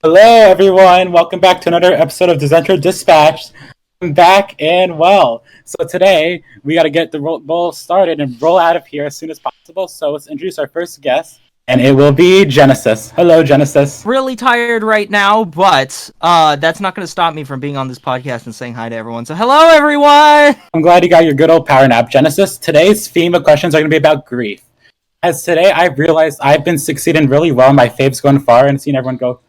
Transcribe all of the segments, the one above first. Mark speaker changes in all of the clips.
Speaker 1: Hello, everyone. Welcome back to another episode of Disventure Dispatch. I'm back and well. So today, we got to get the roll started and roll out of here as soon as possible. So let's introduce our first guest, and it will be Genesis. Hello, Genesis.
Speaker 2: Really tired right now, but that's not going to stop me from being on this podcast and saying hi to everyone. So hello, everyone!
Speaker 1: I'm glad you got your good old power nap, Genesis. Today's theme of questions are going to be about grief. As today, I've realized I've been succeeding really well. My faves going far and seeing everyone go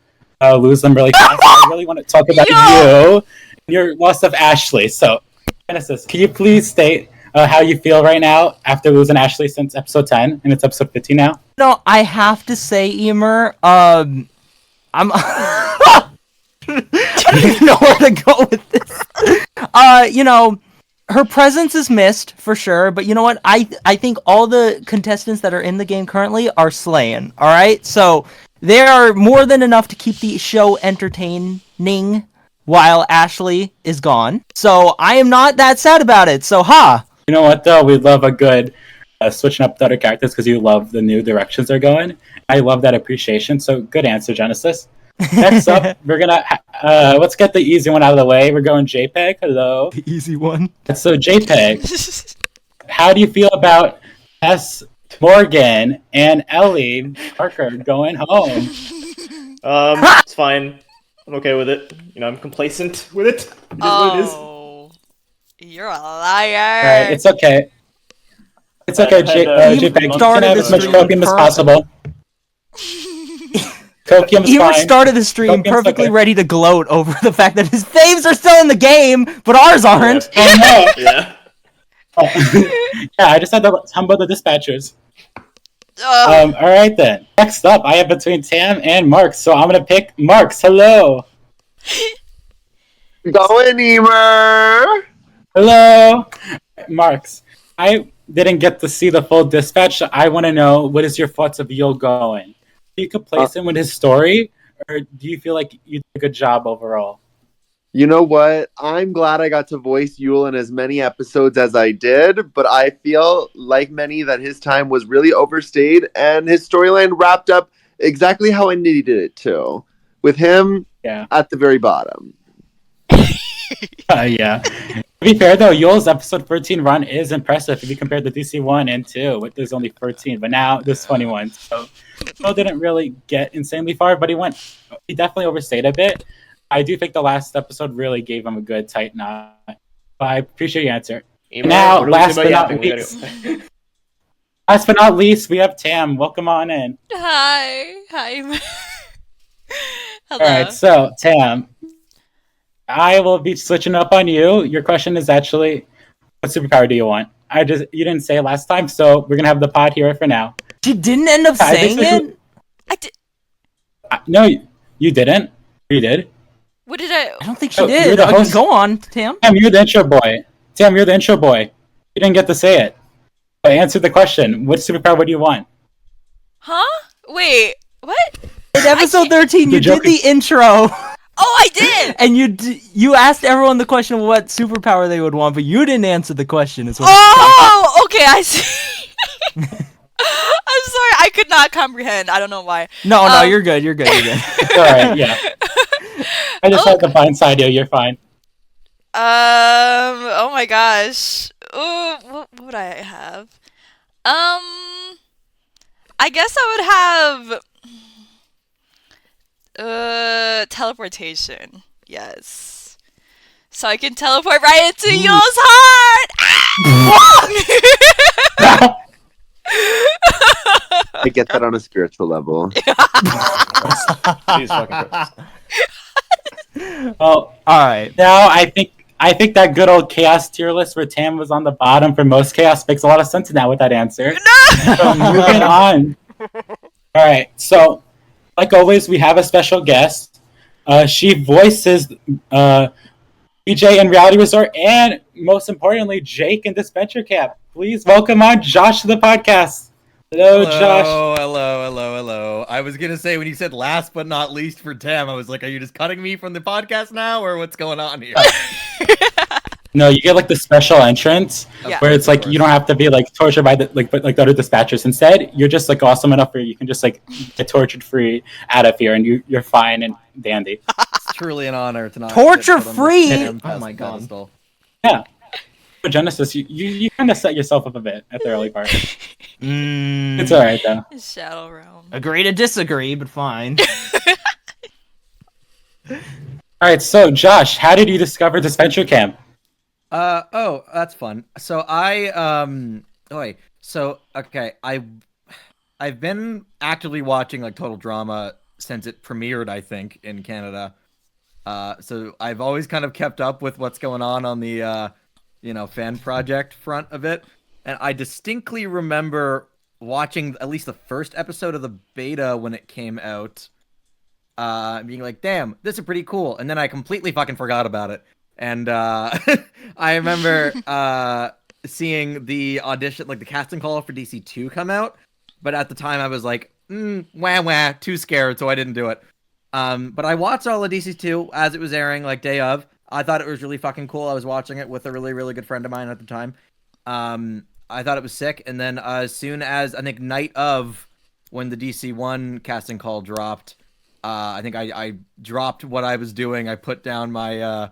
Speaker 1: lose them really fast. I really want to talk about you and your loss of Ashley. So, Genesis, can you please state how you feel right now after losing Ashley since episode 10, and it's episode 15 now?
Speaker 2: No, I have to say, Imer, I'm... I don't even know where to go with this. Her presence is missed, for sure, but you know what? I think all the contestants that are in the game currently are slaying, alright? So, they are more than enough to keep the show entertaining while Ashley is gone. So, I am not that sad about it, so ha!
Speaker 1: You know what, though? We love a good switching up the other characters because you love the new directions they're going. I love that appreciation, so good answer, Genesis. Next up, we're gonna let's get the easy one out of the way. We're going Jpeg. Hello.
Speaker 2: The easy one.
Speaker 1: So Jpeg, how do you feel about S. Morgan and Ellie Parker going home?
Speaker 3: It's fine. I'm okay with it. I'm complacent with it. It is what it is.
Speaker 4: You're a liar.
Speaker 1: Alright, it's okay. It's okay, Jpeg. You can have as much copium as possible.
Speaker 2: Emer started the stream perfectly ready to gloat over the fact that his faves are still in the game, but ours aren't.
Speaker 1: Yeah.
Speaker 3: Yeah.
Speaker 1: Yeah, I just had to humble the dispatchers. Alright then. Next up, I have between Tam and Marks, so I'm gonna pick Marks. Hello.
Speaker 5: Going, Imer.
Speaker 1: Hello. Marks, I didn't get to see the full dispatch, so I want to know, what is your thoughts of Yul going? You could place him with his story, or do you feel like you did a good job overall?
Speaker 5: You know what? I'm glad I got to voice Yul in as many episodes as I did, but I feel, like many, that his time was really overstayed, and his storyline wrapped up exactly how I needed it to, with him at the very bottom.
Speaker 1: Yeah. To be fair, though, Yul's episode 13 run is impressive if you compare the DC 1 and 2, with there's only 13, but now there's 21. So, Yul didn't really get insanely far, but he definitely overstayed a bit. I do think the last episode really gave him a good tight knot. But I appreciate your answer. Now, last but not least, we have Tam. Welcome on in.
Speaker 4: Hi. Hello.
Speaker 1: Alright, so, Tam, I will be switching up on you. Your question is actually, what superpower do you want? You didn't say it last time, so we're gonna have the pod here for now.
Speaker 2: She didn't end up saying it?
Speaker 4: I did.
Speaker 1: No, you didn't. You did.
Speaker 4: What did I?
Speaker 2: I don't think she did. Go on, Tam.
Speaker 1: Tam, you're the intro boy. You didn't get to say it. I answered the question. What superpower would you want?
Speaker 4: Huh? Wait. What?
Speaker 2: In episode 13, you did the intro.
Speaker 4: Oh, I did!
Speaker 2: And you asked everyone the question of what superpower they would want, but you didn't answer the question.
Speaker 4: Okay, I see. I'm sorry, I could not comprehend. I don't know why.
Speaker 2: No, you're good.
Speaker 1: It's alright, yeah. I just had to blindside you. You're fine.
Speaker 4: Oh my gosh. Ooh, what would I have? I guess I would have teleportation. Yes. So I can teleport right into Yul's heart!
Speaker 5: I get that on a spiritual level.
Speaker 3: Jesus fucking Christ.
Speaker 1: Well, alright. Now I think that good old chaos tier list where Tam was on the bottom for most chaos makes a lot of sense now with that answer. No! So moving on. Alright, so like always, we have a special guest. She voices BJ in Reality Resort, and most importantly, Jake in Disventure Camp. Please welcome on Josh to the podcast. Hello, Josh.
Speaker 6: Hello. I was going to say, when you said last but not least for Tam, I was like, are you just cutting me from the podcast now, or what's going on here?
Speaker 1: No, you get like the special entrance where it's like you don't have to be like tortured by the the other dispatchers. Instead, you're just like awesome enough where you can just like get tortured free out of here, and you're fine, and dandy.
Speaker 6: It's truly an honor to not
Speaker 2: Torture
Speaker 6: get put on the
Speaker 2: free!
Speaker 6: Tam
Speaker 2: Oh my God.
Speaker 6: pedestal.
Speaker 1: Yeah. But Genesis, you kind of set yourself up a bit at the early part. It's alright, though.
Speaker 4: Shadow Realm.
Speaker 2: Agree to disagree, but fine.
Speaker 1: Alright, so Josh, how did you discover Disventure Camp?
Speaker 6: Oh, that's fun. So I've been actively watching like Total Drama since it premiered, I think, in Canada. So I've always kind of kept up with what's going on the fan project front of it. And I distinctly remember watching at least the first episode of the beta when it came out, being like, damn, this is pretty cool. And then I completely fucking forgot about it. And I remember seeing the audition, like the casting call for DC2 come out. But at the time I was like, wah, too scared, so I didn't do it. But I watched all of DC2 as it was airing, like day of. I thought it was really fucking cool. I was watching it with a really, really good friend of mine at the time. I thought it was sick. And then as soon as, I think, night of, when the DC1 casting call dropped, I think I dropped what I was doing. I put down my...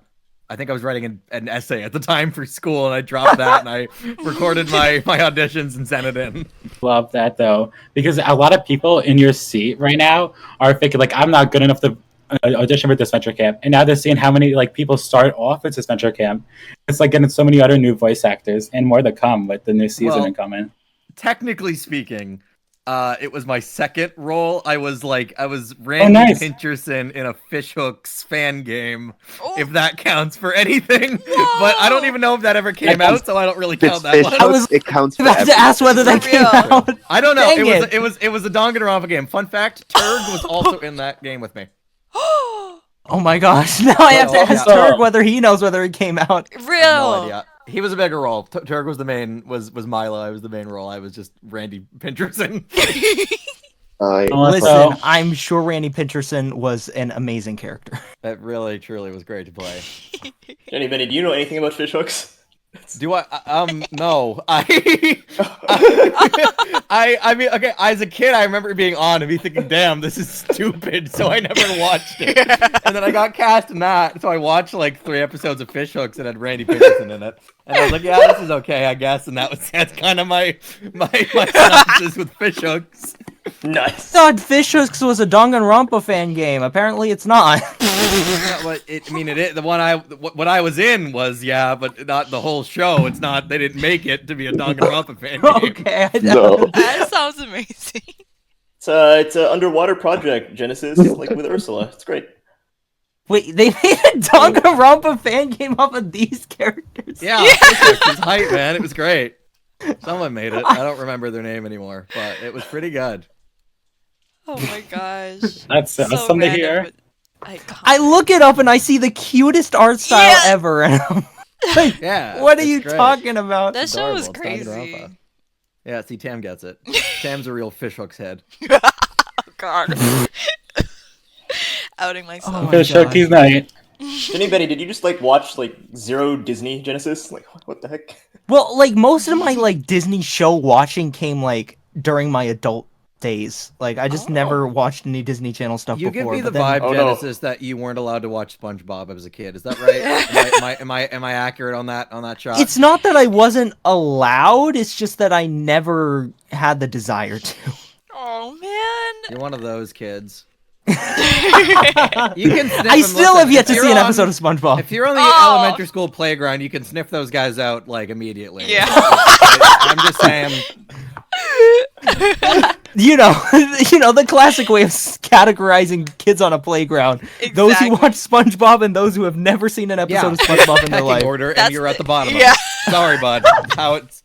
Speaker 6: I think I was writing an essay at the time for school, and I dropped that, and I recorded my auditions and sent it in.
Speaker 1: Love that, though, because a lot of people in your seat right now are thinking, like, I'm not good enough to audition for Disventure Camp, and now they're seeing how many like people start off at Disventure Camp. It's like getting so many other new voice actors, and more to come with the new season incoming.
Speaker 6: Technically speaking, it was my second role. I was Randy
Speaker 1: nice.
Speaker 6: Pincherson in a Fishhooks fan game, if that counts for anything. But I don't even know if that ever came out, so I don't really count that one.
Speaker 5: It counts for
Speaker 2: I have to ask whether that came out.
Speaker 6: I don't know.
Speaker 2: Dang
Speaker 6: It was a Danganronpa game. Fun fact: Turg was also in that game with me.
Speaker 2: Oh my gosh! Now I have to ask Turg whether he knows whether it came out.
Speaker 4: Real.
Speaker 6: No idea. He was a bigger role. Turg was the main. Was Milo? I was the main role. I was just Randy Pincherson.
Speaker 2: Listen, I'm sure Randy Pincherson was an amazing character.
Speaker 6: That really, truly was great to play.
Speaker 3: Jenny Benny, do you know anything about fishhooks?
Speaker 6: Do I? No. I mean, okay. As a kid, I remember being on and be thinking, "Damn, this is stupid." So I never watched it. And then I got cast in that, so I watched like 3 episodes of Fishhooks that had Randy Pincherson in it, and I was like, "Yeah, this is okay, I guess." And that's kind of my synopsis with Fishhooks.
Speaker 3: Nice.
Speaker 2: I thought Fishhooks was a Danganronpa fan game. Apparently, it's not.
Speaker 6: Yeah, but what I was in was, yeah, but not the whole show. It's not. They didn't make it to be a Danganronpa fan game.
Speaker 2: Okay.
Speaker 5: No.
Speaker 4: That sounds amazing.
Speaker 3: It's an underwater project, Genesis, like with Ursula. It's great.
Speaker 2: Wait, they made a Danganronpa fan game off of these characters?
Speaker 6: Yeah, Fishhooks is hype, man. It was great. Someone made it. I don't remember their name anymore, but it was pretty good.
Speaker 4: Oh my gosh.
Speaker 1: That's awesome to hear.
Speaker 2: I look it up and I see the cutest art style ever. And I'm like,
Speaker 6: Yeah.
Speaker 2: what are you
Speaker 6: great.
Speaker 2: talking about?
Speaker 4: That show was
Speaker 6: Adorable. It's
Speaker 4: crazy.
Speaker 6: Danganronpa. Yeah, see, Tam gets it. Tam's a real Fishhooks head.
Speaker 4: Oh god. Outing myself.
Speaker 2: Oh my
Speaker 1: Fish Hookie's night.
Speaker 3: Jenny Benny, did you just like watch like zero Disney Genesis? Like what the heck?
Speaker 2: Well, like most of my like Disney show watching came like during my adult days. Like I just never watched any Disney Channel stuff
Speaker 6: You
Speaker 2: before.
Speaker 6: give me the
Speaker 2: but then-
Speaker 6: vibe, Genesis, that you weren't allowed to watch SpongeBob as a kid. Is that right? Am I accurate on that shot?
Speaker 2: It's not that I wasn't allowed. It's just that I never had the desire to.
Speaker 4: Oh man.
Speaker 6: You're one of those kids. You can sniff
Speaker 2: I
Speaker 6: them.
Speaker 2: still
Speaker 6: Listen,
Speaker 2: have yet to
Speaker 6: if you're
Speaker 2: see an
Speaker 6: on-
Speaker 2: episode of SpongeBob.
Speaker 6: If you're on the
Speaker 4: Oh.
Speaker 6: elementary school playground, you can sniff those guys out like immediately.
Speaker 4: Yeah.
Speaker 6: I'm just saying.
Speaker 2: You know, the classic way of categorizing kids on a playground. Those who
Speaker 4: Exactly.
Speaker 2: watch SpongeBob and those who have never seen an episode of SpongeBob in their
Speaker 6: Pecking
Speaker 2: life.
Speaker 6: order,
Speaker 4: That's
Speaker 6: and you're at the bottom.
Speaker 4: yeah.
Speaker 6: Of it. Sorry, bud. How it's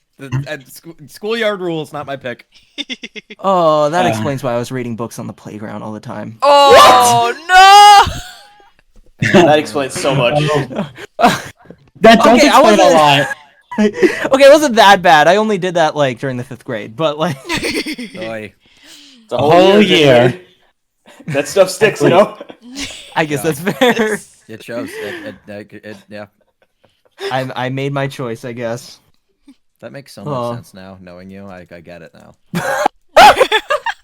Speaker 6: schoolyard rules, not my pick.
Speaker 2: Oh, that explains why I was reading books on the playground all the time.
Speaker 4: Oh
Speaker 3: That explains so much.
Speaker 1: That does
Speaker 2: Okay, I
Speaker 1: explain a
Speaker 2: wasn't-
Speaker 1: lot.
Speaker 2: Okay, it wasn't that bad. I only did that like during the 5th grade, but like
Speaker 6: Boy.
Speaker 3: It's a
Speaker 1: whole
Speaker 3: Jenny
Speaker 1: year.
Speaker 3: Benny. That stuff sticks, you know.
Speaker 2: I guess that's fair.
Speaker 6: It shows. Yeah.
Speaker 2: I made my choice, I guess.
Speaker 6: That makes so much
Speaker 2: Oh.
Speaker 6: sense now, knowing you. I get it now.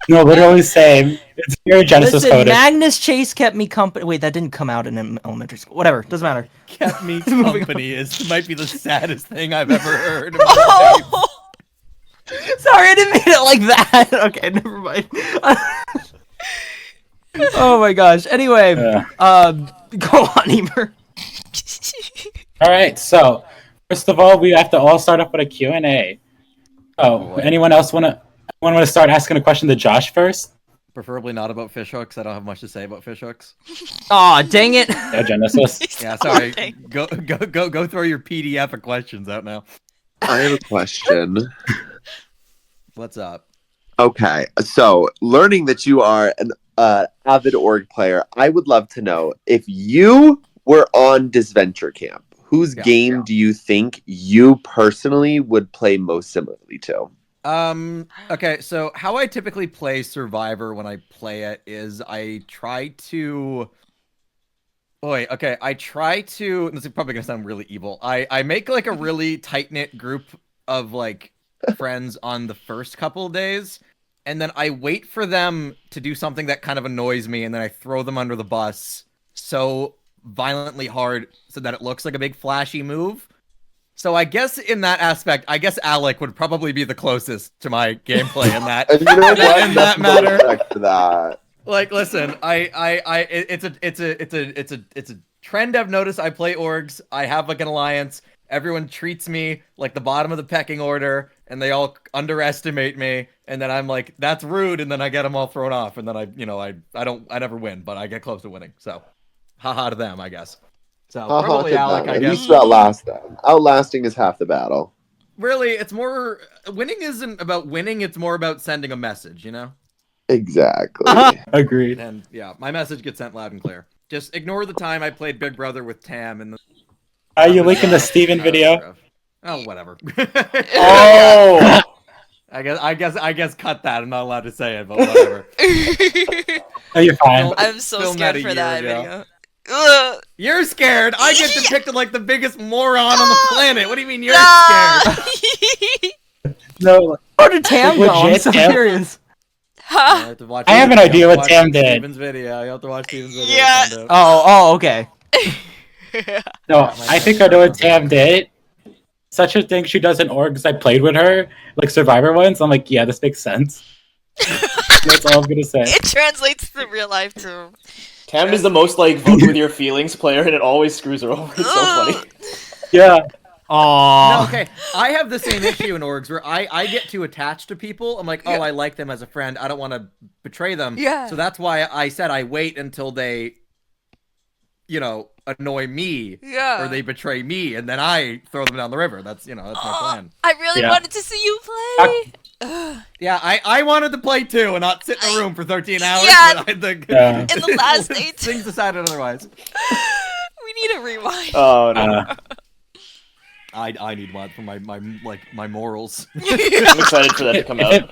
Speaker 1: No, literally same. It's very Genesis
Speaker 2: Listen,
Speaker 1: coded.
Speaker 2: Magnus Chase kept me company. Wait, that didn't come out in elementary school. Whatever, doesn't matter.
Speaker 6: Kept me company might be the saddest thing I've ever heard. In my life.
Speaker 2: Sorry, I didn't mean it like that. Okay, never mind. Oh my gosh. Anyway,
Speaker 1: Yeah.
Speaker 2: go on, Emer.
Speaker 1: All right, so first of all, we have to all start off with a Q&A. Oh, anyone else want to start asking a question to Josh first?
Speaker 6: Preferably not about fishhooks. I don't have much to say about fishhooks.
Speaker 2: Aw, dang it.
Speaker 1: Yeah, Genesis.
Speaker 6: Yeah, sorry. Go throw your PDF of questions out now.
Speaker 5: I have a question.
Speaker 6: What's up?
Speaker 5: Okay, so learning that you are an avid org player, I would love to know if you were on Disventure Camp, whose game do you think you personally would play most similarly to?
Speaker 6: Okay, so how I typically play Survivor when I play it is I try to... This is probably gonna sound really evil. I make like a really tight-knit group of like friends on the first couple of days, and then I wait for them to do something that kind of annoys me, and then I throw them under the bus so violently hard so that it looks like a big flashy move. So I guess in that aspect, I guess Alec would probably be the closest to my gameplay in that.
Speaker 5: And you know what?
Speaker 6: In that
Speaker 5: That's no
Speaker 6: matter.
Speaker 5: respect to that.
Speaker 6: Like, listen, it's a trend I've noticed. I play orgs. I have like an alliance. Everyone treats me like the bottom of the pecking order, and they all underestimate me. And then I'm like, that's rude. And then I get them all thrown off. And then I never win, but I get close to winning. So, haha to them, I guess. So probably Alec, I
Speaker 5: At
Speaker 6: guess.
Speaker 5: least you outlast them. Outlasting is half the battle.
Speaker 6: Really, it's more winning isn't about winning. It's more about sending a message, you know.
Speaker 5: Exactly.
Speaker 1: Agreed.
Speaker 6: And yeah, my message gets sent loud and clear. Just ignore the time I played Big Brother with Tam and the...
Speaker 1: Are you linking the Steven video?
Speaker 6: Oh, whatever.
Speaker 1: Oh!
Speaker 6: I guess cut that. I'm not allowed to say it, but whatever.
Speaker 1: No, you're fine.
Speaker 4: I'm so
Speaker 6: Film
Speaker 4: scared
Speaker 6: that a
Speaker 4: for
Speaker 6: year
Speaker 4: that
Speaker 6: ago.
Speaker 4: video. Ugh.
Speaker 6: You're scared. I get depicted like the biggest moron on the planet. What do you mean you're
Speaker 4: No.
Speaker 6: scared?
Speaker 1: No,
Speaker 2: Where did Tam go? I'm
Speaker 1: Legit,
Speaker 2: so
Speaker 1: Tam?
Speaker 2: curious.
Speaker 4: Huh?
Speaker 1: I have an idea what Tam did.
Speaker 6: Steven's video. You have to watch Steven's video.
Speaker 4: Yeah.
Speaker 6: to find out.
Speaker 2: Oh, okay.
Speaker 1: no, I think I know what Tam did. Such a thing she does in orgs. I played with her, like Survivor ones. I'm like, yeah, this makes sense. That's all I'm gonna say.
Speaker 4: It translates to real life too.
Speaker 3: Tam is the most like vote with your feelings player, and it always screws her over. It's so funny.
Speaker 1: Yeah.
Speaker 2: Aww.
Speaker 6: No, okay. I have the same issue in orgs where I get too attached to people. I'm like, oh, I like them as a friend. I don't want to betray them.
Speaker 4: Yeah.
Speaker 6: So that's why I said I wait until they, annoy me.
Speaker 4: Yeah.
Speaker 6: Or they betray me, and then I throw them down the river. That's my plan.
Speaker 4: I really
Speaker 1: Yeah.
Speaker 4: wanted to see you play. Ugh.
Speaker 6: Yeah, I wanted to play too and not sit in a room for 13 hours.
Speaker 4: Yeah.
Speaker 6: But
Speaker 1: Yeah.
Speaker 4: In the last 8
Speaker 6: things decided otherwise.
Speaker 4: We need a rewind.
Speaker 3: Oh no.
Speaker 6: I need one for my morals.
Speaker 3: I'm excited for that to come out.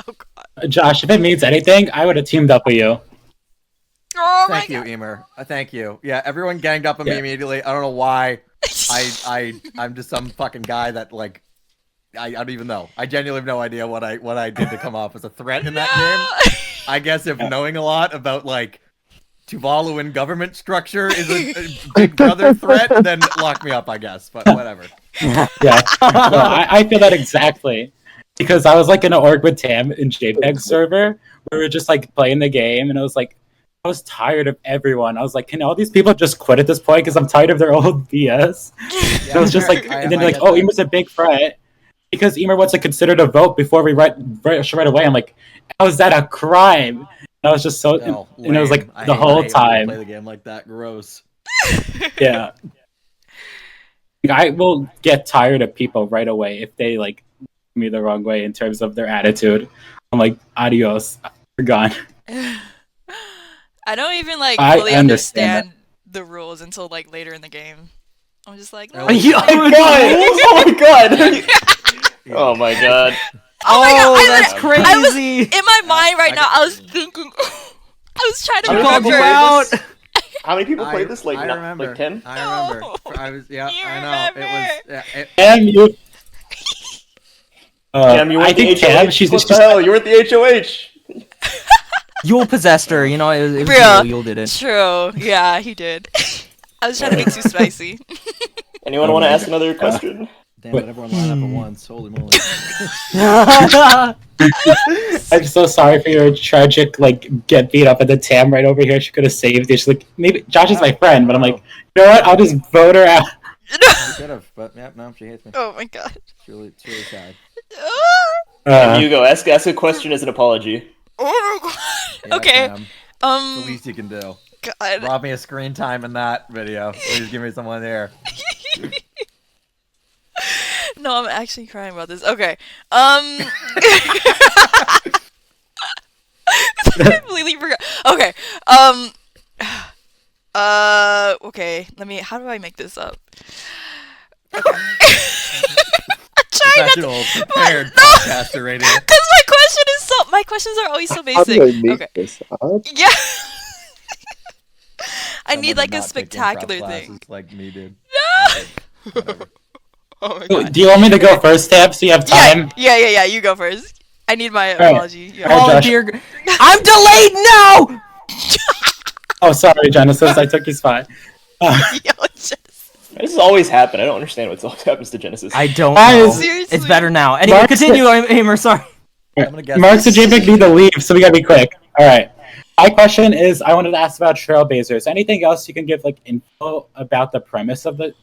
Speaker 4: Oh god.
Speaker 1: Josh, if it means anything, I would have teamed up with you.
Speaker 4: Oh my
Speaker 6: Thank you,
Speaker 4: god.
Speaker 6: Emer. Thank you. Yeah, everyone ganged up on me
Speaker 1: Yeah.
Speaker 6: immediately. I don't know why. I'm just some fucking guy that like I don't even know. I genuinely have no idea what I did to come off as a threat in that game. I guess if knowing a lot about like Tuvaluan government structure is a big brother threat, then lock me up, I guess. But whatever.
Speaker 1: Yeah. No, I feel that exactly. Because I was like in an org with Tam in Jpeg server. We were just like playing the game, and I was like, I was tired of everyone. I was like, can all these people just quit at this point? Because I'm tired of their old BS. So it was just like, and then like, oh, Emer's a big threat. Because Emer wants to consider to vote before we right away. I'm like, how is that a crime? And I was just so,
Speaker 6: No,
Speaker 1: and it was like
Speaker 6: lame.
Speaker 1: the whole
Speaker 6: I hate when
Speaker 1: time.
Speaker 6: people play the game like that. Gross.
Speaker 1: Yeah. I will get tired of people right away if they like me the wrong way in terms of their attitude. I'm like, adios, we're gone.
Speaker 4: I don't even like
Speaker 1: I
Speaker 4: fully
Speaker 1: understand
Speaker 4: understand the rules until like later in the game. I'm just like,
Speaker 6: Really?
Speaker 2: You-
Speaker 3: Oh my god! Oh my god!
Speaker 4: Oh my god, I
Speaker 2: that's
Speaker 4: lit- I was
Speaker 2: crazy.
Speaker 4: in my mind right now. I was thinking, I was trying to
Speaker 3: I
Speaker 2: called you
Speaker 4: remember.
Speaker 2: out.
Speaker 3: How many people played this? Like,
Speaker 6: I
Speaker 3: not,
Speaker 6: remember.
Speaker 3: like 10?
Speaker 6: I remember.
Speaker 4: No.
Speaker 6: I was
Speaker 4: You
Speaker 6: I know. It was
Speaker 4: remember.
Speaker 1: Tam, you.
Speaker 3: Tam, you were
Speaker 1: I
Speaker 3: at the
Speaker 1: think
Speaker 3: HOH.
Speaker 1: Tam, she's
Speaker 3: What the hell? You were at the HOH.
Speaker 2: Yule possessed her. You know, it was
Speaker 4: Bruh.
Speaker 2: Yule did it.
Speaker 4: True. Yeah, he did. I was trying to be too spicy.
Speaker 3: Anyone want to ask another question?
Speaker 6: Damn it, everyone line up at once. Holy moly.
Speaker 1: I'm so sorry for your tragic, get beat up at the Tam right over here. She could have saved you. She's like, maybe Josh is my friend, but I'm like, you know what? I'll just vote her out.
Speaker 6: She could have, but yeah, no, she hates me.
Speaker 4: Oh my god.
Speaker 6: It's really sad.
Speaker 3: Hugo, ask a question as an apology.
Speaker 4: Oh my god.
Speaker 6: Yeah,
Speaker 4: Okay.
Speaker 6: Tam, it's the least you can do.
Speaker 4: God.
Speaker 6: Rob me a screen time in that video. Please give me someone there.
Speaker 4: No, I'm actually crying about this. Okay. I completely forgot. Okay. Okay. How do I make this up? I'm trying not to.
Speaker 6: Professional, prepared podcaster right here.
Speaker 4: Because my questions are always so
Speaker 5: How
Speaker 4: basic.
Speaker 5: do I make
Speaker 4: Okay.
Speaker 5: this up?
Speaker 4: Yeah. I
Speaker 6: Someone
Speaker 4: need like
Speaker 6: did
Speaker 4: a
Speaker 6: not take improv
Speaker 4: spectacular
Speaker 6: classes
Speaker 4: thing.
Speaker 6: like me, dude.
Speaker 4: No. Oh my
Speaker 1: Oh,
Speaker 4: god.
Speaker 1: do you want me to go first, Tab, so you have time?
Speaker 4: Yeah. You go first. I need my
Speaker 1: right.
Speaker 4: apology. Yeah.
Speaker 1: All right, Josh.
Speaker 2: Volunteer. I'm delayed now.
Speaker 1: Oh, sorry, Genesis. I took your spot.
Speaker 4: Yo, just
Speaker 3: This has always happened. I don't understand what always happens to Genesis.
Speaker 2: I don't
Speaker 1: Guys.
Speaker 2: know.
Speaker 4: Seriously.
Speaker 2: It's better now. Anyway,
Speaker 1: Mark-
Speaker 2: continue, Imer. Sorry.
Speaker 6: I'm gonna guess.
Speaker 1: Marks and Jpeg need to leave, so we gotta be quick. All right. My question is, I wanted to ask about Trailblazers. Anything else you can give info about the premise of the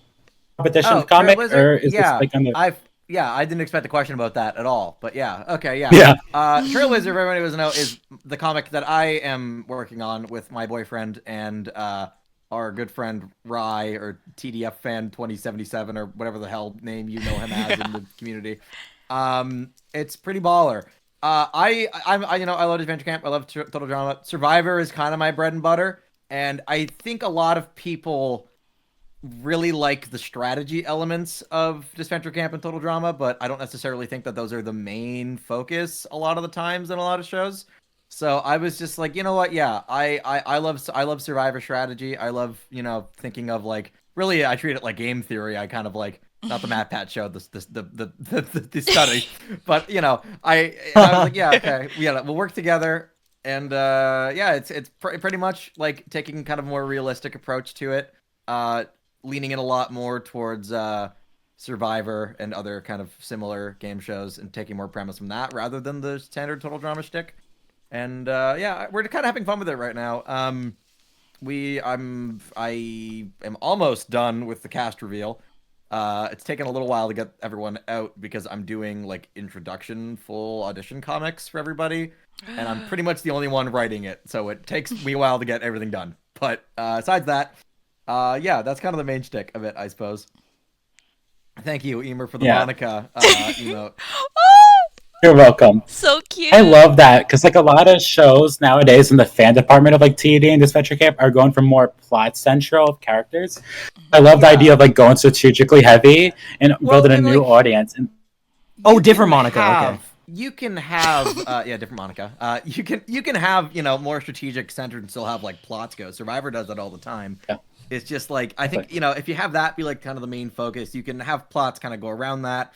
Speaker 1: competition comic,
Speaker 6: Trailblazer?
Speaker 1: or is
Speaker 6: Yeah,
Speaker 1: this on the?
Speaker 6: I didn't expect a question about that at all. But yeah, okay, yeah.
Speaker 1: Yeah.
Speaker 6: Trailblazer, for everybody who doesn't know, is the comic that I am working on with my boyfriend and our good friend Rye, or TDF fan 2077, or whatever the hell name you know him as in the community. It's pretty baller. I love Disventure Camp. I love Total Drama. Survivor is kind of my bread and butter, and I think a lot of people really like the strategy elements of Disventure Camp and Total Drama, but I don't necessarily think that those are the main focus a lot of the times in a lot of shows. So I was just like, you know what? Yeah, I love Survivor strategy. I love thinking of really I treat it like game theory. I kind of like. Not the Matt Pat show, the study, but I was like, yeah, okay, we'll work together, and it's pretty much like taking kind of a more realistic approach to it, leaning in a lot more towards Survivor and other kind of similar game shows, and taking more premise from that rather than the standard Total Drama shtick, and we're kind of having fun with it right now. I am almost done with the cast reveal. It's taken a little while to get everyone out because I'm doing introduction full audition comics for everybody, and I'm pretty much the only one writing it, so it takes me a while to get everything done. But besides that, that's kind of the main shtick of it, I suppose. Thank you, Emer, for the Monica emote.
Speaker 1: You're welcome.
Speaker 4: so cute.
Speaker 1: I love that because a lot of shows nowadays in the fan department of TD and Disventure Camp are going for more plot central characters. I love the idea of going strategically heavy and building a new audience. And
Speaker 2: Different Monica. Okay.
Speaker 6: You can have different Monica. You can have more strategic centered and still have plots go. Survivor does that all the time.
Speaker 1: Yeah.
Speaker 6: It's just I think if you have that be kind of the main focus, you can have plots kind of go around that.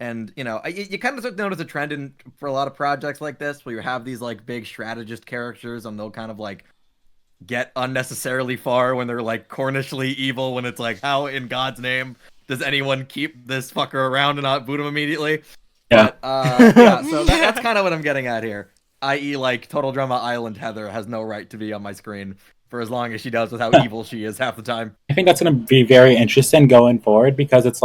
Speaker 6: And you kind of start to notice a trend for a lot of projects like this, where you have these big strategist characters, and they'll kind of get unnecessarily far when they're Cornishly evil. When it's how in God's name does anyone keep this fucker around and not boot him immediately?
Speaker 1: Yeah.
Speaker 6: But, so that's kind of what I'm getting at here. I.e., Total Drama Island Heather has no right to be on my screen for as long as she does with how evil she is half the time.
Speaker 1: I think that's going to be very interesting going forward because it's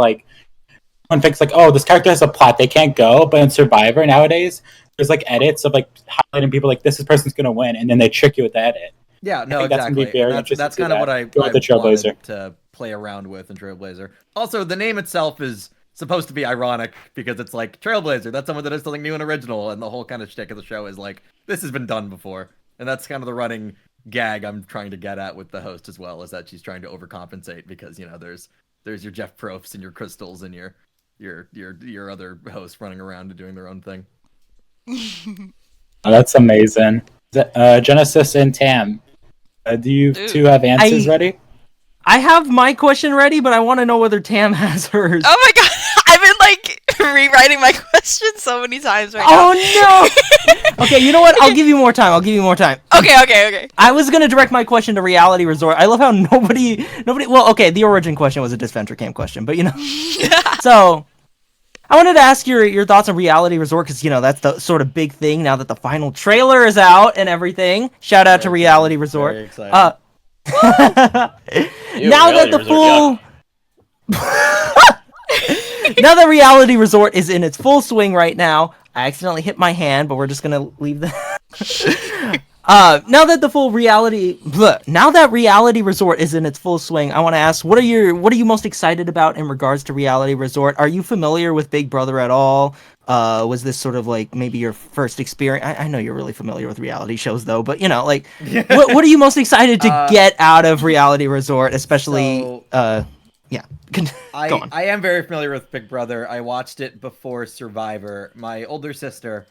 Speaker 1: one thinks oh, this character has a plot, they can't go. But in Survivor nowadays, there's edits of highlighting people this person's gonna win, and then they trick you with the edit.
Speaker 6: Yeah, no,
Speaker 1: I think that's gonna be very interesting.
Speaker 6: That's kind of what I
Speaker 1: the Trailblazer
Speaker 6: wanted to play around with in Trailblazer. Also, the name itself is supposed to be ironic because it's Trailblazer. That's someone that does something new and original, and the whole kind of shtick of the show is this has been done before, and that's kind of the running gag I'm trying to get at with the host as well, is that she's trying to overcompensate because there's your Jeff Profs and your Crystals and your other hosts running around and doing their own thing.
Speaker 1: Oh, that's amazing. Genesis and Tam, do you two have answers ready?
Speaker 2: I have my question ready, but I want to know whether Tam has hers.
Speaker 4: Oh my god, I've been rewriting my question so many times right
Speaker 2: Oh
Speaker 4: now.
Speaker 2: no! Okay, you know what? I'll give you more time.
Speaker 4: Okay.
Speaker 2: I was gonna direct my question to Reality Resort. I love how nobody. Well, okay, the origin question was a Disventure Camp question, but so I wanted to ask your thoughts on Reality Resort because that's the sort of big thing now that the final trailer is out and everything. Shout out to Reality Resort.
Speaker 6: Very exciting.
Speaker 2: Now that the full. Now that Reality Resort is in its full swing right now, I accidentally hit my hand, but we're just gonna leave that. Now that Reality Resort is in its full swing, I want to ask, what are you most excited about in regards to Reality Resort? Are you familiar with Big Brother at all? Was this sort of like maybe your first experience? I know you're really familiar with reality shows though, but what are you most excited to get out of Reality Resort, especially? Yeah. Go on.
Speaker 6: I am very familiar with Big Brother. I watched it before Survivor. My older sister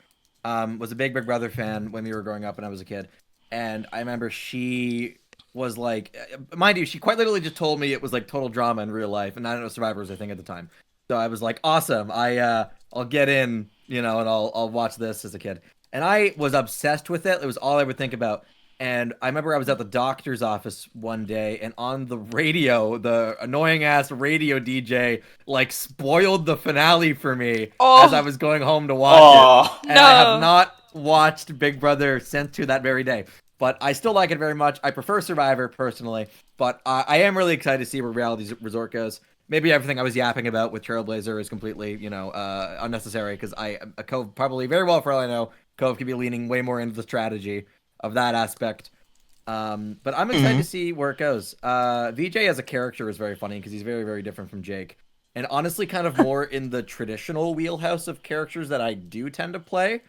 Speaker 6: was a big Big Brother fan when we were growing up and I was a kid. And I remember she was like, mind you, she quite literally just told me it was like total drama in real life. And I don't know, Survivor was a thing at the time. So I was like, awesome. I'll get in, and I'll watch this as a kid. And I was obsessed with it. It was all I would think about. And I remember I was at the doctor's office one day, and on the radio, the annoying-ass radio DJ, spoiled the finale for me as I was going home to watch it. And I have not watched Big Brother since to that very day. But I still like it very much. I prefer Survivor, personally. But I am really excited to see where Reality Resort goes. Maybe everything I was yapping about with Trailblazer is completely, unnecessary, because Cove probably, very well for all I know, Cove could be leaning way more into the strategy of that aspect. But I'm excited to see where it goes. VJ as a character is very funny because he's very, very different from Jake. And honestly, kind of more in the traditional wheelhouse of characters that I do tend to play.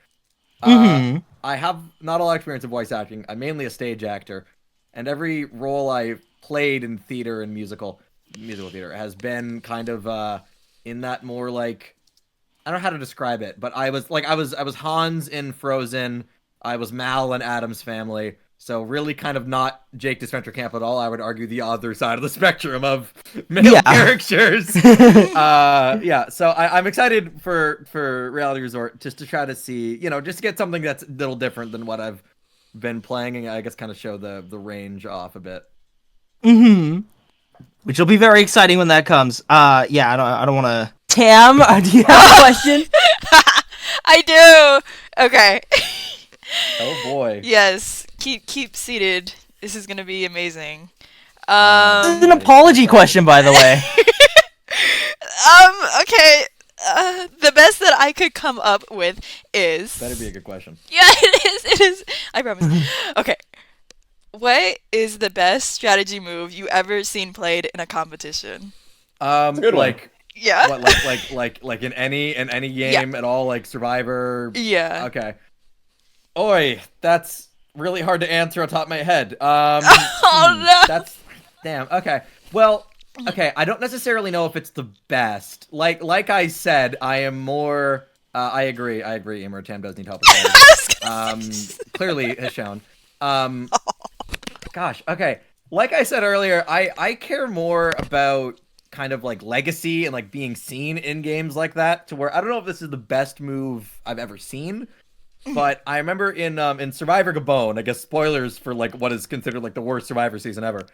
Speaker 6: I have not a lot of experience in voice acting. I'm mainly a stage actor. And every role I've played in theater and musical theater has been kind of in that more I don't know how to describe it, but I was Hans in Frozen. I was Mal in Adam's Family, so really kind of not Jake Disventure Camp at all. I would argue the other side of the spectrum of male characters. So I'm excited for Reality Resort just to try to see, just get something that's a little different than what I've been playing, and I guess kind of show the range off a bit.
Speaker 2: Which will be very exciting when that comes. I don't want to. Tam, do you have a question?
Speaker 4: I do. Okay.
Speaker 6: Oh boy.
Speaker 4: Yes. Keep seated. This is gonna be amazing.
Speaker 2: This is an apology question, by the way.
Speaker 4: Okay. The best that I could come up with is.
Speaker 6: Better be a good question.
Speaker 4: Yeah, it is. I promise. Okay. What is the best strategy move you ever seen played in a competition?
Speaker 3: It's a good one.
Speaker 4: Yeah.
Speaker 6: What, like in any game at all, like Survivor?
Speaker 4: Yeah.
Speaker 6: Okay. Oi, that's really hard to answer on top of my head.
Speaker 4: Oh no.
Speaker 6: That's damn. Okay. Well, okay. I don't necessarily know if it's the best. Like I said, I am more. I agree. Imer, Tam does need help with that. Clearly has shown. Gosh. Okay. Like I said earlier, I care more about kind of like legacy and like being seen in games like that, to where I don't know if this is the best move I've ever seen, but I remember in Survivor Gabon, I guess spoilers for like what is considered like the worst Survivor season ever.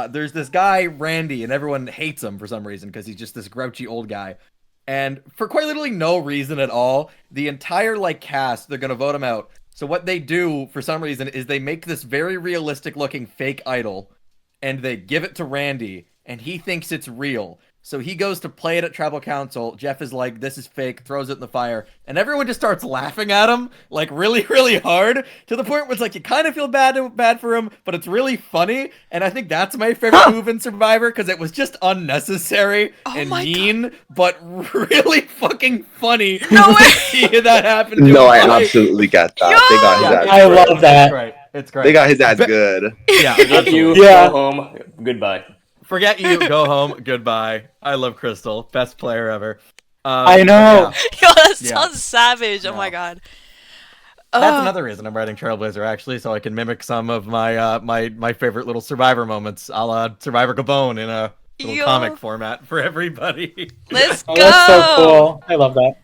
Speaker 6: There's this guy Randy, and everyone hates him for some reason because he's just this grouchy old guy, and for quite literally no reason at all, the entire like cast, they're gonna vote him out. So what they do for some reason is they make this very realistic looking fake idol, and they give it to Randy, and he thinks it's real. So he goes to play it at Tribal Council. Jeff is like, this is fake, throws it in the fire. And everyone just starts laughing at him, like really, really hard, to the point where it's like, you kind of feel bad for him, but it's really funny. And I think that's my favorite move in Survivor, because it was just unnecessary and mean, but really fucking funny.
Speaker 4: No way!
Speaker 6: To see that happen.
Speaker 5: No, I absolutely get that. They got his ass.
Speaker 1: I love that.
Speaker 6: It's great.
Speaker 5: They got his ass good.
Speaker 6: Yeah.
Speaker 3: Forget you,
Speaker 1: Yeah.
Speaker 3: go home, goodbye.
Speaker 6: Forget you, go home, goodbye. I love Crystal, best player ever.
Speaker 1: I know.
Speaker 4: Yo, that sounds savage. Oh my god.
Speaker 6: That's another reason I'm writing Trailblazer, actually, so I can mimic some of my my favorite little Survivor moments, a la Survivor Gabon little
Speaker 4: Yo.
Speaker 6: comic format for everybody.
Speaker 4: Let's go.
Speaker 1: Oh, that's so cool. I love that.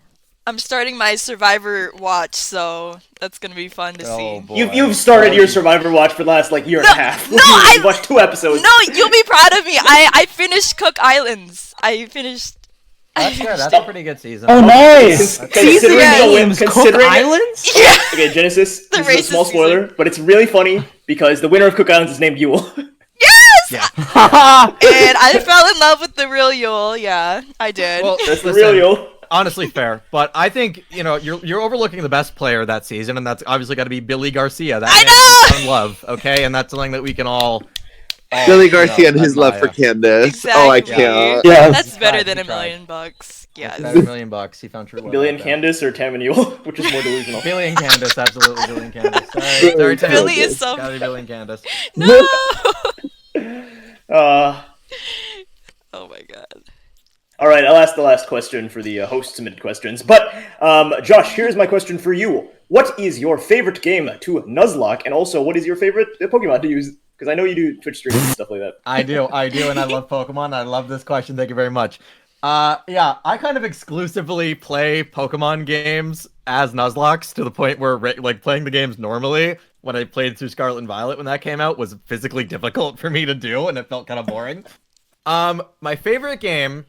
Speaker 4: I'm starting my Survivor watch, so that's gonna be fun to see.
Speaker 6: boy.
Speaker 3: You've started your Survivor watch for the last year and a half.
Speaker 4: No,
Speaker 3: You've watched 2 episodes.
Speaker 4: No, you'll be proud of me. I finished Cook Islands. I finished.
Speaker 6: That's good. That's a pretty good season.
Speaker 1: Oh, nice.
Speaker 3: Considering the win,
Speaker 2: Cook
Speaker 3: considering
Speaker 2: Islands?
Speaker 4: Yeah.
Speaker 3: Okay, Genesis.
Speaker 4: The
Speaker 3: This is a
Speaker 4: racist
Speaker 3: small spoiler, but it's really funny because the winner of Cook Islands is named Yule.
Speaker 4: Yes.
Speaker 6: Yeah.
Speaker 4: And I fell in love with the real Yule. Yeah, I did.
Speaker 6: Well,
Speaker 3: That's the
Speaker 6: listen,
Speaker 3: real Yule.
Speaker 6: honestly fair, but I think you're overlooking the best player that season, and that's obviously got to be Billy Garcia. That
Speaker 4: I
Speaker 6: man is in love, okay, and that's something that we can all.
Speaker 5: Billy Garcia and his love for
Speaker 6: admire.
Speaker 5: Candace. Oh, I
Speaker 4: Exactly.
Speaker 5: can't.
Speaker 1: Yes.
Speaker 4: That's better than
Speaker 6: He
Speaker 4: $1
Speaker 6: tried.
Speaker 4: million bucks.
Speaker 6: Yes.
Speaker 4: Yes.
Speaker 6: $1 million. He found true love.
Speaker 3: Billy and
Speaker 6: out there.
Speaker 3: Candace or Tam and Yule, which is more delusional.
Speaker 6: Billy and Candace, absolutely Billy and Candace. Sorry, Tam.
Speaker 4: Billy is so.
Speaker 6: Gotta be Billy and Candace.
Speaker 4: No.
Speaker 3: Uh,
Speaker 4: Oh my god.
Speaker 3: all right, I'll ask the last question for the host submitted questions. But Josh, here's my question for you: what is your favorite game to Nuzlocke, and also what is your favorite Pokemon to use? Because I know you do Twitch streams and stuff like that.
Speaker 6: I do, and I love Pokemon. I love this question. Thank you very much. Yeah, I kind of exclusively play Pokemon games as Nuzlocke to the point where playing the games normally when I played through Scarlet and Violet when that came out was physically difficult for me to do, and it felt kind of boring. My favorite game.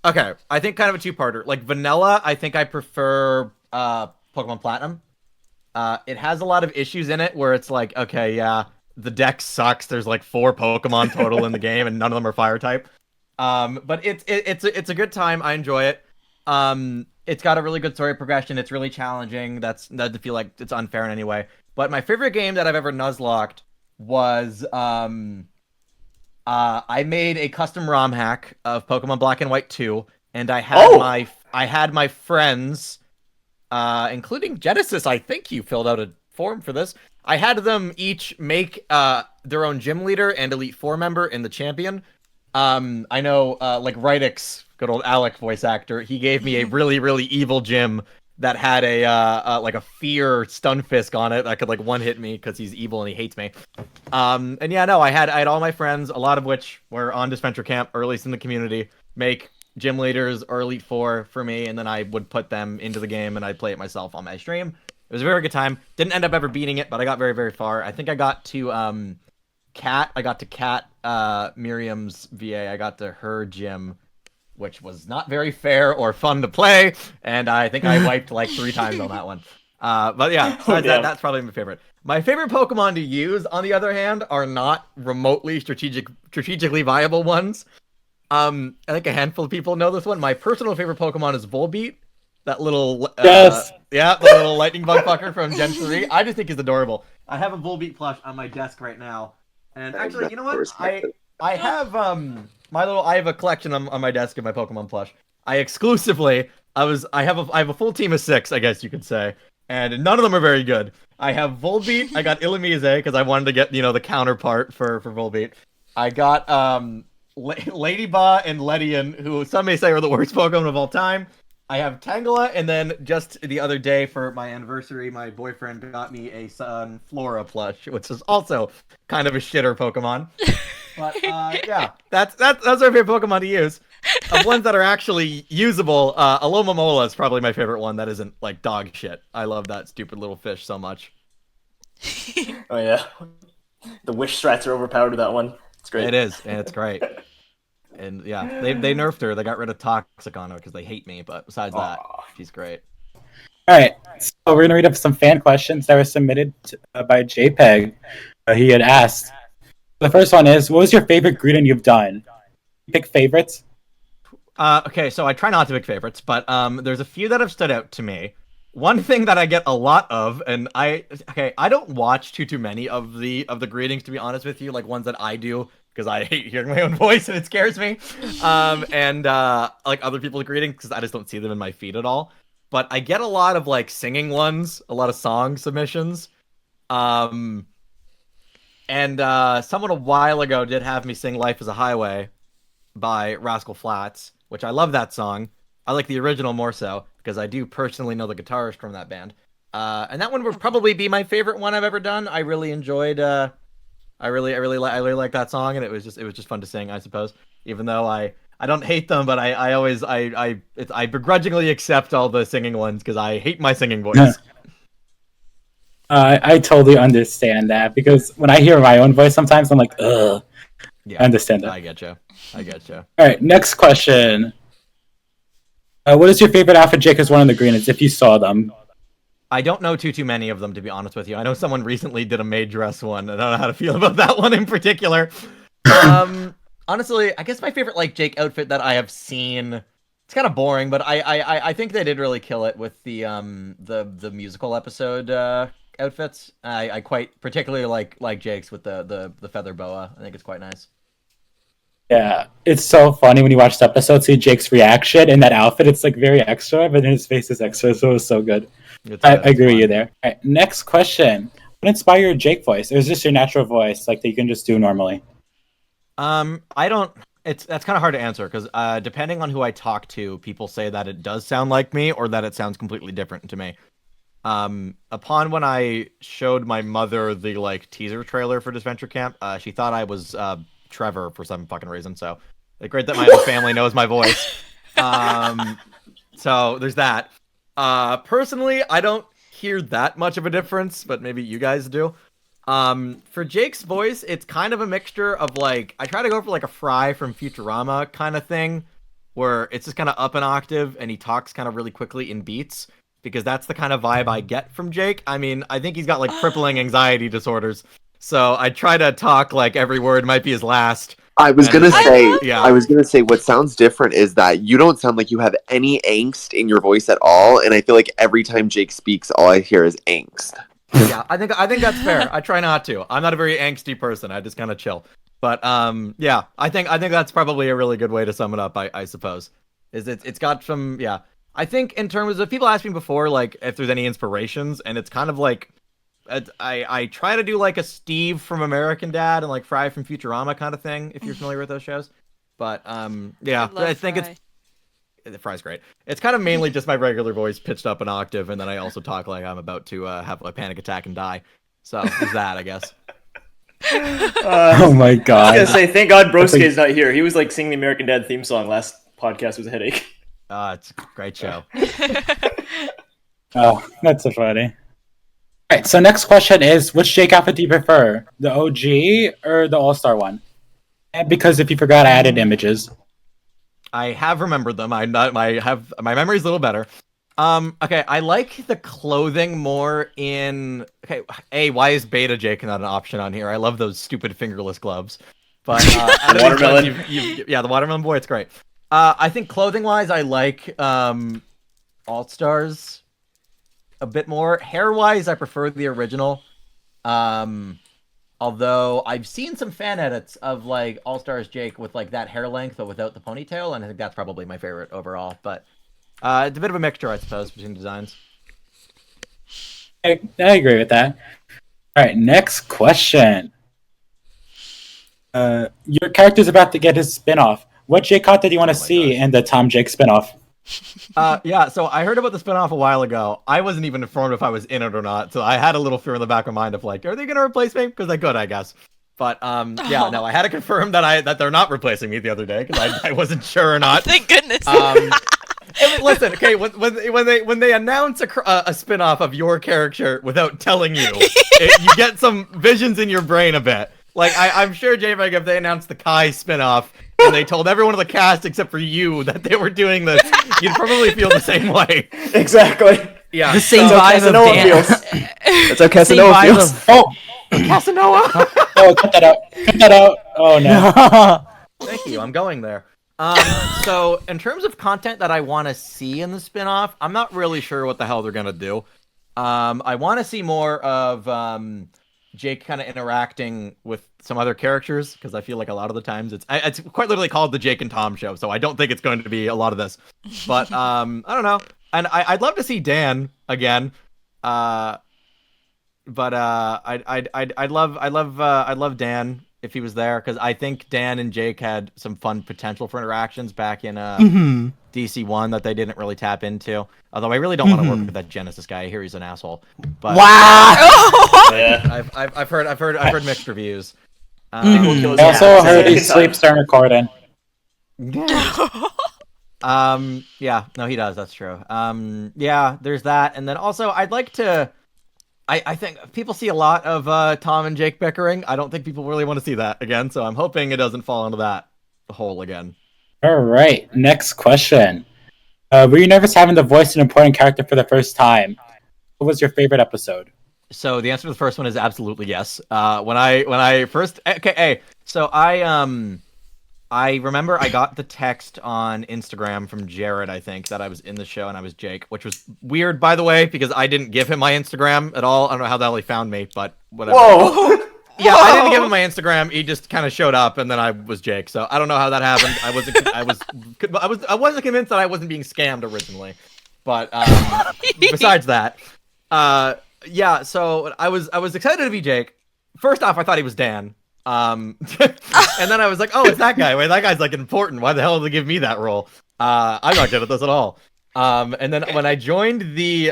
Speaker 6: Okay, I think kind of a two-parter. Like vanilla, I think I prefer Pokemon Platinum. It has a lot of issues in it where it's like, okay, yeah, the deck sucks. There's 4 Pokemon total in the game, and none of them are Fire type. But it's a good time. I enjoy it. It's got a really good story progression. It's really challenging. That doesn't feel like it's unfair in any way. But my favorite game that I've ever Nuzlocked was I made a custom ROM hack of Pokemon Black and White 2, and I had my friends, including Genesis. I think you filled out a form for this. I had them each make their own gym leader and Elite Four member in the champion. I know, Rydix, good old Alec voice actor, he gave me a really, really evil gym that had a fear Stunfisk on it that could one-hit me because he's evil and he hates me. And yeah, no, I had all my friends, a lot of which were on Disventure Camp, or at least in the community, make gym leaders or Elite Four for me, and then I would put them into the game and I'd play it myself on my stream. It was a very good time. Didn't end up ever beating it, but I got very, very far. I think I got to Kat. I got to Kat Miriam's VA. I got to her gym, which was not very fair or fun to play, and I think I wiped 3 times on that one. But yeah, besides that, that's probably my favorite. My favorite Pokemon to use, on the other hand, are not remotely strategically viable ones. I think a handful of people know this one. My personal favorite Pokemon is Volbeat. That little
Speaker 1: Yes.
Speaker 6: Yeah, the little lightning bug fucker from Gen 3. I just think he's adorable. I have a Volbeat plush on my desk right now. And actually, you know what? I have I have a collection on my desk of my Pokemon plush. I have a full team of 6, I guess you could say. And none of them are very good. I have Volbeat, I got Illumise because I wanted to get, the counterpart for Volbeat. I got Ladybug and Ledian, who some may say are the worst Pokemon of all time. I have Tangela, and then just the other day for my anniversary, my boyfriend got me a Sunflora plush, which is also kind of a shitter Pokemon. But yeah, that's our favorite Pokemon to use. Of ones that are actually usable, Alomomola is probably my favorite one that isn't dog shit. I love that stupid little fish so much.
Speaker 3: Oh yeah, the wish strats are overpowered with that one. It's great.
Speaker 6: It is, and it's great. And yeah, they nerfed her. They got rid of Toxic on her because they hate me. But besides that, she's great.
Speaker 1: All right, so we're gonna read up some fan questions that were submitted by Jpeg. He had asked. The first one is, what was your favorite greeting you've done? You pick favorites?
Speaker 6: Okay, so I try not to pick favorites, but there's a few that have stood out to me. One thing that I get a lot of, and I don't watch too many of the greetings, to be honest with you, ones that I do, because I hate hearing my own voice and it scares me. And other people's greetings, because I just don't see them in my feed at all. But I get a lot of singing ones, a lot of song submissions. And someone a while ago did have me sing Life is a Highway by Rascal Flatts, which I love that song. I like the original more so, because I do personally know the guitarist from that band. And that one would probably be my favorite one I've ever done. I really enjoyed I really like that song, and it was just fun to sing, I suppose. Even though I don't hate them, but I begrudgingly accept all the singing ones because I hate my singing voice.
Speaker 1: I totally understand that because when I hear my own voice, sometimes I'm like, ugh.
Speaker 6: Yeah,
Speaker 1: I understand that.
Speaker 6: I get you.
Speaker 1: All right, next question. What is your favorite outfit Jake has worn on the Greenlands, if you saw them?
Speaker 6: I don't know too many of them, to be honest with you. I know someone recently did a maid dress one. I don't know how to feel about that one in particular. Honestly, I guess my favorite like Jake outfit that I have seen. It's kind of boring, but I think they did really kill it with the musical episode outfits. I quite particularly like Jake's with the feather boa. I think it's quite nice.
Speaker 1: Yeah, it's so funny when you watch the episode, see Jake's reaction in that outfit. It's like very extra, but then his face is extra, so it was so good. I agree with you there. All right, next question. What inspired your Jake voice? Or is this your natural voice, like that you can just do normally?
Speaker 6: I don't. That's kind of hard to answer because depending on who I talk to, people say that it does sound like me or that it sounds completely different to me. Upon when I showed my mother the like teaser trailer for Disventure Camp, she thought I was Trevor for some fucking reason. So like, great that my whole family knows my voice. So there's that. Personally, I don't hear that much of a difference, but maybe you guys do. For Jake's voice, it's kind of a mixture of like, I try to go for like a Fry from Futurama kind of thing, where it's just kind of up an octave and he talks kind of really quickly in beats, because that's the kind of vibe I get from Jake. I mean, I think he's got like crippling anxiety disorders, so I try to talk like every word might be his last.
Speaker 5: I was gonna say,
Speaker 6: yeah.
Speaker 5: I was gonna say, what sounds different is that you don't sound like you have any angst in your voice at all, and I feel like every time Jake speaks, all I hear is angst.
Speaker 6: Yeah, I think that's fair. I try not to. I'm not a very angsty person. I just kind of chill. But yeah, I think that's probably a really good way to sum it up. I suppose it's got some, yeah. I think in terms of, people asked me before like if there's any inspirations, and it's kind of like I try to do like a Steve from American Dad and like Fry from Futurama kind of thing, if you're familiar with those shows. But yeah, I think
Speaker 4: Fry.
Speaker 6: Fry's great. It's kind of mainly just my regular voice pitched up an octave, and then I also talk like I'm about to have a panic attack and die. So there's that, I guess.
Speaker 1: Oh my god!
Speaker 3: I was gonna say, thank God Brosuke's not here. He was like singing the American Dad theme song last podcast. Was a headache.
Speaker 6: It's a great show.
Speaker 1: Oh, that's so funny. All right, so next question is, which Jake outfit do you prefer, the OG or the All-Star one? And because if you forgot, I added images.
Speaker 6: I have remembered them. My memory's a little better. Okay, I like the clothing more in. Okay, why is Beta Jake not an option on here? I love those stupid fingerless gloves. But
Speaker 3: Watermelon.
Speaker 6: Yeah, the watermelon boy, it's great. I think clothing wise, I like All Stars a bit more. Hair wise, I prefer the original. Although I've seen some fan edits of like All Stars Jake with like that hair length but without the ponytail, and I think that's probably my favorite overall. But it's a bit of a mixture, I suppose, between designs.
Speaker 1: I agree with that. All right, next question. Your character's about to get his spinoff. What Jake content do you want to see in the Tom Jake spinoff?
Speaker 6: Yeah, so I heard about the spinoff a while ago. I wasn't even informed if I was in it or not, so I had a little fear in the back of my mind of like, are they gonna replace me? Because they could, I guess. But yeah, no, I had to confirm that they're not replacing me the other day because I wasn't sure or not.
Speaker 4: Thank goodness.
Speaker 6: Listen, okay, when they announce a spinoff of your character without telling you, you get some visions in your brain a bit. Like I'm sure Jpeg, if they announced the Kai spinoff and they told everyone in the cast except for you that they were doing this, you'd probably feel the same way.
Speaker 3: Exactly.
Speaker 6: Yeah,
Speaker 2: The same
Speaker 3: That's how
Speaker 2: vibe of
Speaker 3: Casanova
Speaker 2: Dan.
Speaker 3: feels. That's how
Speaker 2: Same
Speaker 3: Casanova
Speaker 2: vibe
Speaker 3: feels.
Speaker 2: of-
Speaker 1: Oh,
Speaker 6: Casanova.
Speaker 1: oh, cut that out. Cut that out. Oh no.
Speaker 6: Thank you. I'm going there. So in terms of content that I want to see in the spinoff, I'm not really sure what the hell they're gonna do. I want to see more of Jake kind of interacting with some other characters, because I feel like a lot of the times it's quite literally called the Jake and Tom show, so I don't think it's going to be a lot of this. But I don't know, and I'd love to see Dan again. But I'd love Dan if he was there, because I think Dan and Jake had some fun potential for interactions back in DC1 that they didn't really tap into. Although I really don't want to work with that Genesis guy. I hear he's an asshole. But
Speaker 2: Wow!
Speaker 3: Yeah.
Speaker 6: I've heard mixed reviews.
Speaker 3: Maybe we'll kill his
Speaker 1: I
Speaker 3: cat
Speaker 1: also
Speaker 3: the
Speaker 1: heard he
Speaker 3: second time.
Speaker 1: sleeps during recording.
Speaker 6: Yeah, no, he does. That's true. Yeah, there's that, and then also I'd like to. I think people see a lot of Tom and Jake bickering. I don't think people really want to see that again, so I'm hoping it doesn't fall into that hole again.
Speaker 1: All right, next question. Were you nervous having to voice an important character for the first time? What was your favorite episode?
Speaker 6: So the answer to the first one is absolutely yes. When I first so I remember I got the text on Instagram from Jared, I think, that I was in the show and I was Jake, which was weird, by the way, because I didn't give him my Instagram at all. I don't know how the hell he found me, but whatever.
Speaker 3: Whoa!
Speaker 6: Yeah, I didn't give him my Instagram. He just kind of showed up, and then I was Jake. So I don't know how that happened. I wasn't convinced that I wasn't being scammed originally, but besides that, yeah. So I was excited to be Jake. First off, I thought he was Dan. And then I was like, oh, it's that guy. Wait, that guy's like important. Why the hell did they give me that role? I'm not good at this at all. And then when I joined the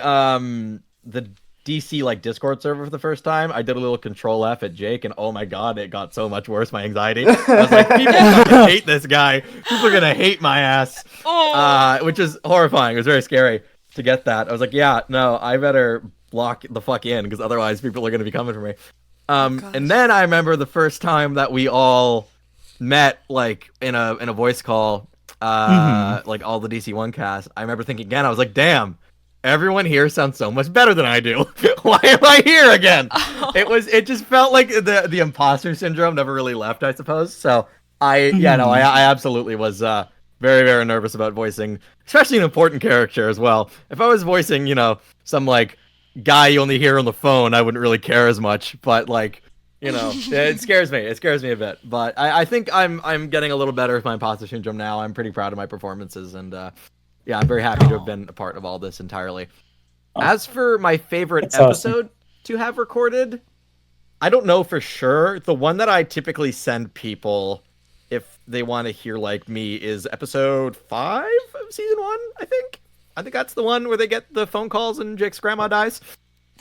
Speaker 6: DC like Discord server for the first time, I did a little Control F at Jake, and oh my god, it got so much worse. My anxiety. I was like, people fucking hate this guy. People are gonna hate my ass. Which is horrifying. It was very scary to get that. I was like, yeah, no, I better block the fuck in because otherwise people are gonna be coming for me. And then I remember the first time that we all met, like in a voice call, like all the DC1 cast. I remember thinking again, I was like, damn, everyone here sounds so much better than I do. Why am I here again? It just felt like the imposter syndrome never really left, I suppose. So I absolutely was very, very nervous about voicing, especially an important character as well. If I was voicing, some like guy you only hear on the phone, I wouldn't really care as much, but like, it scares me. It scares me a bit, but I think I'm getting a little better with my imposter syndrome now. I'm pretty proud of my performances, and yeah, I'm very happy to have been a part of all this entirely. As for my favorite episode to have recorded, I don't know for sure. The one that I typically send people if they want to hear like me is episode 5 of season 1, I think. I think that's the one where they get the phone calls and Jake's grandma dies.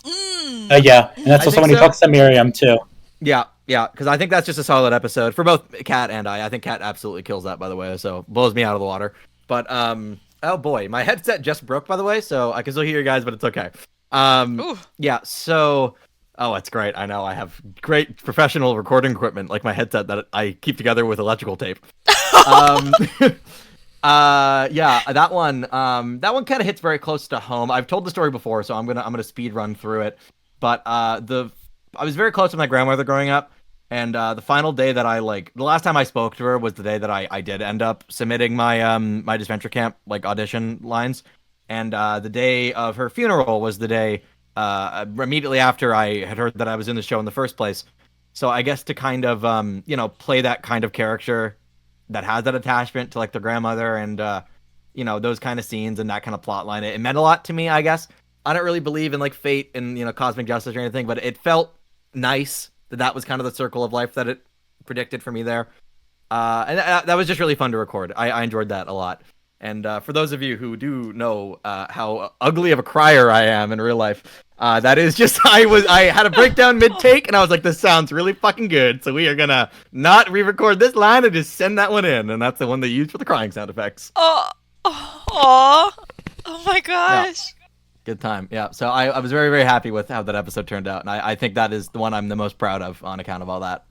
Speaker 1: Yeah, and that's also when he talks to Miriam too.
Speaker 6: Yeah, because I think that's just a solid episode for both Kat and I. I think Kat absolutely kills that, by the way, so blows me out of the water. But, oh boy, my headset just broke, by the way, so I can still hear you guys, but it's okay. Yeah, so... Oh, it's great. I know. I have great professional recording equipment, like my headset that I keep together with electrical tape. Yeah, that one kind of hits very close to home. I've told the story before, so I'm gonna speed run through it. But I was very close with my grandmother growing up, and the final day that the last time I spoke to her was the day that I did end up submitting my my Disventure Camp like audition lines, and the day of her funeral was the day immediately after I had heard that I was in the show in the first place. So I guess to kind of play that kind of character that has that attachment to like the grandmother and those kind of scenes and that kind of plot line, it meant a lot to me, I guess. I don't really believe in like fate and cosmic justice or anything, but it felt nice that was kind of the circle of life that it predicted for me there, and that was just really fun to record. I enjoyed that a lot. And for those of you who do know how ugly of a crier I am in real life, that is just I had a breakdown mid-take, and I was like, this sounds really fucking good, so we are gonna not re-record this line and just send that one in, and that's the one they used for the crying sound effects.
Speaker 4: Oh my gosh.
Speaker 6: Yeah. Good time. Yeah, so I was very, very happy with how that episode turned out, and I think that is the one I'm the most proud of on account of all that.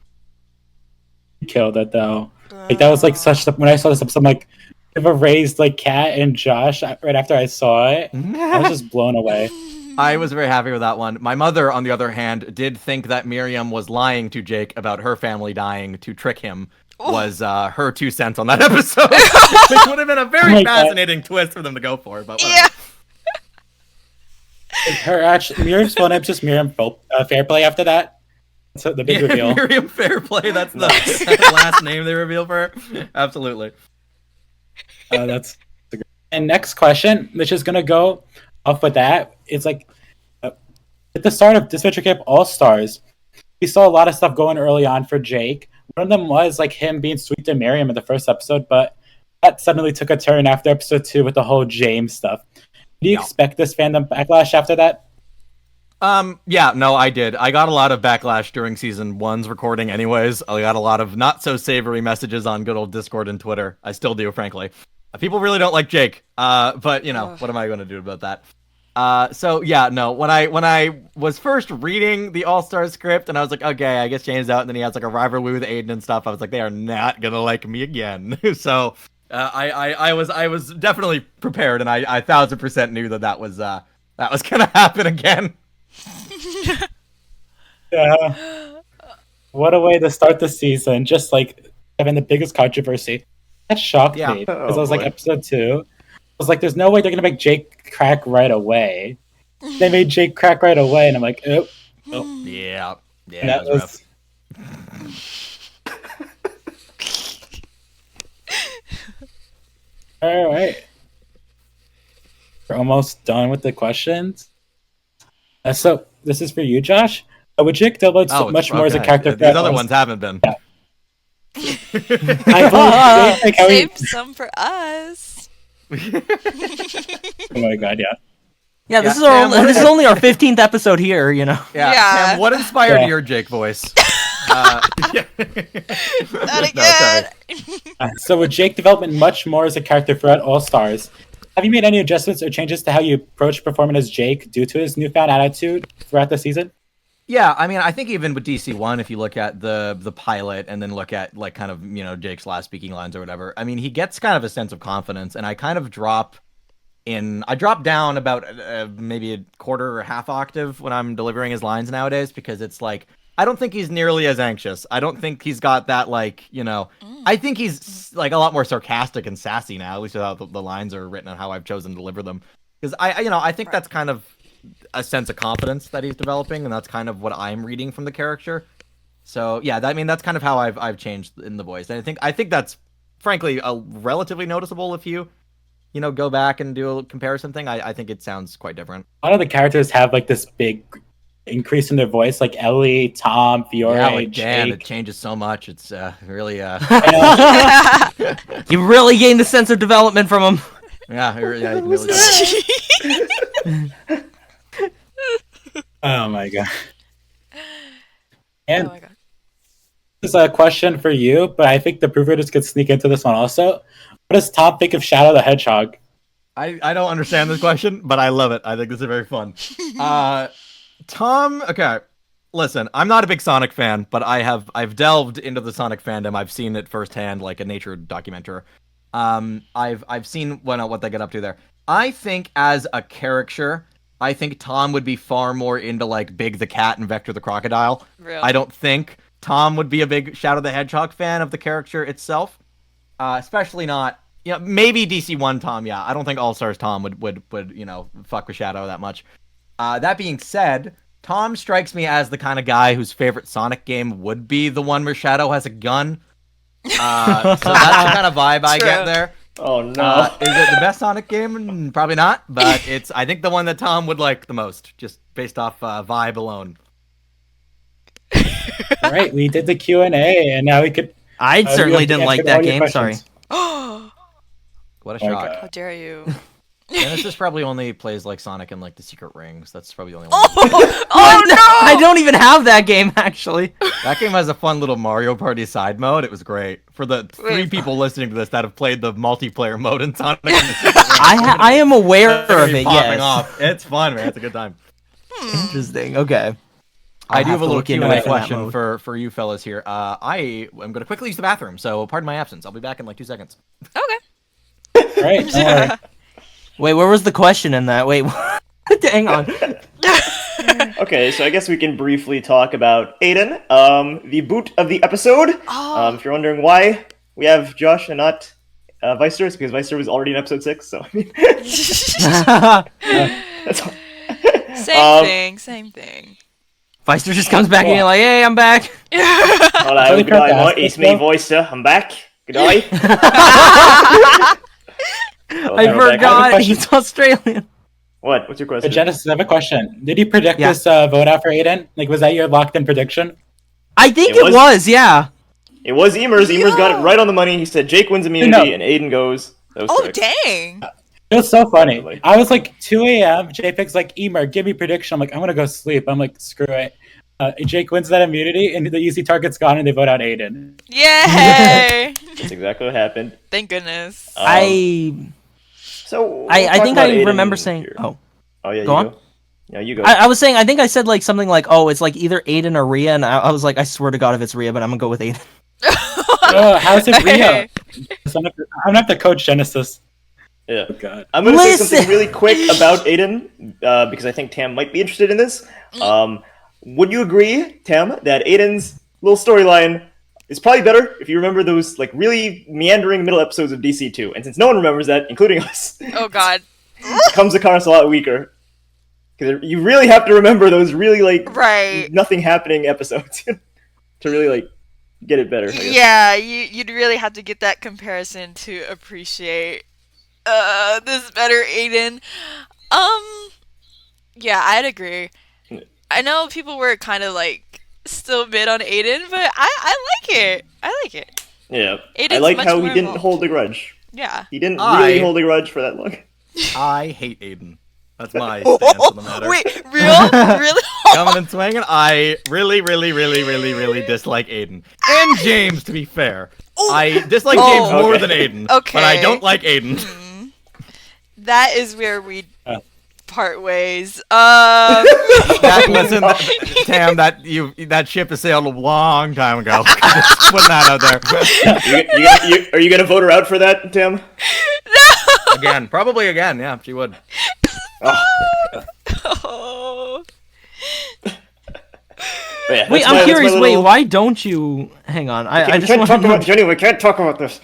Speaker 1: You killed it, though. Like, that was like when I saw this episode, I'm like, ever raised like Kat and Josh right after I saw it. I was just blown away.
Speaker 6: I was very happy with that one. My mother, on the other hand, did think that Miriam was lying to Jake about her family dying to trick him. Was her 2 cents on that episode. Which would have been a very fascinating twist for them to go for. But
Speaker 4: yeah.
Speaker 1: Miriam's phone name just Miriam Fairplay after that. That's the big reveal.
Speaker 6: Miriam Fairplay, that's the last name they reveal for her. Absolutely.
Speaker 1: That's good. And next question, which is gonna go off with that. It's like at the start of Disventure Camp All Stars, we saw a lot of stuff going early on for Jake. One of them was like him being sweet to Miriam in the first episode, but that suddenly took a turn after episode 2 with the whole James stuff. Do you expect this fandom backlash after that?
Speaker 6: Yeah, no, I did. I got a lot of backlash during season 1's recording anyways. I got a lot of not so savory messages on good old Discord and Twitter. I still do, frankly. People really don't like Jake. But you know, what am I going to do about that? So yeah, no, when I was first reading the All-Star script and I was like, okay, I guess James out, and then he has like a rivalry with Aiden and stuff, I was like, they are not gonna like me again. So I was definitely prepared, and I 1000% knew that was gonna happen again.
Speaker 1: Yeah. What a way to start the season, just like having the biggest controversy. That shocked me, because I was like, episode 2. I was like, there's no way they're gonna make Jake crack right away. They made Jake crack right away, and I'm like, oh.
Speaker 6: Yeah,
Speaker 1: That was all right. We're almost done with the questions. So this is for you, Josh. Would Jake develop much more as a character?
Speaker 6: These other ones haven't been.
Speaker 1: Yeah. I believe
Speaker 4: Save some for us.
Speaker 1: Oh my god, yeah.
Speaker 2: Yeah, this
Speaker 6: Sam,
Speaker 2: is this is only our 15th episode here, you know.
Speaker 6: Yeah.
Speaker 4: Yeah.
Speaker 6: Sam, what inspired your Jake voice?
Speaker 4: Not again.
Speaker 1: So with Jake development much more as a character throughout All Stars, have you made any adjustments or changes to how you approach performing as Jake due to his newfound attitude throughout the season?
Speaker 6: Yeah, I mean, I think even with DC1, if you look at the pilot and then look at like kind of, you know, Jake's last speaking lines or whatever, I mean, he gets kind of a sense of confidence, and I kind of drop down about maybe a quarter or half octave when I'm delivering his lines nowadays, because it's like, I don't think he's nearly as anxious. I don't think he's got that, like, you know, I think he's like a lot more sarcastic and sassy now, at least how the lines are written and how I've chosen to deliver them. Because I think that's kind of a sense of confidence that he's developing, and that's kind of what I'm reading from the character. So yeah, that's kind of how I've changed in the voice, and I think that's frankly a relatively noticeable if you go back and do a comparison thing. I think it sounds quite different.
Speaker 1: A lot of the characters have like this big increase in their voice, like Ellie, Tom, Fiore,
Speaker 6: like
Speaker 1: Jake.
Speaker 6: Dan, it changes so much. It's really
Speaker 2: You really gained the sense of development from him.
Speaker 6: yeah, you can really do.
Speaker 1: Oh my god. And
Speaker 4: Oh my god.
Speaker 1: this is a question for you, but I think the proofreaders could sneak into this one also. What does Tom think of Shadow the Hedgehog?
Speaker 6: I don't understand this question, but I love it. I think this is very fun. Tom, okay. Listen, I'm not a big Sonic fan, but I've delved into the Sonic fandom. I've seen it firsthand, like a nature documentary. I've seen what they get up to there. I think as a character, I think Tom would be far more into like Big the Cat and Vector the Crocodile.
Speaker 4: Really?
Speaker 6: I don't think Tom would be a big Shadow the Hedgehog fan of the character itself. Especially not, maybe DC1 Tom, yeah. I don't think All-Stars Tom would fuck with Shadow that much. That being said, Tom strikes me as the kind of guy whose favorite Sonic game would be the one where Shadow has a gun. So that's the kind of vibe I get there.
Speaker 3: Oh no.
Speaker 6: Is it the best Sonic game? Probably not, but it's, I think, the one that Tom would like the most, just based off vibe alone.
Speaker 1: All right, we did the Q&A, and now we could...
Speaker 2: I certainly didn't like that game,
Speaker 1: questions.
Speaker 2: sorry.
Speaker 6: What a
Speaker 1: Oh my
Speaker 6: shock.
Speaker 1: God.
Speaker 4: How dare you?
Speaker 6: And this just probably only plays like Sonic and like the Secret Rings. That's probably the only one.
Speaker 4: Oh no!
Speaker 2: I don't even have that game, actually.
Speaker 6: That game has a fun little Mario Party side mode. It was great. For the 3 people listening to this that have played the multiplayer mode in Sonic and the Secret Rings,
Speaker 2: I am aware of it,
Speaker 6: popping
Speaker 2: yes.
Speaker 6: off. It's fun, man. It's a good time.
Speaker 2: Interesting, okay.
Speaker 6: I do have a little
Speaker 2: look into
Speaker 6: Q&A
Speaker 2: it in that
Speaker 6: question
Speaker 2: mode.
Speaker 6: for you fellas here. I am going to quickly use the bathroom, so pardon my absence. I'll be back in like 2 seconds.
Speaker 4: Okay.
Speaker 1: All right, don't worry.
Speaker 2: Wait, where was the question in that? Wait, hang on.
Speaker 3: Okay, so I guess we can briefly talk about Aiden, the boot of the episode.
Speaker 4: Oh.
Speaker 3: If you're wondering why we have Josh and not Vicer, it's because Vicer was already in episode 6, so I mean, that's all.
Speaker 4: Same thing.
Speaker 2: Feister just comes back and you're like, hey, I'm back.
Speaker 3: Hello,
Speaker 1: Really
Speaker 3: good day,
Speaker 1: fantastic,
Speaker 3: mate. It's me,
Speaker 1: though.
Speaker 3: Vicer. I'm back. Good day.
Speaker 2: I forgot he's Australian.
Speaker 3: What? What's your question?
Speaker 1: Genesis, I have a question. Did you predict
Speaker 2: Yeah.
Speaker 1: this vote out for Aiden? Like, was that your locked-in prediction?
Speaker 2: I think
Speaker 3: It
Speaker 2: it
Speaker 3: was-
Speaker 2: was, yeah.
Speaker 3: It was Emer's. Emer's got it
Speaker 4: Yeah.
Speaker 3: right on the money. He said Jake wins immunity,
Speaker 1: No.
Speaker 3: and Aiden goes. That was
Speaker 4: Oh
Speaker 3: correct.
Speaker 4: dang!
Speaker 1: It was so funny.
Speaker 3: Definitely.
Speaker 1: I was like 2 a.m. Jpeg's like, Emer, give me prediction. I'm like, I'm gonna go sleep. I'm like, screw it. Jake wins that immunity, and the easy target's gone, and they vote out Aiden.
Speaker 4: Yay!
Speaker 3: That's exactly what happened.
Speaker 4: Thank goodness.
Speaker 2: I think I remember saying.
Speaker 3: Here.
Speaker 2: Oh,
Speaker 3: Oh yeah,
Speaker 2: Go
Speaker 3: you
Speaker 2: on.
Speaker 3: go. Yeah, you go.
Speaker 2: I was saying. I think I said like something like, "Oh, it's like either Aiden or Riya," and I was like, "I swear to God, if it's Riya, but I'm gonna go with Aiden."
Speaker 1: Oh, how's it Riya? I'm gonna have to coach Genesis.
Speaker 3: Yeah.
Speaker 1: Oh, God.
Speaker 3: I'm going to say
Speaker 2: Listen.
Speaker 3: something really quick about Aiden, because I think Tam might be interested in this. Would you agree, Tam, that Aiden's little storyline is probably better if you remember those like really meandering middle episodes of DC2? And since no one remembers that, including us,
Speaker 4: Oh god.
Speaker 3: it comes across a lot weaker. Because you really have to remember those really like
Speaker 4: Right.
Speaker 3: nothing happening episodes to really like get it better. I guess.
Speaker 4: Yeah, you'd really have to get that comparison to appreciate this better Aiden. Yeah, I'd agree. I know people were kind of like still mid on Aiden, but I like it. I like it.
Speaker 3: Yeah. I
Speaker 4: Aiden's
Speaker 3: like
Speaker 4: much
Speaker 3: how he
Speaker 4: more
Speaker 3: didn't
Speaker 4: involved.
Speaker 3: hold a grudge.
Speaker 4: Yeah.
Speaker 3: He didn't really
Speaker 6: I-
Speaker 3: hold a grudge for that long.
Speaker 6: I hate Aiden. That's my stance on the matter.
Speaker 4: Wait, really?
Speaker 6: Coming and swinging, I really dislike Aiden. And James, to be fair. I dislike
Speaker 4: Oh.
Speaker 6: James more
Speaker 3: Okay.
Speaker 6: than Aiden.
Speaker 4: Okay.
Speaker 6: But I don't like Aiden.
Speaker 4: That is where we part ways.
Speaker 6: Listen, Tam, that ship has sailed a long time ago. Just putting that out there.
Speaker 3: Are you gonna vote her out for that, Tim?
Speaker 6: Again, probably again. Yeah, she would.
Speaker 4: Oh.
Speaker 3: Yeah,
Speaker 2: Wait,
Speaker 3: that's
Speaker 2: I'm
Speaker 3: my
Speaker 2: curious. Wait,
Speaker 3: little-
Speaker 2: why don't you? Hang on. I
Speaker 3: We
Speaker 2: just
Speaker 3: can't
Speaker 2: want
Speaker 3: talk
Speaker 2: to.
Speaker 3: about Jenny. We can't talk about this.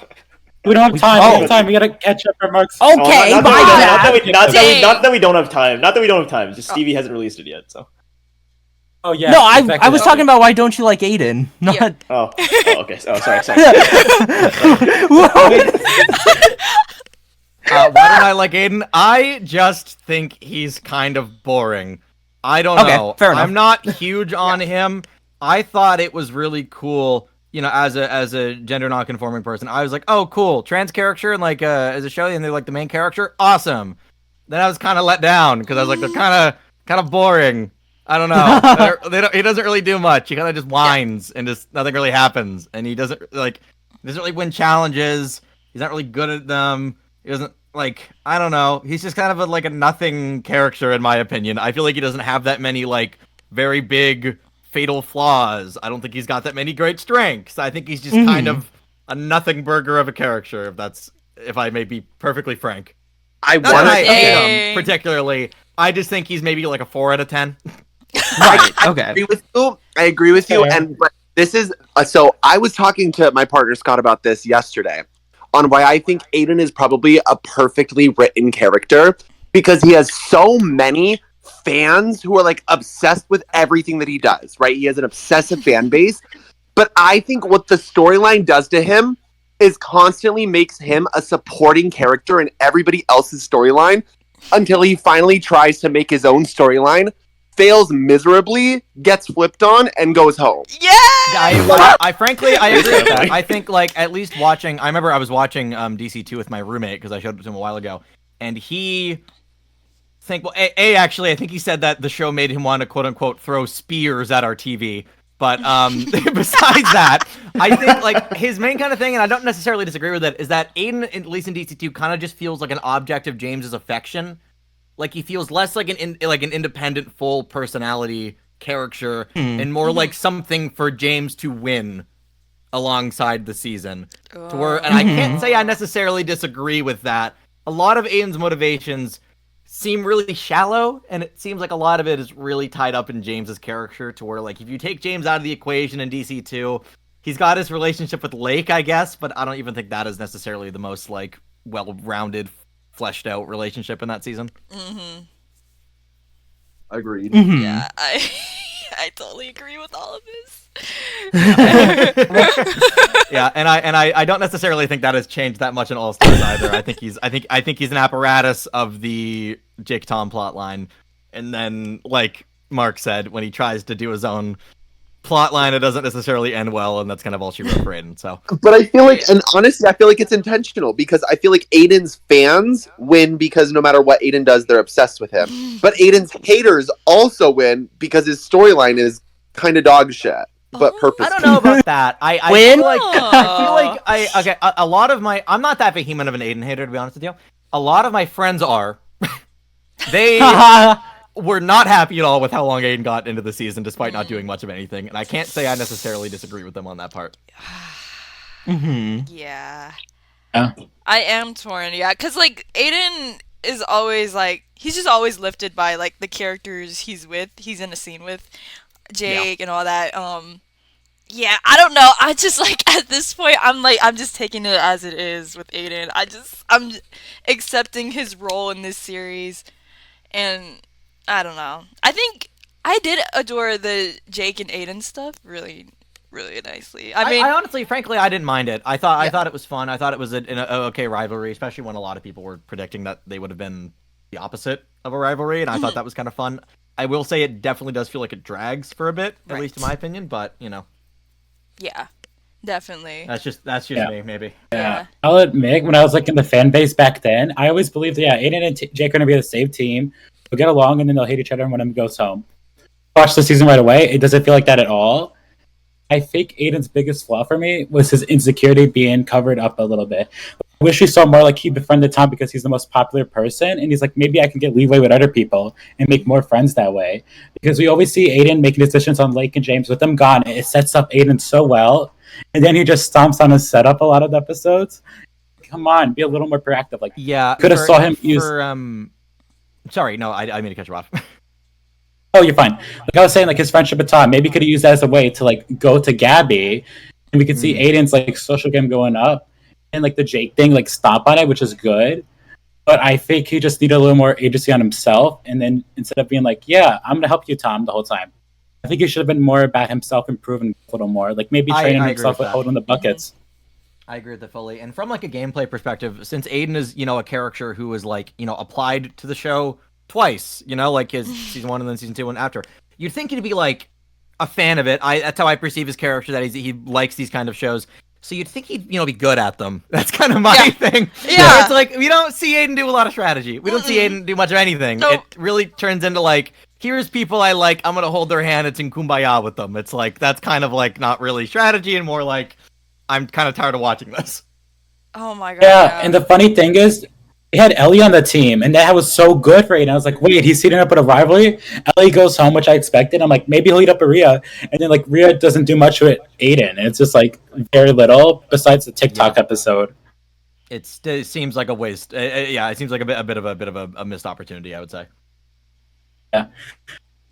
Speaker 1: We don't have time.
Speaker 2: Oh.
Speaker 1: We don't have time. We gotta catch up remarks.
Speaker 2: Okay,
Speaker 3: not,
Speaker 2: my
Speaker 3: that,
Speaker 2: bad.
Speaker 3: not that we don't have time. Not that we don't have time. Just Stevie hasn't released it yet. So.
Speaker 1: Oh yeah.
Speaker 2: No,
Speaker 1: exactly
Speaker 2: I was
Speaker 1: that.
Speaker 2: talking about why don't you like Aiden? Not.
Speaker 4: Yeah.
Speaker 3: Oh. Okay. Oh, sorry.
Speaker 6: Why don't I like Aiden? I just think he's kind of boring. I don't
Speaker 2: Okay,
Speaker 6: know.
Speaker 2: fair enough.
Speaker 6: I'm not huge on him. I thought it was really cool, you know, as a gender non-conforming person. I was like, oh, cool, trans character and like as a show, and they're like the main character, awesome. Then I was kind of let down because I was like, they're kind of boring. I don't know. He doesn't really do much. He kind of just whines and just nothing really happens. And he doesn't really win challenges. He's not really good at them. He doesn't like, I don't know. He's just kind of a nothing character in my opinion. I feel like he doesn't have that many like very big fatal flaws. I don't think he's got that many great strengths. I think he's just kind of a nothing burger of a character, if I may be perfectly frank.
Speaker 5: I
Speaker 6: Not
Speaker 5: want
Speaker 6: that I
Speaker 5: to.
Speaker 6: hate
Speaker 4: Dang.
Speaker 6: him particularly. I just think he's maybe like a 4 out of 10.
Speaker 2: Right. Okay.
Speaker 5: I agree with you.
Speaker 1: Fair.
Speaker 5: And but this is so. I was talking to my partner Scott about this yesterday on why I think Aiden is probably a perfectly written character because he has so many fans who are like obsessed with everything that he does. Right? He has an obsessive fan base. But I think what the storyline does to him is constantly makes him a supporting character in everybody else's storyline until he finally tries to make his own storyline, fails miserably, gets flipped on, and goes home.
Speaker 4: Yeah.
Speaker 6: I frankly I agree with that. I think like at least watching. I remember I was watching DC2 with my roommate because I showed it to him a while ago, and he actually I think he said that the show made him want to quote unquote throw spears at our TV. But besides that, I think like his main kind of thing, and I don't necessarily disagree with it, is that Aiden, at least in DC2, kind of just feels like an object of James's affection. Like he feels less like an independent, full personality character, and more like something for James to win alongside the season. To where, and I can't say I necessarily disagree with that. A lot of Aiden's motivations seem really shallow, and it seems like a lot of it is really tied up in James's character. To where, like, if you take James out of the equation in DC2, he's got his relationship with Lake, I guess, but I don't even think that is necessarily the most like well-rounded, fleshed out relationship in that season.
Speaker 5: Agreed.
Speaker 4: Yeah, I totally agree with all of this.
Speaker 6: Yeah, and I don't necessarily think that has changed that much in All Stars either. I think he's an apparatus of the Jake Tom plot line, and then like Mark said, when he tries to do his own plot line, it doesn't necessarily end well, and that's kind of all she wrote for Aiden. So,
Speaker 5: But I feel like, and honestly, I feel like it's intentional because I feel like Aiden's fans win because no matter what Aiden does, they're obsessed with him. But Aiden's haters also win because his storyline is kind of dog shit, but purposeful.
Speaker 6: I don't know about that. I
Speaker 2: Win?
Speaker 6: feel like a lot of my I'm not that vehement of an Aiden hater, to be honest with you. A lot of my friends are. They were not happy at all with how long Aiden got into the season, despite not doing much of anything, and I can't say I necessarily disagree with them on that part.
Speaker 4: Yeah.
Speaker 1: Yeah.
Speaker 4: I am torn, yeah, because, like, Aiden is always, like, he's just always lifted by, like, the characters he's in a scene with, Jake and all that, yeah, I don't know, I just, like, at this point, I'm just taking it as it is with Aiden, I'm accepting his role in this series, and I don't know. I think I did adore the Jake and Aiden stuff really, really nicely. I mean,
Speaker 6: I honestly, frankly, I didn't mind it. I thought it was fun. I thought it was an okay rivalry, especially when a lot of people were predicting that they would have been the opposite of a rivalry, and I thought that was kind of fun. I will say it definitely does feel like it drags for a bit, at least in my opinion. But
Speaker 4: yeah, definitely.
Speaker 6: that's just me, maybe.
Speaker 4: Yeah.
Speaker 1: I'll admit, when I was like in the fan base back then, I always believed, Aiden and Jake are gonna be the same team. They'll get along, and then they'll hate each other when one goes home. Watch the season right away. It doesn't feel like that at all. I think Aiden's biggest flaw for me was his insecurity being covered up a little bit. I wish we saw more like he befriended Tom because he's the most popular person, and he's like, maybe I can get leeway with other people and make more friends that way. Because we always see Aiden making decisions on Lake and James. With them gone, it sets up Aiden so well, and then he just stomps on his setup a lot of the episodes. Come on, be a little more proactive. Like, could have saw him use.
Speaker 6: Sorry, no, I mean to cut you off.
Speaker 1: Oh, you're fine. Like I was saying, like his friendship with Tom, maybe could have used that as a way to like go to Gabby, and we could see Aiden's like social game going up, and like the Jake thing, like stomp on it, which is good. But I think he just needed a little more agency on himself, and then instead of being like, "Yeah, I'm gonna help you, Tom," the whole time, I think he should have been more about himself improving a little more, like maybe training himself with holding the buckets.
Speaker 6: I agree with that fully. And from like a gameplay perspective, since Aiden is, a character who was like, applied to the show twice, like his season 1 and then season 2 and after, you'd think he'd be like a fan of it. That's how I perceive his character, that he likes these kind of shows. So you'd think he'd, be good at them. That's kind of my thing. Yeah. It's like, we don't see Aiden do a lot of strategy. We don't see Aiden do much of anything. Nope. It really turns into like, here's people I like, I'm going to hold their hand, it's in kumbaya with them. It's like, that's kind of like not really strategy and more like, I'm kind of tired of watching this.
Speaker 4: Oh my god.
Speaker 1: Yeah, and the funny thing is, they had Ellie on the team, and that was so good for Aiden. I was like, wait, he's heating up with a rivalry? Ellie goes home, which I expected. I'm like, maybe he'll heat up with Riya. And then, like, Riya doesn't do much with Aiden. And it's just, like, very little, besides the TikTok episode.
Speaker 6: It seems like a waste. It seems like a bit of a missed opportunity, I would say.
Speaker 1: Yeah.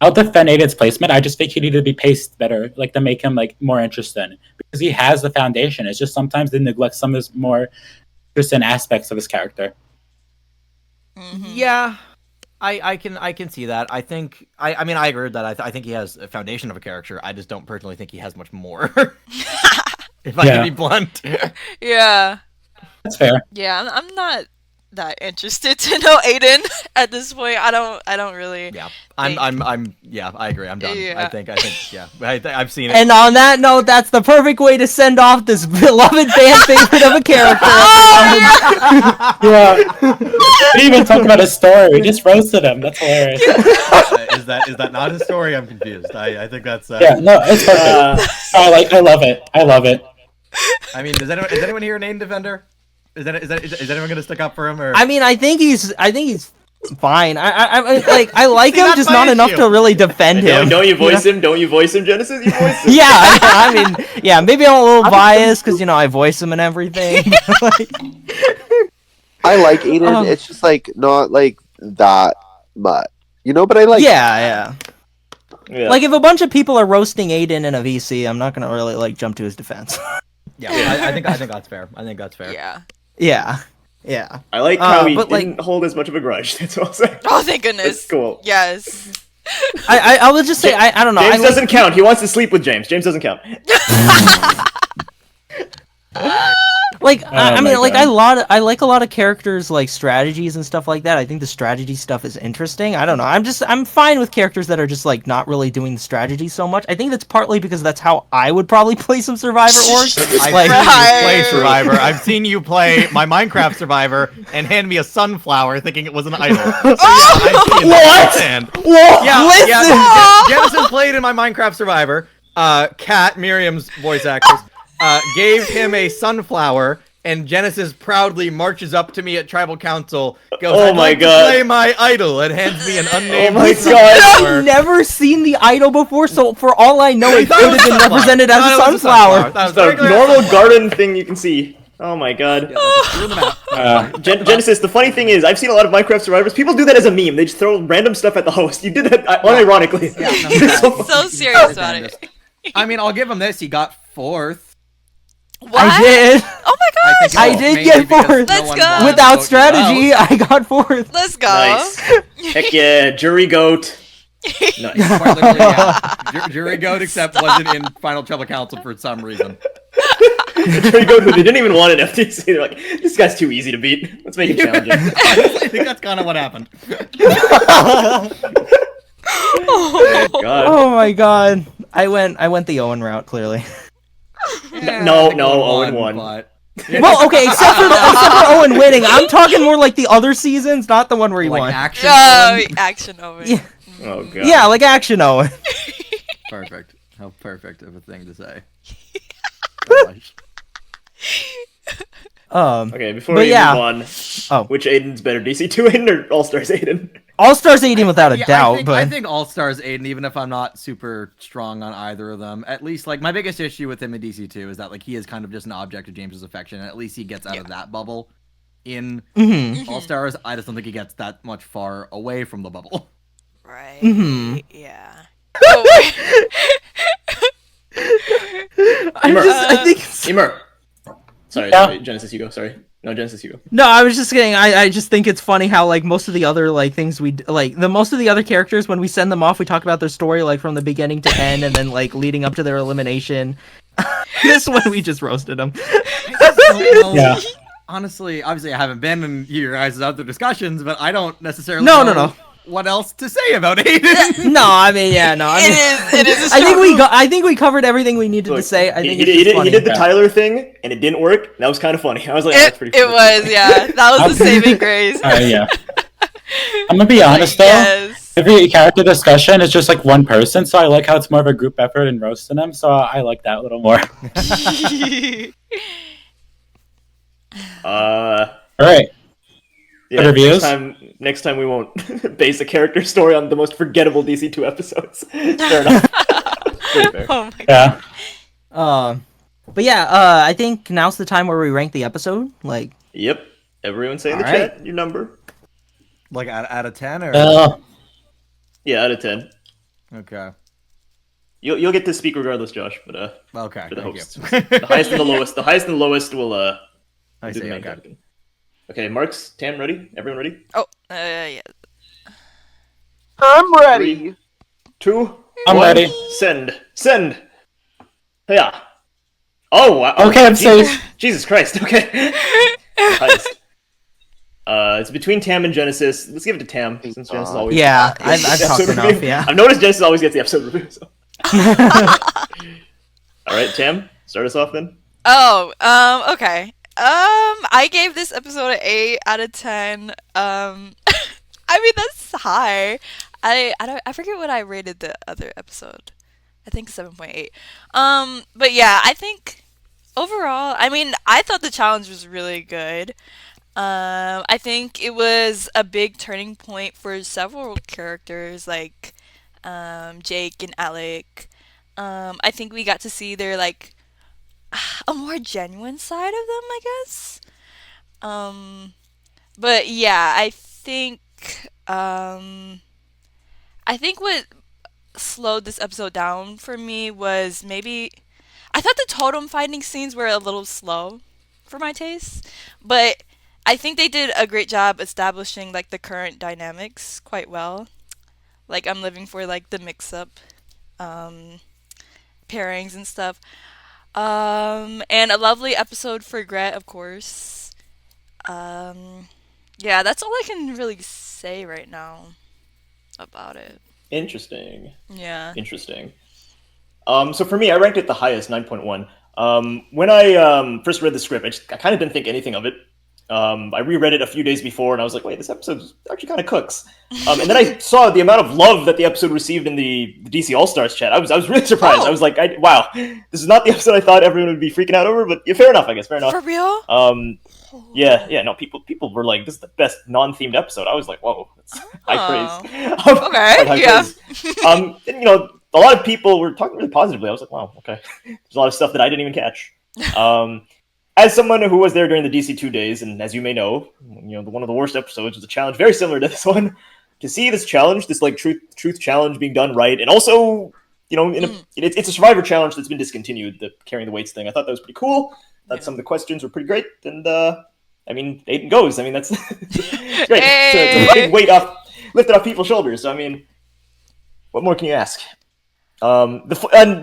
Speaker 1: I'll defend Aiden's placement. I just think he needed to be paced better, like, to make him, like, more interesting. Because he has the foundation. It's just sometimes they neglect some of his more interesting aspects of his character.
Speaker 4: Mm-hmm.
Speaker 6: Yeah, I can see that. I think I mean I agree with that. I think he has a foundation of a character. I just don't personally think he has much more. If I can be blunt.
Speaker 4: Yeah.
Speaker 1: That's fair.
Speaker 4: Yeah, I'm not that interested to know Aiden at this point. I don't really.
Speaker 6: Yeah, I agree. I'm done.
Speaker 4: Yeah.
Speaker 6: I think I've seen it.
Speaker 2: And on that note, that's the perfect way to send off this beloved fan favorite of a character.
Speaker 1: We didn't even talk about his story. We just roasted him. That's hilarious.
Speaker 6: Is that not his story? I'm confused. I think that's.
Speaker 1: Yeah, no, it's perfect. I love it. I love it.
Speaker 6: I mean, is anyone here an Aiden defender? Is anyone gonna stick up for him? Or
Speaker 2: I mean, I think he's fine. I like him, just not
Speaker 6: issue.
Speaker 2: enough to really defend him.
Speaker 3: Don't you voice him? Don't you voice him, Genesis? You voice him.
Speaker 2: Yeah, I mean, maybe I'm a little biased because I voice him and everything.
Speaker 5: I like Aiden. It's just like not like that much, but I like.
Speaker 2: Yeah. Like if a bunch of people are roasting Aiden in a VC, I'm not gonna really like jump to his defense.
Speaker 6: I think that's fair. I think that's fair.
Speaker 2: Yeah.
Speaker 3: I like how he
Speaker 2: but,
Speaker 3: didn't hold as much of a grudge. That's all I'm saying.
Speaker 4: Oh, thank goodness.
Speaker 3: That's cool.
Speaker 4: Yes.
Speaker 2: I will just say I don't know.
Speaker 3: James doesn't count. He wants to sleep with James. James doesn't count.
Speaker 2: like I
Speaker 1: Oh
Speaker 2: mean,
Speaker 1: my
Speaker 2: like
Speaker 1: God.
Speaker 2: I like a lot of characters like strategies and stuff like that. I think the strategy stuff is interesting. I don't know. I'm fine with characters that are just like not really doing the strategy so much. I think that's partly because that's how I would probably play some Survivor orgs.
Speaker 6: I've
Speaker 2: Like,
Speaker 6: seen you play
Speaker 4: Right.
Speaker 6: Survivor. I've seen you play my Minecraft Survivor and hand me a sunflower thinking it was an idol. So, yeah, I've seen that firsthand. Yeah,
Speaker 2: Listen!
Speaker 6: yeah. Jennison played in my Minecraft Survivor. Kat, Miriam's voice actress, gave him a sunflower, and Genesis proudly marches up to me at Tribal Council, goes,
Speaker 3: Oh
Speaker 6: I'd
Speaker 3: my
Speaker 6: like
Speaker 3: God.
Speaker 6: to play my idol, and hands me an unnamed
Speaker 3: Oh my
Speaker 6: sunflower.
Speaker 2: I've never seen the idol before, so for all I know, it
Speaker 6: Thought
Speaker 2: could
Speaker 6: was
Speaker 2: have been
Speaker 6: sunflower.
Speaker 2: represented as
Speaker 6: Thought
Speaker 2: a
Speaker 6: it was
Speaker 2: sunflower.
Speaker 6: That was
Speaker 3: The
Speaker 6: regular
Speaker 3: normal
Speaker 6: sunflower.
Speaker 3: garden thing you can see. Oh my god.
Speaker 6: Screw them out.
Speaker 3: Genesis, the funny thing is, I've seen a lot of Minecraft survivors. People do that as a meme. They just throw random stuff at the host. You did that unironically.
Speaker 6: Yeah, no,
Speaker 3: You're so
Speaker 6: that-
Speaker 4: So serious about it.
Speaker 6: I mean, I'll give him this. He got 4th.
Speaker 4: What?
Speaker 2: I did.
Speaker 4: Oh my gosh!
Speaker 2: I did get
Speaker 6: because
Speaker 2: 4th.
Speaker 6: no
Speaker 4: Let's
Speaker 6: one
Speaker 4: go.
Speaker 6: wanted to
Speaker 2: Without
Speaker 6: vote
Speaker 2: strategy,
Speaker 6: you out.
Speaker 2: I got 4th.
Speaker 4: Let's go.
Speaker 3: nice. Heck yeah, jury goat. Nice.
Speaker 6: Quite literally, yeah. Jury goat, except wasn't in Final Tribal Council for some reason.
Speaker 3: Jury goat who they didn't even want an FTC. They're like, this guy's too easy to beat. Let's make it challenging.
Speaker 6: I think that's kind of what happened.
Speaker 3: God.
Speaker 2: Oh my god. I went the Owen route, clearly.
Speaker 3: No, Owen won.
Speaker 6: But...
Speaker 2: Well, okay, except for Owen winning. I'm talking more like the other seasons, not the one where he
Speaker 6: like
Speaker 2: won.
Speaker 6: action.
Speaker 4: Oh,
Speaker 6: Owen?
Speaker 4: action over.
Speaker 2: Yeah.
Speaker 3: Oh god.
Speaker 2: Yeah, like action Owen.
Speaker 6: Perfect. How perfect of a thing to say.
Speaker 3: Okay, before
Speaker 2: But
Speaker 3: we
Speaker 2: yeah.
Speaker 3: move on,
Speaker 2: Oh.
Speaker 3: which Aiden's better, DC2 Aiden or All Stars Aiden?
Speaker 2: All Stars 18 without a
Speaker 6: Yeah,
Speaker 2: doubt,
Speaker 6: I
Speaker 2: but
Speaker 6: think All Stars Aiden, even if I'm not super strong on either of them, at least like my biggest issue with him in DC2 is that like he is kind of just an object of James's affection, and at least he gets out of that bubble. In
Speaker 2: Mhm.
Speaker 6: All Stars, I just don't think he gets that much far away from the bubble.
Speaker 4: Right.
Speaker 2: Mhm.
Speaker 4: Yeah. Oh,
Speaker 2: I think it's-
Speaker 3: Emer. Sorry,
Speaker 1: Yeah.
Speaker 3: sorry, Genesis, you go. Sorry. No, Genesis, you go.
Speaker 2: No, I was just kidding. I just think it's funny how like most of the other like things most of the other characters when we send them off, we talk about their story like from the beginning to end and then like leading up to their elimination. This one we just roasted them.
Speaker 6: I just don't know.
Speaker 1: Yeah.
Speaker 6: Honestly, obviously I haven't been in your guys' other discussions, but I don't necessarily
Speaker 2: No,
Speaker 6: know
Speaker 2: no, no.
Speaker 6: what else to say about Aiden.
Speaker 2: No, I mean yeah, no, I mean
Speaker 4: it is. A
Speaker 2: I think we covered everything we needed to
Speaker 3: Look,
Speaker 2: say. I think
Speaker 3: he
Speaker 2: it's just
Speaker 3: did,
Speaker 2: funny.
Speaker 3: he did the Tyler thing, and it didn't work. That was kind of funny. I was like, oh, that's pretty
Speaker 4: It
Speaker 3: funny.
Speaker 4: was, yeah. That was the saving grace.
Speaker 1: Yeah. I'm gonna be honest though.
Speaker 4: Yes.
Speaker 1: Every character discussion is just like one person, so I like how it's more of a group effort and roasting them. So I like that a little more. All right.
Speaker 3: Yeah,
Speaker 1: Reviews?
Speaker 3: next time we won't base a character story on the most forgettable DC2 episodes. Fair enough. Pretty fair.
Speaker 4: Oh my
Speaker 1: Yeah.
Speaker 2: But yeah, I think now's the time where we rank the episode. Like,
Speaker 3: Yep. Everyone say in the
Speaker 2: Alright.
Speaker 3: chat your number.
Speaker 6: Like out of 10 or
Speaker 3: Yeah, out of 10.
Speaker 6: okay.
Speaker 3: You'll get to speak regardless, Josh, but
Speaker 6: Okay.
Speaker 3: for the
Speaker 6: thank
Speaker 3: hosts.
Speaker 6: you.
Speaker 3: The highest and the lowest. The highest and the lowest will
Speaker 6: I
Speaker 3: do the
Speaker 6: see.
Speaker 3: main
Speaker 6: Okay.
Speaker 3: captain. Okay, Marks, Tam, ready? Everyone ready?
Speaker 4: Oh, yeah.
Speaker 5: I'm ready.
Speaker 3: 2,
Speaker 1: I'm
Speaker 3: 1,
Speaker 1: ready.
Speaker 3: Send. Yeah. Oh wow.
Speaker 1: Okay, I'm
Speaker 3: Jesus,
Speaker 1: safe.
Speaker 3: Jesus Christ. Okay. Highest. It's between Tam and Genesis. Let's give it to Tam since Genesis always.
Speaker 2: yeah,
Speaker 3: gets
Speaker 2: I've
Speaker 3: the
Speaker 2: talked
Speaker 3: episode
Speaker 2: enough.
Speaker 3: review.
Speaker 2: Yeah.
Speaker 3: I've noticed Genesis always gets the episode review. So. All right, Tam, start us off then.
Speaker 4: Oh, okay. I gave this episode an 8 out of 10. I mean that's high. I forget what I rated the other episode. I think 7.8. But yeah, I think overall, I mean, I thought the challenge was really good. I think it was a big turning point for several characters like Jake and Alec. I think we got to see their like a more genuine side of them, I guess. But yeah, I think what slowed this episode down for me was maybe I thought the totem fighting scenes were a little slow for my taste, but I think they did a great job establishing like the current dynamics quite well. Like I'm living for like the mix-up pairings and stuff. And a lovely episode for Grett, of course. Yeah, that's all I can really say right now about it.
Speaker 3: Interesting.
Speaker 4: Yeah.
Speaker 3: Interesting. So for me, I ranked it the highest, 9.1. When I first read the script, I kind of didn't think anything of it. I reread it a few days before, and I was like, "Wait, this episode actually kind of cooks." And then I saw the amount of love that the episode received in the DC All Stars chat. I was really surprised.
Speaker 4: Oh.
Speaker 3: I was like, "Wow, this is not the episode I thought everyone would be freaking out over." But yeah, fair enough, I guess. Fair enough.
Speaker 4: For real?
Speaker 3: Yeah. No, people were like, "This is the best non-themed episode." I was like, "Whoa, that's high praise."
Speaker 4: Okay,
Speaker 3: High
Speaker 4: yeah.
Speaker 3: praise. And, a lot of people were talking really positively. I was like, "Wow, okay." There's a lot of stuff that I didn't even catch. As someone who was there during the DC2 days, and as you may know, one of the worst episodes was a challenge very similar to this one. To see this challenge, this like truth challenge being done right, and also, it's a Survivor challenge that's been discontinued, the carrying the weights thing. I thought that was pretty cool. Thought some of the questions were pretty great, and Aiden goes. I mean, that's it's great. It's a big weight lifted off people's shoulders. So I mean, what more can you ask? And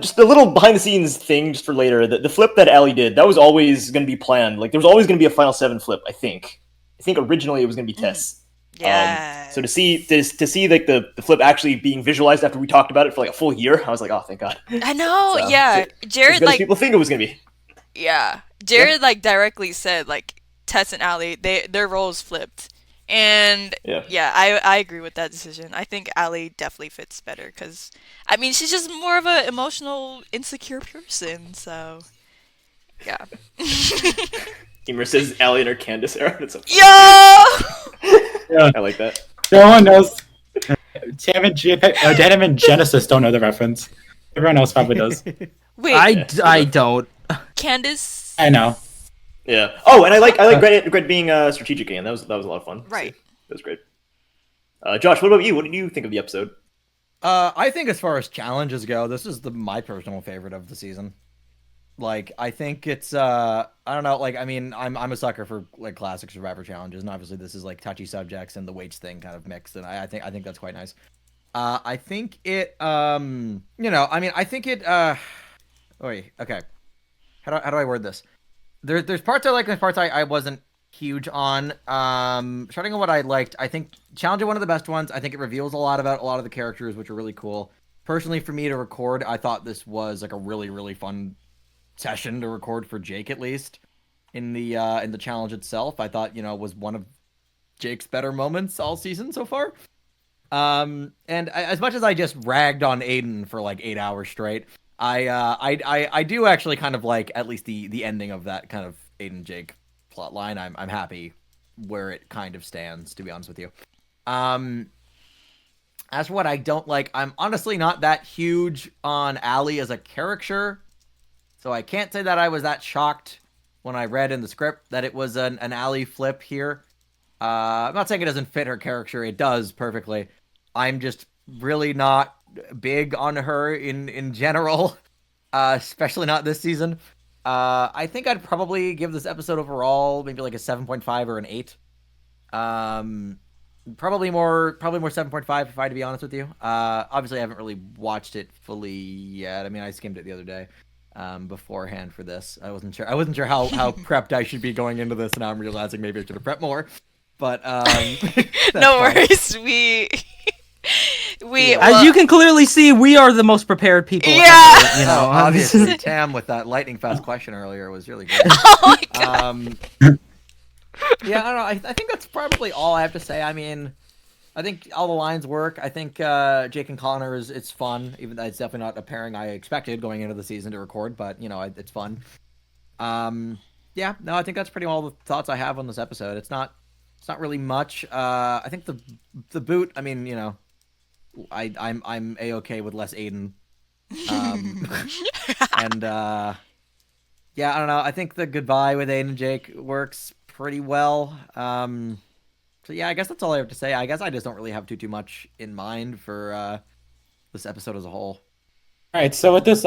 Speaker 3: just a little behind the scenes thing, just for later. The flip that Ali did, that was always going to be planned. Like there was always going to be a final 7 flip. I think originally it was going to be Tess.
Speaker 4: Yeah.
Speaker 3: So to see like the flip actually being visualized after we talked about it for like a full year, I was like, oh, thank God.
Speaker 4: I know.
Speaker 3: So,
Speaker 4: yeah. Jared
Speaker 3: as good as people think it was going to be.
Speaker 4: Yeah. Jared like directly said like Tess and Ali, their roles flipped. And yeah, I agree with that decision. I think Ali definitely fits better because, I mean, she's just more of an emotional, insecure person. So, yeah.
Speaker 3: Emer says Ali and her Candace era. That's so funny.
Speaker 4: Yo!
Speaker 3: I like that.
Speaker 1: No one knows. Tam and Jpeg, and Genesis don't know the reference. Everyone else probably does.
Speaker 4: Wait,
Speaker 2: I don't.
Speaker 4: Candace?
Speaker 1: I know.
Speaker 3: Yeah. Oh, and I like Grett being strategic again. That was a lot of fun.
Speaker 4: Right.
Speaker 3: That was great. Josh, what about you? What did you think of the episode?
Speaker 6: I think as far as challenges go, this is my personal favorite of the season. Like, I think it's I don't know, like, I mean, I'm a sucker for like classic Survivor challenges, and obviously this is like touchy subjects and the weights thing kind of mixed, and I think that's quite nice. I think it I think it okay. How do I word this? There's parts I like and parts I wasn't huge on. Starting on what I liked, I think challenge is one of the best ones. I think it reveals a lot about a lot of the characters, which are really cool. Personally, for me to record, I thought this was like a really, really fun session to record for Jake, at least in the challenge itself. I thought was one of Jake's better moments all season so far. And as much as I just ragged on Aiden for like 8 hours straight, I do actually kind of like at least the ending of that kind of Aiden Jake plot line. I'm happy where it kind of stands, to be honest with you. As for what I don't like, I'm honestly not that huge on Ali as a character, so I can't say that I was that shocked when I read in the script that it was an Ali flip here. I'm not saying it doesn't fit her character; it does perfectly. I'm just really not big on her in general, especially not this season. I think I'd probably give this episode overall maybe like a 7.5 or an 8. Probably more 7.5 if I had to be honest with you. Obviously I haven't really watched it fully yet. I mean, I skimmed it the other day beforehand for this. I wasn't sure how prepped I should be going into this, and now I'm realizing maybe I should have prepped more. But
Speaker 4: no worries.
Speaker 2: As you can clearly see, we are the most prepared people.
Speaker 4: Yeah.
Speaker 2: Ever,
Speaker 6: obviously, Tam with that lightning fast question earlier was really good.
Speaker 4: Oh my God.
Speaker 6: Yeah, I don't know. I think that's probably all I have to say. I mean, I think all the lines work. I think Jake and Connor it's fun, even though it's definitely not a pairing I expected going into the season to record. But it's fun. Yeah, no, I think that's pretty all the thoughts I have on this episode. It's not really much. I think the boot. I mean, I'm a-okay with less Aiden. And yeah, I don't know. I think the goodbye with Aiden and Jake works pretty well. So yeah, I guess that's all I have to say. I guess I just don't really have too much in mind for this episode as a whole.
Speaker 1: All right, so with this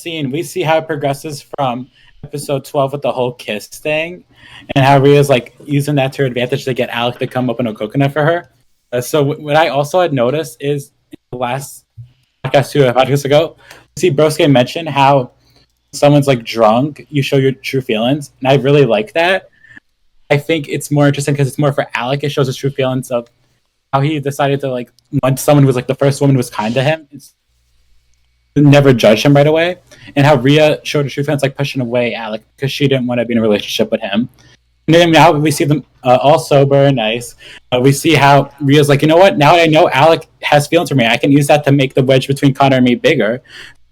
Speaker 1: scene, we see how it progresses from episode 12 with the whole kiss thing, and how Ria's like using that to her advantage to get Alec to come open a coconut for her. So what I also had noticed is in the last podcast, 2 podcasts ago, we see Broske mention how someone's like drunk, you show your true feelings, and I really like that. I think it's more interesting because it's more for Alec. It shows his true feelings of how he decided to like when someone was like the first woman was kind to him. It's never judge him right away, and how Riya showed her true feelings like pushing away Alec because she didn't want to be in a relationship with him. And then now we see them all sober and nice. We see how Ria's like, you know what? Now I know Alec has feelings for me. I can use that to make the wedge between Connor and me bigger.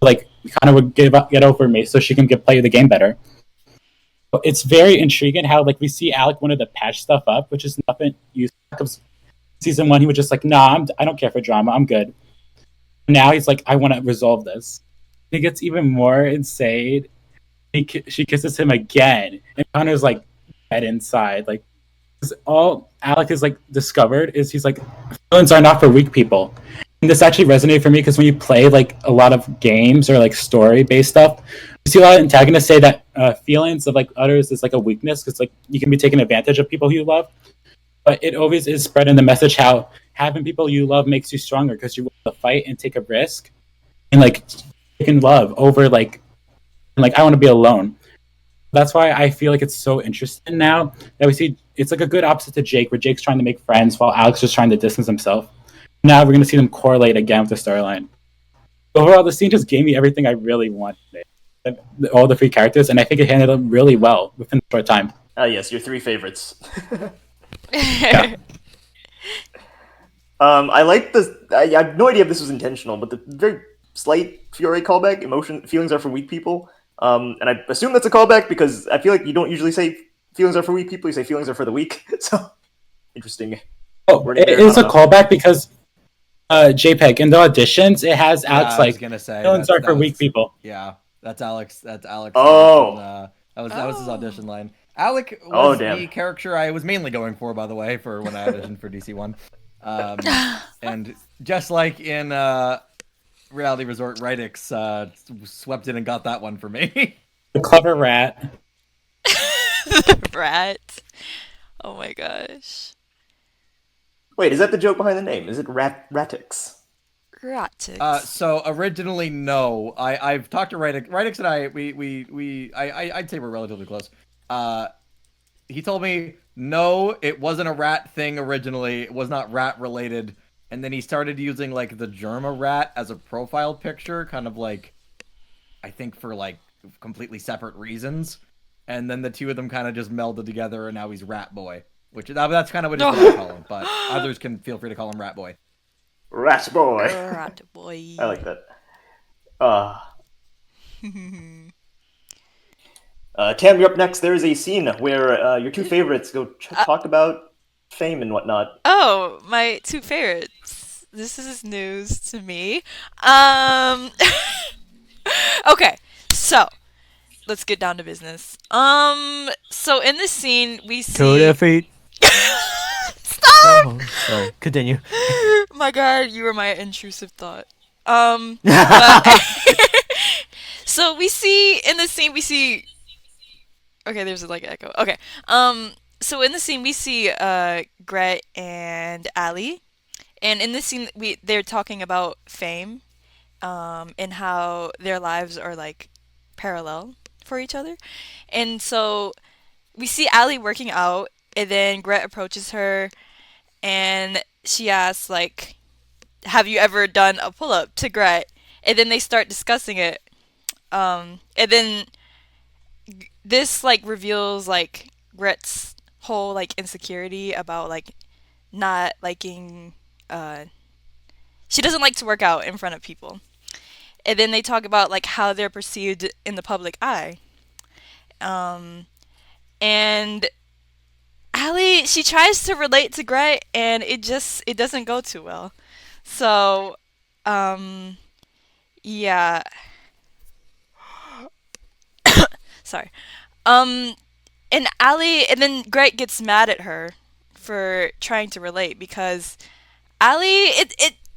Speaker 1: Like Connor would get over me so she can play the game better. It's very intriguing how like we see Alec wanted to patch stuff up, which is nothing used. Season 1, he was just like, nah, I don't care for drama. I'm good. Now he's like, I want to resolve this. He gets even more insane. She kisses him again, and Connor's like dead inside. Like all Alec has like discovered is he's like feelings are not for weak people. And this actually resonated for me because when you play like a lot of games or like story based stuff, you see a lot of antagonists say that feelings of like others is like a weakness because like you can be taking advantage of people who you love. But it always is spreading the message how having people you love makes you stronger because you're willing to fight and take a risk and like taking love over like I want to be alone. That's why I feel like it's so interesting now that we see it's like a good opposite to Jake, where Jake's trying to make friends while Alex is trying to distance himself. Now we're going to see them correlate again with the storyline. Overall, the scene just gave me everything I really wanted. All the three characters, and I think it handled them really well within a short time.
Speaker 3: Yes, your 3 favorites.
Speaker 1: Yeah.
Speaker 3: I like this. I have no idea if this was intentional, but the very slight Fiore callback, feelings are for weak people. And I assume that's a callback because I feel like you don't usually say feelings are for weak people, you say feelings are for the weak. So, interesting.
Speaker 1: Oh, it is a callback because Jpeg, in the auditions, it has Alex like, feelings are for weak people.
Speaker 6: Yeah, that's Alex. That's Alex.
Speaker 3: Oh.
Speaker 6: That was his audition line. Alec was the character I was mainly going for, by the way, for when I auditioned for DC1. And just like in Reality Resort, Rydix swept in and got that one for me.
Speaker 1: The clever rat.
Speaker 4: The rat. Oh my gosh.
Speaker 3: Wait, is that the joke behind the name? Is it Ratix?
Speaker 4: Ratix.
Speaker 6: So originally, no. I've talked to Rydix. Rydix and I'd say we're relatively close. He told me, no, it wasn't a rat thing originally. It was not rat related. And then he started using like the Germa rat as a profile picture, kind of like, I think for like completely separate reasons. And then the two of them kind of just melded together, and now he's Rat Boy. Which that's kind of what he's call him, but others can feel free to call him Rat Boy.
Speaker 3: Rat Boy.
Speaker 4: Rat Boy.
Speaker 3: I like that. Tam, you're up next. There is a scene where your 2 favorites go talk about fame and whatnot.
Speaker 4: Oh, my 2 favorites. This is news to me. Okay, so let's get down to business. So in this scene, we see.
Speaker 2: To defeat.
Speaker 4: Stop!
Speaker 2: Oh, sorry. Continue.
Speaker 4: My God, you were my intrusive thought. So we see in the scene okay, there's like an echo. Okay. So in the scene we see Grett and Ali, and in this scene they're talking about fame, and how their lives are like parallel for each other, and so we see Ali working out, and then Grett approaches her, and she asks like, "Have you ever done a pull-up?" to Grett, and then they start discussing it, and then this like reveals like Grett's whole like insecurity about like not liking she doesn't like to work out in front of people. And then they talk about like how they're perceived in the public eye. And Ali, she tries to relate to Grett, and it doesn't go too well. So yeah. Sorry. And then Grett gets mad at her for trying to relate, because Ali,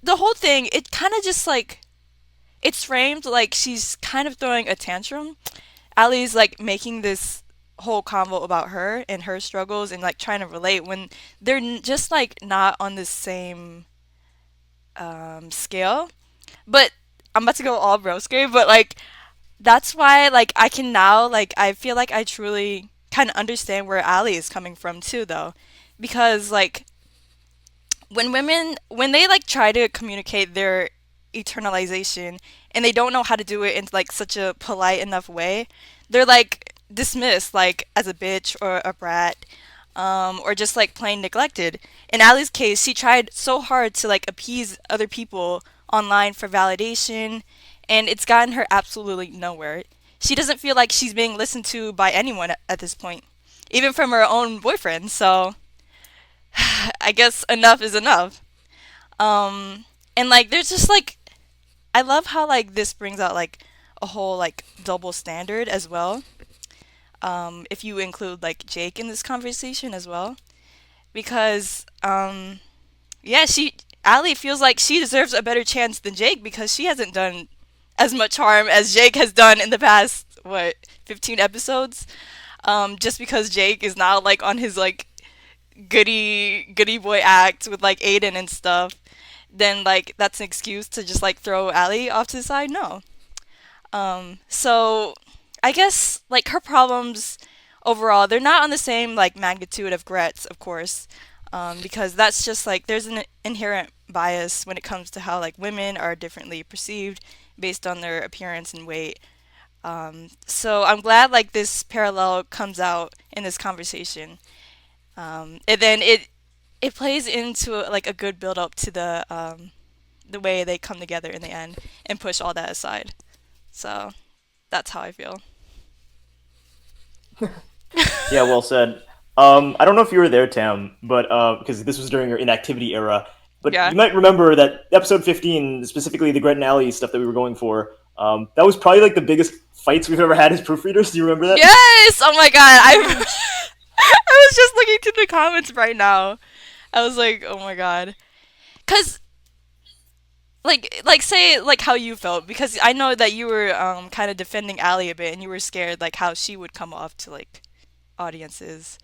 Speaker 4: the whole thing, it kind of just like, it's framed like she's kind of throwing a tantrum. Ali's like making this whole convo about her and her struggles and like trying to relate when they're just like not on the same scale. But I'm about to go all broske, but like, that's why like I can now like I feel like I truly kind of understand where Ali is coming from too though, because like when they like try to communicate their eternalization and they don't know how to do it in like such a polite enough way, they're like dismissed like as a bitch or a brat, or just like plain neglected. In Ali's case, she tried so hard to like appease other people online for validation, and it's gotten her absolutely nowhere. She doesn't feel like she's being listened to by anyone at this point, even from her own boyfriend. So I guess enough is enough. And like there's just like I love how like this brings out like a whole like double standard as well. If you include like Jake in this conversation as well, because yeah, Ali feels like she deserves a better chance than Jake because she hasn't done as much harm as Jake has done in the past 15 episodes. Just because Jake is now like on his like goody boy act with like Aiden and stuff, then like that's an excuse to just like throw Ali off to the side. No. So I guess like her problems overall, they're not on the same like magnitude of Grett's, of course, because that's just like there's an inherent bias when it comes to how like women are differently perceived based on their appearance and weight. So I'm glad like this parallel comes out in this conversation, and then it plays into like a good build up to the way they come together in the end and push all that aside. So that's how I feel.
Speaker 3: Yeah, well said. I don't know if you were there, Tam, but because this was during your inactivity era, but
Speaker 4: Yeah.
Speaker 3: you might remember that episode 15, specifically the Grett and Alec stuff that we were going for, that was probably like the biggest fights we've ever had as proofreaders. Do you remember that?
Speaker 4: Yes! Oh my god, I I was just looking through the comments right now. I was like, oh my god. Cause like say like how you felt, because I know that you were kind of defending Ali a bit and you were scared like how she would come off to like audiences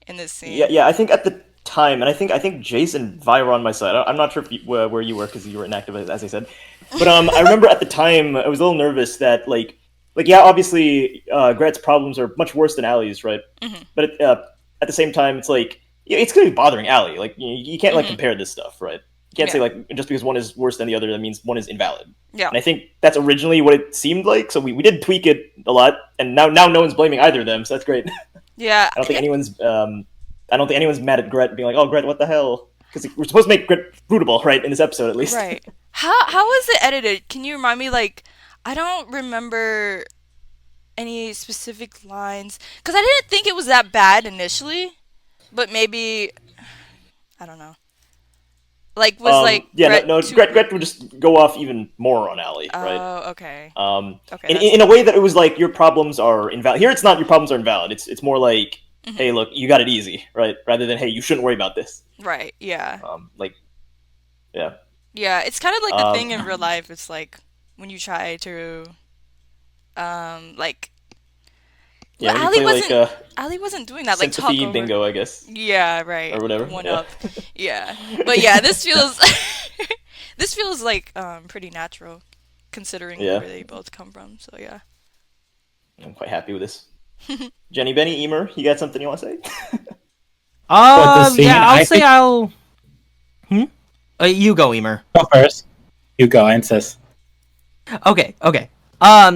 Speaker 4: in this scene.
Speaker 3: Yeah. I think at the time, and I think Jason Vi were on my side. I'm not sure if where you were because you were inactive, as I said. But I remember at the time I was a little nervous that like yeah, obviously Grett's problems are much worse than Ali's, right?
Speaker 4: Mhm.
Speaker 3: But at the same time, it's like yeah, it's gonna be bothering Ali. Like you can't like
Speaker 4: Mhm.
Speaker 3: compare this stuff, right? You can't
Speaker 4: Yeah.
Speaker 3: say like just because one is worse than the other, that means one is invalid.
Speaker 4: Yeah.
Speaker 3: And I think that's originally what it seemed like. So we did tweak it a lot, and now no one's blaming either of them. So that's great.
Speaker 4: Yeah.
Speaker 3: I don't think anyone's mad at Grett being like, "Oh, Grett, what the hell?" Because we're supposed to make Grett rootable, right? In this episode, at least.
Speaker 4: Right. How was it edited? Can you remind me? Like, I don't remember any specific lines because I didn't think it was that bad initially, but maybe I don't know. Like was like
Speaker 3: yeah,
Speaker 4: Grett
Speaker 3: no,
Speaker 4: too-
Speaker 3: Grett would just go off even more on Allie, right?
Speaker 4: Oh, okay. Okay.
Speaker 3: In a way that it was like your problems are invalid. Here, it's not your problems are invalid. It's more like,
Speaker 4: Mhm.
Speaker 3: hey, look, you got it easy, right? Rather than hey, you shouldn't worry about this.
Speaker 4: Right. Yeah.
Speaker 3: Like, yeah.
Speaker 4: Yeah. It's kind of like the thing in real life. It's like when you try to, like.
Speaker 3: Yeah,
Speaker 4: Well,
Speaker 3: when you play
Speaker 4: Ali wasn't doing that. Like talk
Speaker 3: sympathy
Speaker 4: over.
Speaker 3: bingo, I guess.
Speaker 4: Yeah. Right.
Speaker 3: Or whatever,
Speaker 4: One
Speaker 3: yeah.
Speaker 4: up. Yeah. But yeah, this feels. This feels like pretty natural, considering
Speaker 3: Yeah.
Speaker 4: where they both come from. So yeah.
Speaker 3: I'm quite happy with this. Jenny, Benny, Emer, you got something you want to say?
Speaker 1: scene,
Speaker 2: Yeah,
Speaker 1: I
Speaker 2: I'll say
Speaker 1: think-
Speaker 2: I'll. You go, Emer.
Speaker 1: Go first. You go, I insist.
Speaker 2: Okay.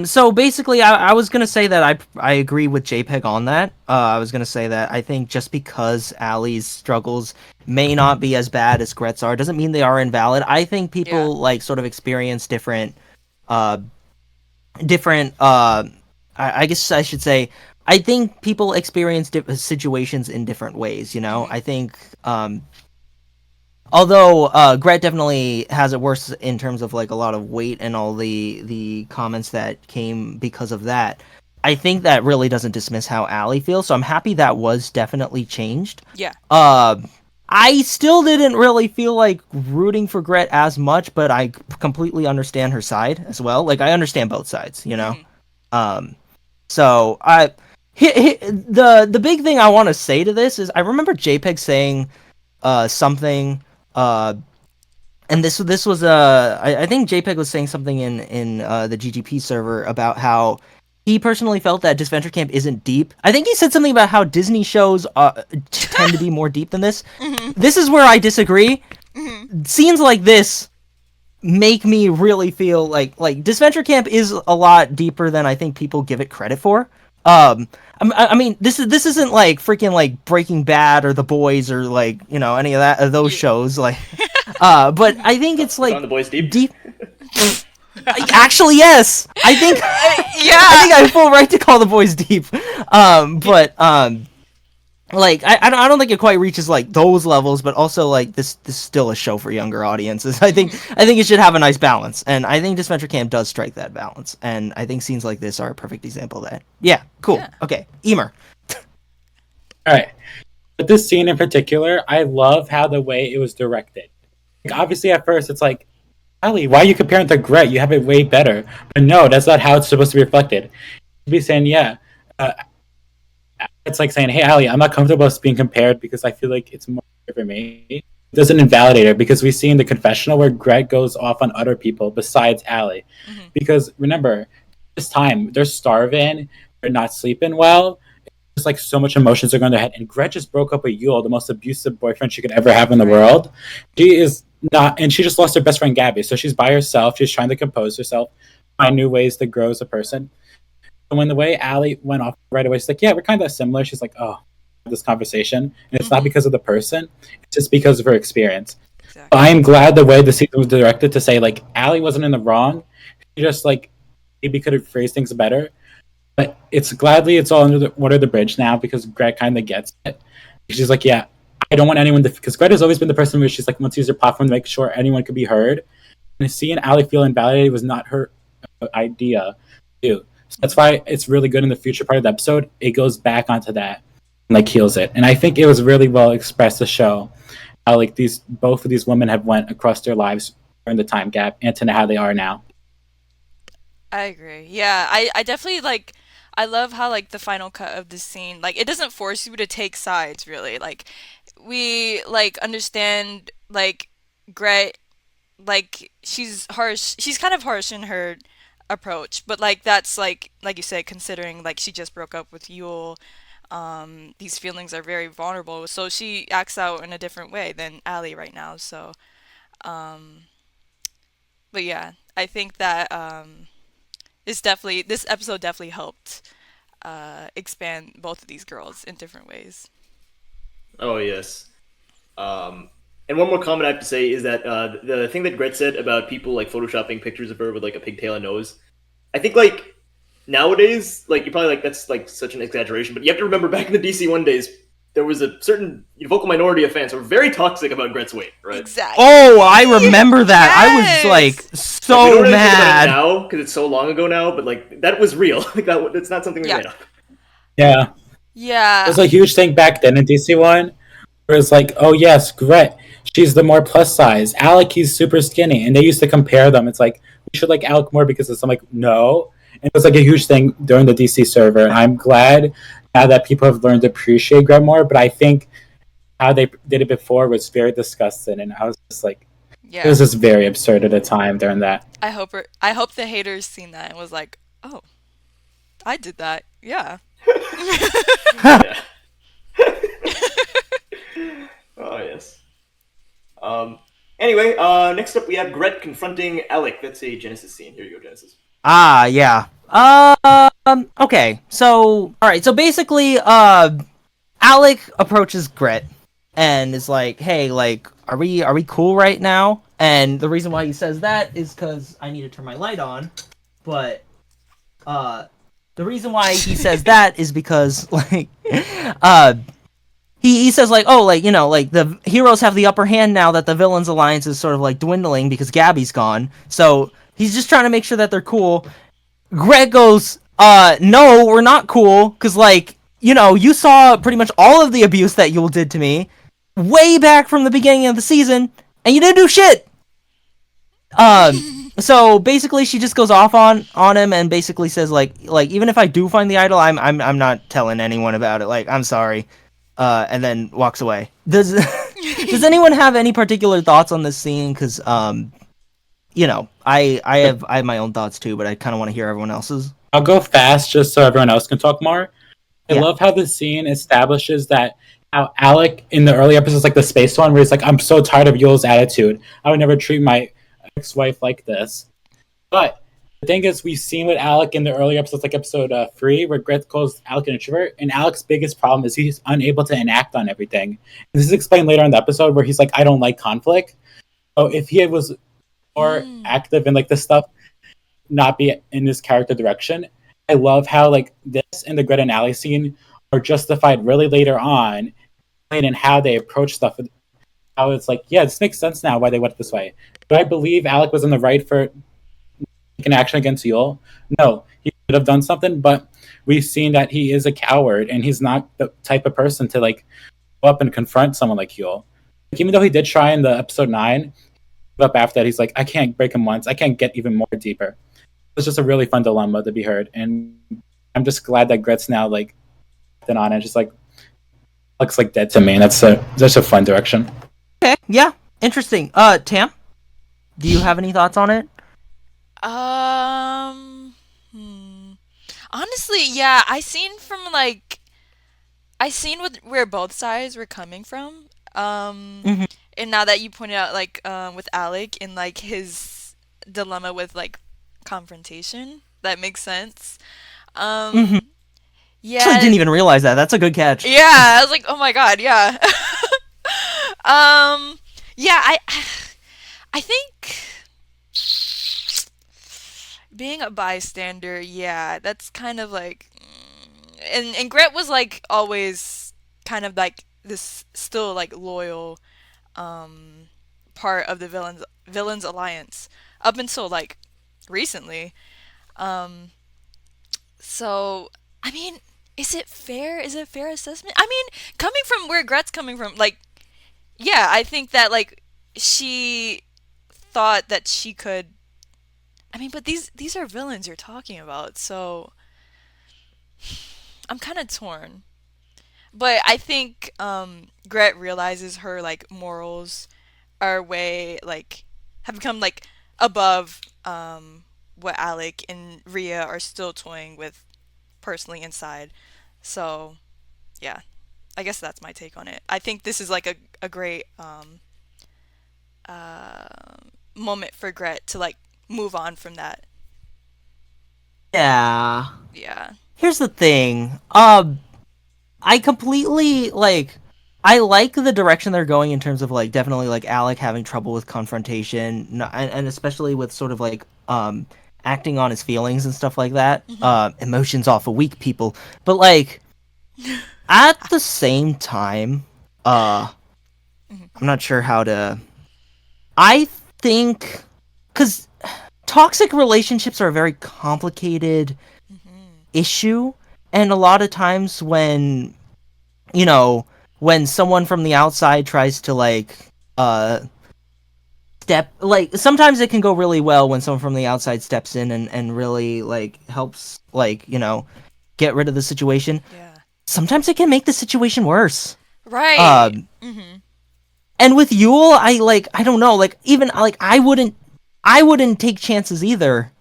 Speaker 2: So basically, I was gonna say that I agree with Jpeg on that. I was gonna say that I think just because Ali's struggles may not be as bad as Grett's are, doesn't mean they are invalid. I think people like sort of experience different. I guess I should say. I think people experience situations in different ways. You know, I think. Although Grett definitely has it worse in terms of like a lot of weight and all the comments that came because of that, I think that really doesn't dismiss how Ali feels. So I'm happy that was definitely changed.
Speaker 4: Yeah.
Speaker 2: I still didn't really feel like rooting for Grett as much, but I completely understand her side as well. Like I understand both sides, you know. So the big thing I want to say to this is I remember Jpeg saying something and this was I think Jpeg was saying something in the GGP server about how he personally felt that Disventure Camp isn't deep. I think he said something about how Disney shows tend to be more deep than this. This is where I disagree. Scenes like this make me really feel like Disventure Camp is a lot deeper than I think people give it credit for. I mean, this isn't like freaking like Breaking Bad or The Boys or like, you know, any of those shows like. But I think it's like
Speaker 3: On the boys deep.
Speaker 2: deep. Actually, yes. I think I think I have full right to call The Boys deep. Like I don't think it quite reaches like those levels, but also like this is still a show for younger audiences. I think it should have a nice balance, and I think Disventure Camp does strike that balance, and I think scenes like this are a perfect example of that. Yeah, cool.
Speaker 4: Yeah.
Speaker 2: Okay, Emer.
Speaker 1: All right. But this scene in particular, I love how the way it was directed. Like, obviously, at first, it's like, Ellie, why are you comparing it to Grett? You have it way better. But no, that's not how it's supposed to be reflected. You'd be saying, yeah. It's like saying, hey, Ellie, I'm not comfortable with being compared because I feel like it's more for me. It doesn't invalidate her because we see in the confessional where Grett goes off on other people besides Ellie. Because remember, this time, they're starving, they're not sleeping well. Just like so much emotions are going through their head, and Grett just broke up with Yule, the most abusive boyfriend she could ever have in the world. She is not, and she just lost her best friend Gabby, so she's by herself. She's trying to compose herself, find new ways to grow as a person. And when the way Allie went off right away, she's like, "Yeah, we're kind of similar." She's like, "Oh, this conversation," and it's not because of the person; it's just because of her experience.
Speaker 4: Exactly.
Speaker 1: But I am glad the way the season was directed to say like Allie wasn't in the wrong. She just like maybe could have phrased things better. But it's all under the bridge now because Grett kind of gets it. She's like, yeah, I don't want anyone to, because Grett has always been the person where she's like, wants to use her platform to make sure anyone could be heard. And seeing Allie feel invalidated was not her idea, too. So that's why it's really good in the future part of the episode. It goes back onto that and like heals it. And I think it was really well expressed to show how like both of these women have went across their lives during the time gap and to how they are now.
Speaker 4: I agree. Yeah, I definitely like. I love how like the final cut of this scene, like it doesn't force you to take sides really. Like we like understand like Grett, like she's harsh. She's kind of harsh in her approach, but like that's like you said, considering like she just broke up with Yule, these feelings are very vulnerable. So she acts out in a different way than Allie right now. So, but yeah, I think that this episode definitely helped expand both of these girls in different ways.
Speaker 3: Oh yes. And one more comment I have to say is that the thing that Grett said about people like photoshopping pictures of her with like a pigtail and nose, I think like nowadays, like you're probably like that's like such an exaggeration, but you have to remember back in the DC1 days, there was a certain vocal minority of fans who were very toxic about Grett's weight, right?
Speaker 4: Exactly.
Speaker 2: Oh, I remember that. I was like
Speaker 3: Like, we
Speaker 2: so
Speaker 3: don't really think about it
Speaker 2: mad.
Speaker 3: now because it's so long ago now, but like that was real. Like that's not something we made up.
Speaker 1: Yeah.
Speaker 4: Yeah.
Speaker 1: It was a huge thing back then in DC1 where it's like, oh yes, Grett, she's the more plus size. Alec, he's super skinny. And they used to compare them. It's like, we should like Alec more because it's, I'm like, no. And it was like a huge thing during the DC server. And I'm glad now that people have learned to appreciate Grett more. But I think how they did it before was very disgusting. And I was just like,
Speaker 4: Yeah.
Speaker 1: it was just very absurd at the time during that.
Speaker 4: I hope the haters seen that and was like, oh, I did that. Yeah.
Speaker 3: Yeah. Oh yes. Anyway, next up we have Grett confronting Alec. That's a Genesis scene. Here you go, Genesis.
Speaker 2: Ah, yeah. Okay. So, all right. So basically, Alec approaches Grett and is like, "Hey, like, are we cool right now?" And the reason why he says that is because I need to turn my light on. But, the reason why he says that is because, like, he says, like, oh, like, you know, like, the heroes have the upper hand now that the villains' alliance is sort of, like, dwindling because Gabby's gone. So, he's just trying to make sure that they're cool. Grett goes, no, we're not cool, because, like, you know, you saw pretty much all of the abuse that Yule did to me way back from the beginning of the season, and you didn't do shit! So basically she just goes off on him and basically says, like, even if I do find the idol, I'm not telling anyone about it, like, I'm sorry. And then walks away. Does anyone have any particular thoughts on this scene? Because you know, I have my own thoughts too, but I kind of want to hear everyone else's.
Speaker 1: I'll go fast just so everyone else can talk more. I
Speaker 2: Yeah.
Speaker 1: love how the scene establishes that how Alec in the early episodes, like the space one, where he's like, I'm so tired of Yule's attitude. I would never treat my ex-wife like this. But the thing is, we've seen with Alec in the early episodes, like episode 3, where Grett calls Alec an introvert, and Alec's biggest problem is he's unable to enact on everything. This is explained later in the episode where he's like, I don't like conflict. So if he was more active in like this stuff, not be in his character direction. I love how like this and the Grett and Alec scene are justified really later on, and how they approach stuff. How it's like, yeah, this makes sense now why they went this way. Do I believe Alec was in the right for taking action against Yule? No, he could have done something, but we've seen that he is a coward and he's not the type of person to like go up and confront someone like Yule. Like, even though he did try in the episode 9, up after that, he's like, I can't break him once. I can't get even more deeper. It's just a really fun dilemma to be heard, and I'm just glad that Grett's now like on it. Just like looks like dead to me, and that's a fun direction.
Speaker 2: Okay, yeah, interesting. Tam, do you have any thoughts on it?
Speaker 4: Honestly, yeah, I seen where both sides were coming from. And now that you pointed out, like, with Alec and like his dilemma with like confrontation, that makes sense. Yeah,
Speaker 2: Actually, didn't even realize that. That's a good catch.
Speaker 4: yeah, I was like, oh my god, yeah. Yeah, I think being a bystander, yeah, that's kind of like, and Grett was like always kind of like this still like loyal part of the villains alliance up until like recently. So I mean, is it fair? Is it a fair assessment? I mean, coming from where Grett's coming from, like, yeah, I think that like she thought that she could. I mean, but these are villains you're talking about, so I'm kind of torn. But I think Grett realizes her like morals are way like have become like above what Alec and Riya are still toying with personally inside. So yeah, I guess that's my take on it. I think this is like a great moment for Grett to like move on from that.
Speaker 2: Yeah.
Speaker 4: Yeah.
Speaker 2: Here's the thing. I completely like. I like the direction they're going in terms of like definitely like Alec having trouble with confrontation, and especially with sort of like acting on his feelings and stuff like that. Emotions awful weak, people. But like at the same time, I'm not sure how to. I think because toxic relationships are a very complicated issue, and a lot of times when when someone from the outside tries to like step, like sometimes it can go really well when someone from the outside steps in and really like helps like get rid of the situation.
Speaker 4: Yeah.
Speaker 2: Sometimes it can make the situation worse.
Speaker 4: Right.
Speaker 2: And with Yule, I don't know, like even like I wouldn't take chances either,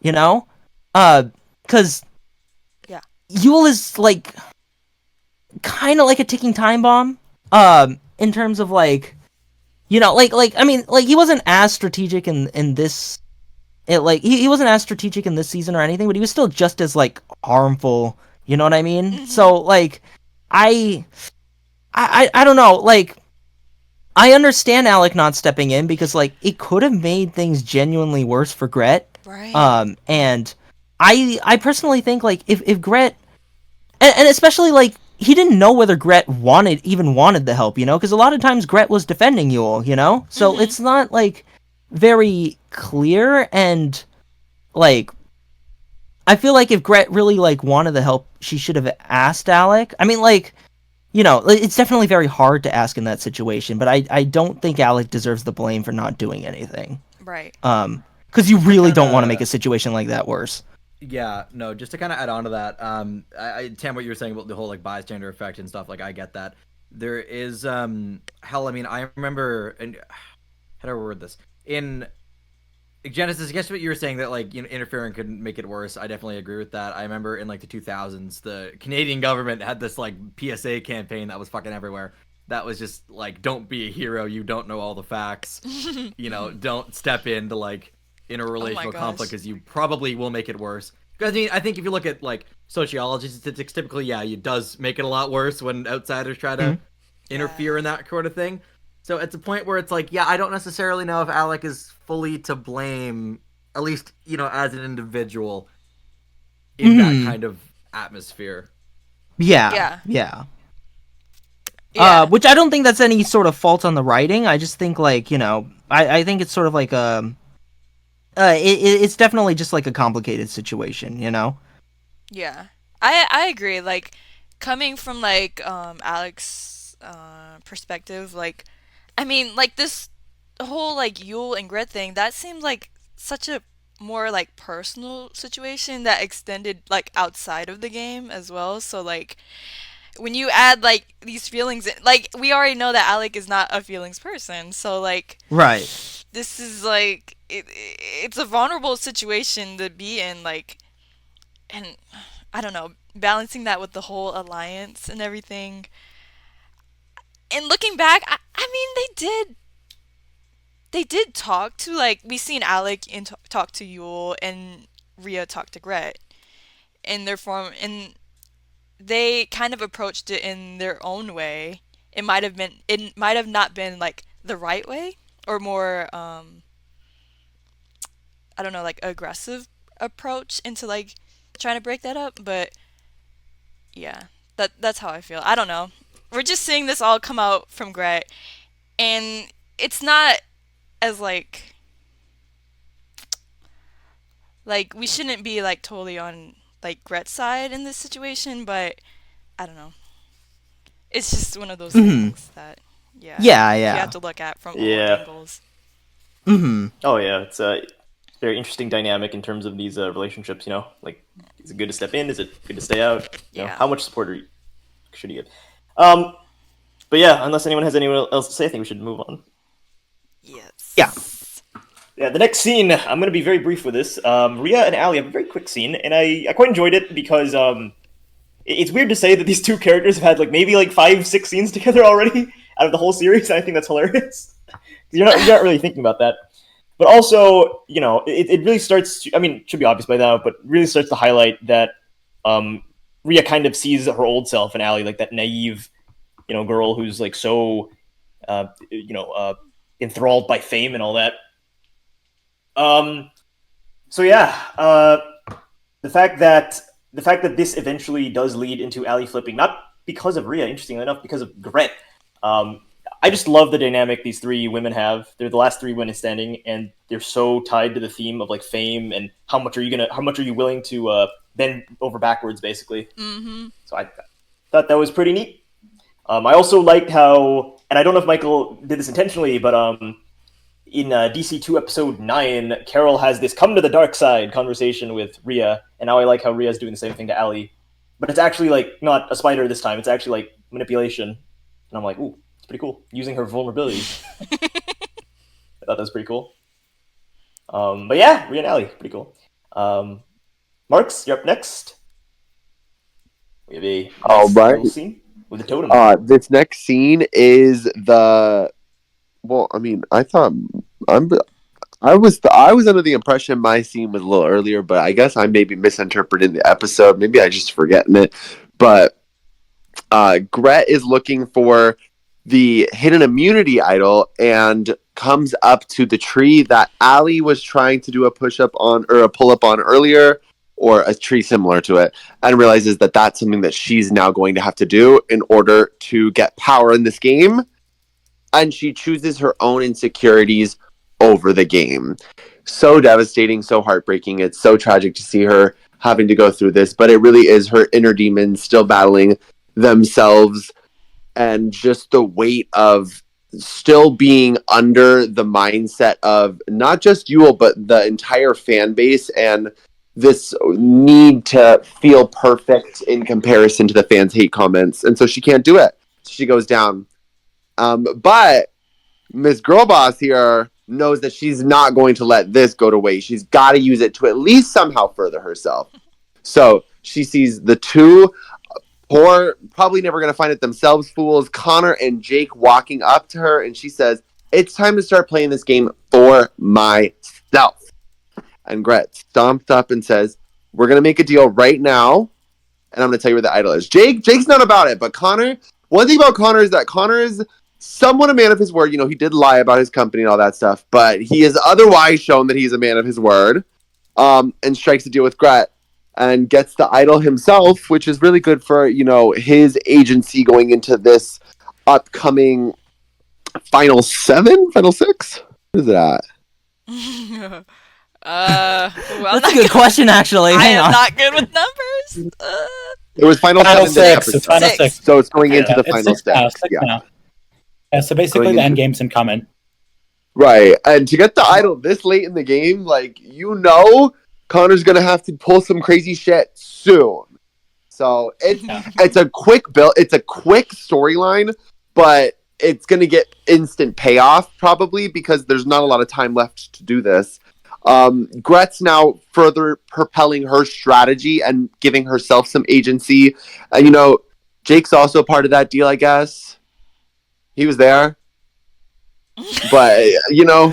Speaker 2: because Yule is like kind of like a ticking time bomb, in terms of like, I mean, like he wasn't as strategic in this, he wasn't as strategic in this season or anything, but he was still just as like harmful. You know what I mean? So like, I don't know, like. I understand Alec not stepping in because like it could have made things genuinely worse for Grett.
Speaker 4: Right.
Speaker 2: And I personally think like if Grett and especially like he didn't know whether Grett wanted the help, because a lot of times Grett was defending Yule, so it's not like very clear, and like I feel like if Grett really like wanted the help, she should have asked Alec. I mean, like. It's definitely very hard to ask in that situation, but I don't think Alec deserves the blame for not doing anything.
Speaker 4: Right.
Speaker 2: Because you really don't want to make a situation like that worse.
Speaker 6: Yeah, no, just to kind of add on to that, Tam, what you were saying about the whole like bystander effect and stuff, like I get that. there is hell. I mean, I remember, and how do I word this? In Genesis, I guess what you were saying that like interfering could make it worse. I definitely agree with that. I remember in like the 2000s, the Canadian government had this like PSA campaign that was fucking everywhere. That was just like, don't be a hero. You don't know all the facts. Don't step into like interrelational conflict because you probably will make it worse. Because I think if you look at like sociology statistics, typically, yeah, it does make it a lot worse when outsiders try to interfere in that sort of thing. So it's a point where it's like, yeah, I don't necessarily know if Alec is fully to blame, at least, as an individual in that kind of atmosphere.
Speaker 2: Yeah.
Speaker 4: Yeah.
Speaker 2: Which I don't think that's any sort of fault on the writing. I just think like, I think it's sort of like it's definitely just like a complicated situation,
Speaker 4: Yeah. I agree. Like, coming from like Alec's perspective, like, I mean, like this whole like Yul and Grett thing, that seemed like such a more like personal situation that extended like outside of the game as well. So like when you add like these feelings, like we already know that Alec is not a feelings person. So like
Speaker 2: Right.
Speaker 4: this is like it's a vulnerable situation to be in, like, and I don't know, balancing that with the whole alliance and everything. And looking back, I mean, they did talk to, like, we seen Alec talk to Yul and Riya talk to Grett in their form, and they kind of approached it in their own way. It might have not been like the right way, or more I don't know, like aggressive approach into like trying to break that up, but yeah, that's how I feel. I don't know. We're just seeing this all come out from Grett, and it's not as like we shouldn't be like totally on like Grett's side in this situation, but I don't know. It's just one of those things that you have to look at from all angles.
Speaker 3: Oh yeah, it's a very interesting dynamic in terms of these relationships. Like, is it good to step in? Is it good to stay out? How much support should you give? But yeah, unless anyone has anyone else to say, I think we should move on.
Speaker 4: Yes.
Speaker 3: Yeah, the next scene, I'm going to be very brief with this. Riya and Ali have a very quick scene, and I quite enjoyed it because it's weird to say that these two characters have had like maybe like 5-6 scenes together already out of the whole series, and I think that's hilarious. you're not really thinking about that. But also, it really starts to, I mean, it should be obvious by now, but really starts to highlight that Riya kind of sees her old self in Ali, like that naive, girl who's like so, enthralled by fame and all that. So yeah, the fact that this eventually does lead into Ali flipping, not because of Riya, interestingly enough, because of Grett. I just love the dynamic these three women have. They're the last three women standing, and they're so tied to the theme of like fame and how much are you willing to bend over backwards, basically. Mm-hmm. So I thought that was pretty neat. I also liked how, and I don't know if Michael did this intentionally, but in DC2 episode 9, Carol has this come to the dark side conversation with Riya, and now I like how Riya's doing the same thing to Ali. But it's actually like not a spider this time, it's actually like manipulation. And I'm like, ooh, it's pretty cool. Using her vulnerabilities. I thought that was pretty cool. But yeah, Riya and Ali, pretty cool. Marks, you're up next. We have a nice scene with the totem.
Speaker 5: This next scene is the... Well, I mean, I was under the impression my scene was a little earlier, but I guess I may be misinterpreting the episode. Maybe I just forgetting it. But Grett is looking for the hidden immunity idol and comes up to the tree that Ali was trying to do a push-up on or a pull-up on earlier, or a tree similar to it, and realizes that that's something that she's now going to have to do in order to get power in this game. And she chooses her own insecurities over the game. So devastating, so heartbreaking. It's so tragic to see her having to go through this, but it really is her inner demons still battling themselves, and just the weight of still being under the mindset of not just Yul, but the entire fan base, and this need to feel perfect in comparison to the fans' hate comments. And so she can't do it. she goes down. But Miss Girlboss here knows that she's not going to let this go to waste. She's got to use it to at least somehow further herself. So she sees the two poor, probably never going to find it themselves, fools, Connor and Jake, walking up to her, and she says, "It's time to start playing this game for myself." And Grett stomped up and says, "We're going to make a deal right now, and I'm going to tell you where the idol is." Jake's not about it, but Connor, one thing about Connor is that Connor is somewhat a man of his word. You know, he did lie about his company and all that stuff, but he has otherwise shown that he's a man of his word, and strikes a deal with Grett and gets the idol himself, which is really good for, you know, his agency going into this upcoming final 7, final 6. What is it at?
Speaker 2: That's a good question, actually.
Speaker 4: I
Speaker 2: Hang
Speaker 4: am
Speaker 2: on.
Speaker 4: not good with numbers.
Speaker 5: It was final 7 this
Speaker 1: 6.
Speaker 5: episode.
Speaker 1: It's final 6.
Speaker 5: So it's going into the
Speaker 1: It's
Speaker 5: final
Speaker 1: 6 now.
Speaker 5: 6.
Speaker 1: 6
Speaker 5: Yeah.
Speaker 1: now. Yeah, so basically
Speaker 5: Going
Speaker 1: the end
Speaker 5: into-
Speaker 1: game's incoming.
Speaker 5: Right. And to get the idol this late in the game, like, you know, Connor's going to have to pull some crazy shit soon. So it's a quick build. It's a quick storyline, but it's going to get instant payoff probably because there's not a lot of time left to do this. Grett's now further propelling her strategy and giving herself some agency. And, you know, Jake's also part of that deal, I guess. He was there. But, you know,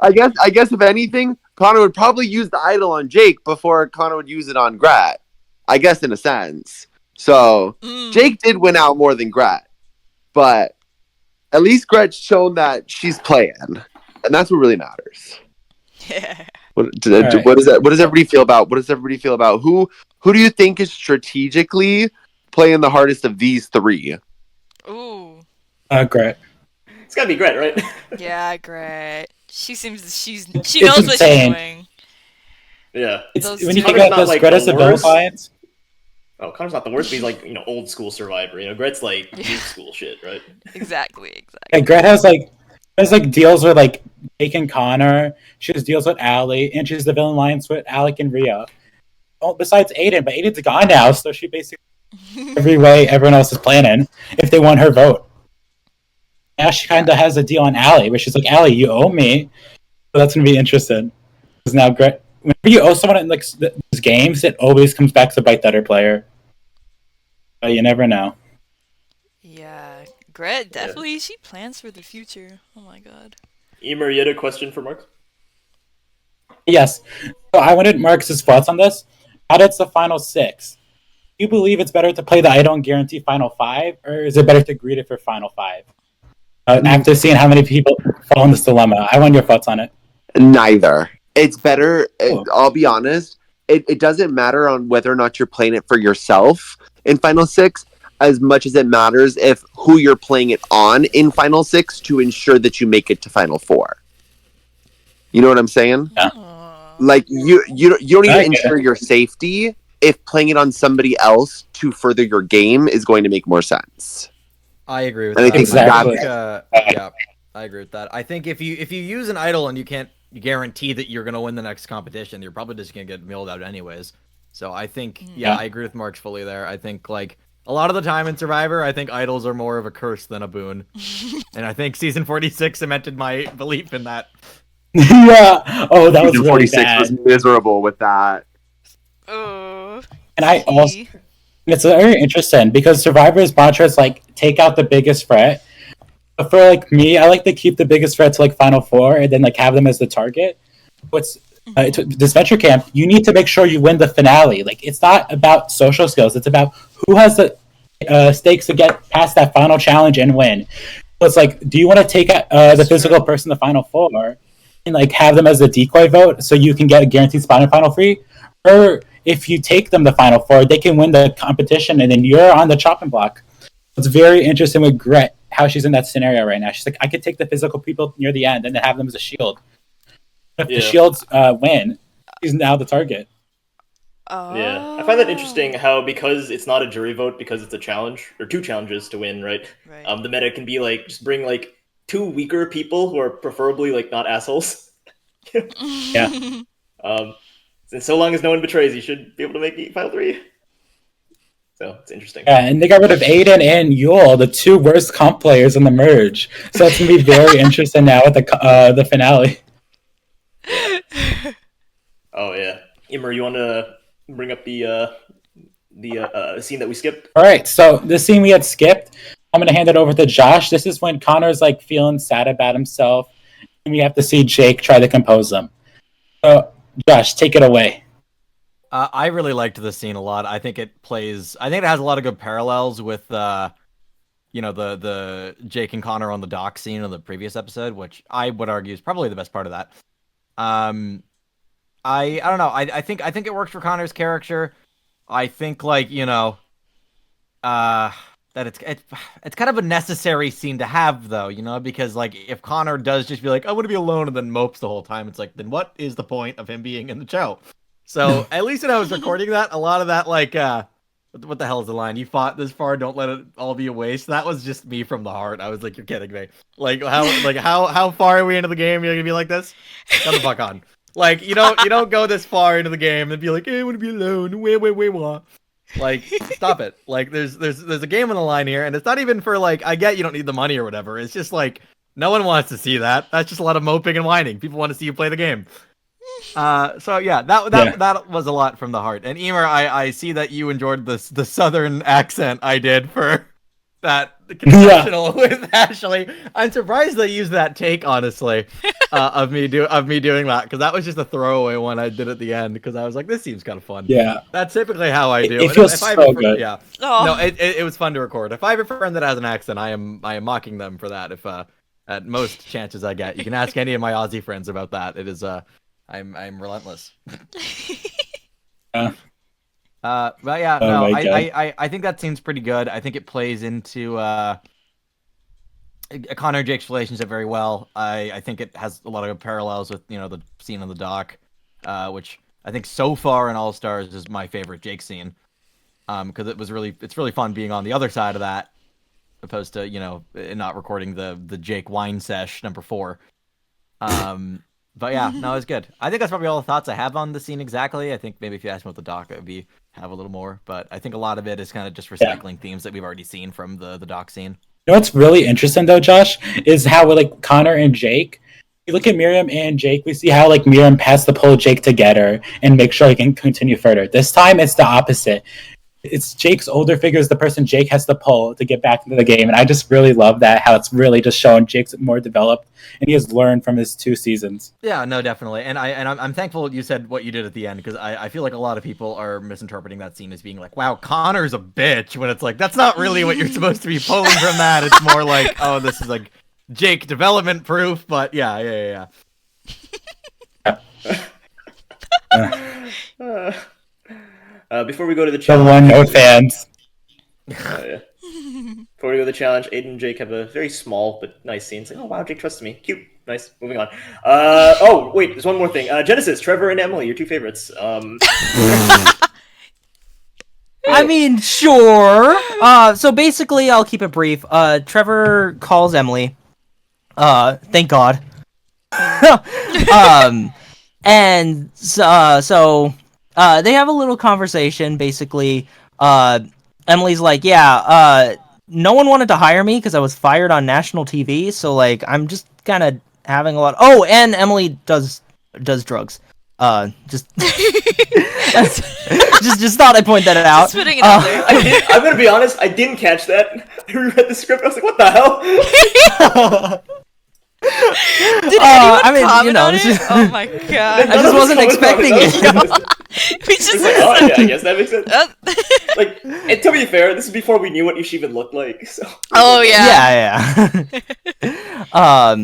Speaker 5: I guess if anything, Connor would probably use the idol on Jake before Connor would use it on Grett. I guess in a sense. So Jake did win out more than Grett. But at least Grett's shown that she's playing. And that's what really matters. What does everybody feel about? What does everybody feel about? Who do you think is strategically playing the hardest of these three?
Speaker 4: Ooh.
Speaker 1: Grett.
Speaker 3: It's gotta be Grett, right?
Speaker 4: Yeah, great. She knows what she's
Speaker 1: insane.
Speaker 4: doing.
Speaker 3: Yeah.
Speaker 4: Those
Speaker 1: When you
Speaker 4: two-
Speaker 1: think
Speaker 3: Connor's
Speaker 1: about
Speaker 3: not,
Speaker 1: this,
Speaker 3: like,
Speaker 1: Grett
Speaker 3: the
Speaker 1: is the
Speaker 3: worst.
Speaker 1: Vilifiance.
Speaker 3: Oh, Connor's not the worst, but he's like, you know, old school survivor. You know, Grett's like new school shit, right?
Speaker 4: Exactly.
Speaker 1: Yeah, Grett has deals with like Jake and Connor. She has deals with Allie, and she's the villain alliance with Alec and Riya. Oh, besides Aiden, but Aiden's gone now, so she basically every way everyone else is planning if they want her vote. Now she kind of has a deal on Allie, where she's like, "Allie, you owe me," so that's gonna be interesting. Because now Grett, whenever you owe someone in like these games, it always comes back to bite the other player. But you never know.
Speaker 4: Yeah, Grett definitely. She plans for the future. Oh my god.
Speaker 3: Imer, you had a question for Mark?
Speaker 1: Yes. So I wanted Mark's thoughts on this. How did the final 6? Do you believe it's better to play the idol and guarantee final 5, or is it better to greet it for final 5? After seeing how many people fall in this dilemma, I want your thoughts on it.
Speaker 5: Neither. It's better.
Speaker 1: Cool.
Speaker 5: I'll be honest. It doesn't matter on whether or not you're playing it for yourself in Final 6 as much as it matters if who you're playing it on in Final 6 to ensure that you make it to Final 4. You know what I'm saying?
Speaker 1: Yeah.
Speaker 5: Like you don't need
Speaker 1: I
Speaker 5: to
Speaker 1: get
Speaker 5: ensure
Speaker 1: it.
Speaker 5: your safety if playing it on somebody else to further your game is going to make more sense.
Speaker 6: I agree with
Speaker 5: And I
Speaker 6: that.
Speaker 5: think
Speaker 1: Exactly.
Speaker 6: Yeah, I agree with that. I think if you use an idol and you can't guarantee that you're gonna win the next competition, you're probably just gonna get milled out anyways. So I think,
Speaker 1: Yeah.
Speaker 6: I agree with Mark fully there. I think like a lot of the time in Survivor, I think idols are more of a curse than a boon, and I think season 46 cemented my belief in that.
Speaker 1: Yeah. Oh, that was
Speaker 5: Season
Speaker 1: really
Speaker 5: 46
Speaker 1: bad.
Speaker 5: was miserable with that.
Speaker 4: Oh.
Speaker 1: And I also,
Speaker 4: tea.
Speaker 1: it's very interesting because Survivor's mantra is like take out the biggest threat. But for like me, I like to keep the biggest threat to like final 4 and then like have them as the target. What's Disventure Camp? You need to make sure you win the finale. Like it's not about social skills; it's about who has the stakes to get past that final challenge and win. So it's like, do you want to take the physical person to final 4 and like have them as a decoy vote so you can get a guaranteed spot in final 3, or if you take them to final 4, they can win the competition and then you're on the chopping block. It's very interesting with Grett how she's in that scenario right now. She's like, I could take the physical people near the end and then have them as a shield. If the shields win, she's now the target.
Speaker 4: Oh.
Speaker 3: Yeah, I find that interesting how because it's not a jury vote because it's a challenge or 2 challenges to win, right?
Speaker 4: Right.
Speaker 3: The meta can be like just bring like 2 weaker people who are preferably like not assholes.
Speaker 1: Yeah.
Speaker 3: And so long as no one betrays, you should be able to make it final 3. So it's interesting.
Speaker 1: Yeah, and they got rid of Aiden and Yule, the two worst comp players in the merge. So it's gonna be very interesting now with the finale.
Speaker 3: Oh yeah, Imer, you want to bring up the scene that we skipped?
Speaker 1: All right, so the scene we had skipped, I'm gonna hand it over to Josh. This is when Connor's like feeling sad about himself, and we have to see Jake try to compose him. So, Josh, take it away.
Speaker 6: I really liked this scene a lot. I think it has a lot of good parallels with the Jake and Connor on the dock scene of the previous episode, which I would argue is probably the best part of that. I don't know. I think it works for Connor's character. I think that it's kind of a necessary scene to have though, because if Connor does just be like, I want to be alone and then mopes the whole time, it's like, then what is the point of him being in the show? So at least when I was recording that, a lot of that what the hell is the line? You fought this far, don't let it all be a waste. That was just me from the heart. I was like, you're kidding me. How far are we into the game? You're gonna be like this? Come the fuck on. You don't go this far into the game and be like, hey, I want to be alone. Wait. Stop it. There's a game on the line here, and it's not even for I get you don't need the money or whatever. It's just no one wants to see that. That's just a lot of moping and whining. People want to see you play the game. So yeah, that was a lot from the heart. And Emer, I see that you enjoyed the southern accent I did for that confessional with Ashley. I'm surprised they used that take, honestly, of me doing that, because that was just a throwaway one I did at the end because I was like, this seems kind of fun. Yeah, that's typically how I do.
Speaker 1: It feels so good.
Speaker 6: Yeah,
Speaker 4: Oh.
Speaker 6: no, it was fun to record. If I have a friend that has an accent, I am mocking them for that. If at most chances I get, you can ask any of my Aussie friends about that. It is I'm relentless. But yeah,
Speaker 1: Oh
Speaker 6: no,
Speaker 1: my God.
Speaker 6: I think that seems pretty good. I think it plays into Connor and Jake's relationship very well. I think it has a lot of parallels with the scene on the dock, which I think so far in All Stars is my favorite Jake scene, because it's really fun being on the other side of that, opposed to not recording the Jake wine sesh number 4. But yeah, no, it's good. I think that's probably all the thoughts I have on the scene exactly. I think maybe if you asked me about the doc, it would have a little more. But I think a lot of it is kind of just recycling themes that we've already seen from the doc scene.
Speaker 1: You know what's really interesting though, Josh, is how Connor and Jake. You look at Miriam and Jake, we see how Miriam has to pull Jake together and make sure he can continue further. This time it's the opposite. It's Jake's older figure is the person Jake has to pull to get back into the game, and I just really love that, how it's really just showing Jake's more developed and he has learned from his 2 seasons.
Speaker 6: Yeah, no, definitely, and I'm thankful you said what you did at the end, because I feel like a lot of people are misinterpreting that scene as being like, wow, Connor's a bitch, when it's that's not really what you're supposed to be pulling from that. It's more oh, this is Jake development proof, but yeah.
Speaker 3: Before we go to the
Speaker 1: The
Speaker 3: challenge,
Speaker 1: one fans.
Speaker 3: yeah. Before we go to the challenge, Aiden and Jake have a very small but nice scene. It's oh wow, Jake trusts me. Cute. Nice. Moving on. Oh wait, there's one more thing. Genesis, Trevor and Emily, your 2 favorites.
Speaker 2: I mean, sure. So basically, I'll keep it brief. Trevor calls Emily. Thank God. And so they have a little conversation. Basically, Emily's like, "Yeah, no one wanted to hire me because I was fired on national TV. So I'm just kind of having a lot." Oh, and Emily does drugs. Just thought I'd point that out.
Speaker 4: Just putting it out there.
Speaker 3: I'm gonna be honest, I didn't catch that. I reread the script. I was like, what the hell?
Speaker 4: Did anyone comment on
Speaker 2: this
Speaker 4: it?
Speaker 2: is-
Speaker 4: Oh my God.
Speaker 2: I just wasn't expecting it.
Speaker 4: We just
Speaker 3: It's oh yeah, I guess that makes sense. And to be fair, this is before we knew what she even looked like. So.
Speaker 4: Oh yeah.
Speaker 2: Yeah.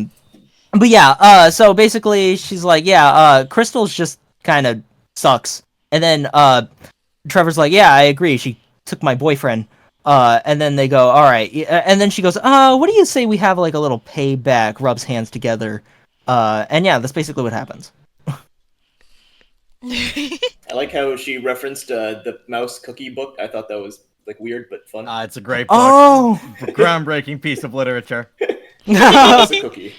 Speaker 2: But yeah, so basically she's like, yeah, Crystal's just kind of sucks. And then Trevor's like, yeah, I agree. She took my boyfriend. And then they go, all right. And then she goes, what do you say we have a little payback, rubs hands together. And yeah, that's basically what happens.
Speaker 3: I like how she referenced the mouse cookie book. I thought that was weird but fun.
Speaker 6: It's a great book.
Speaker 2: Oh!
Speaker 6: Groundbreaking piece of literature.
Speaker 3: Mouse cookie.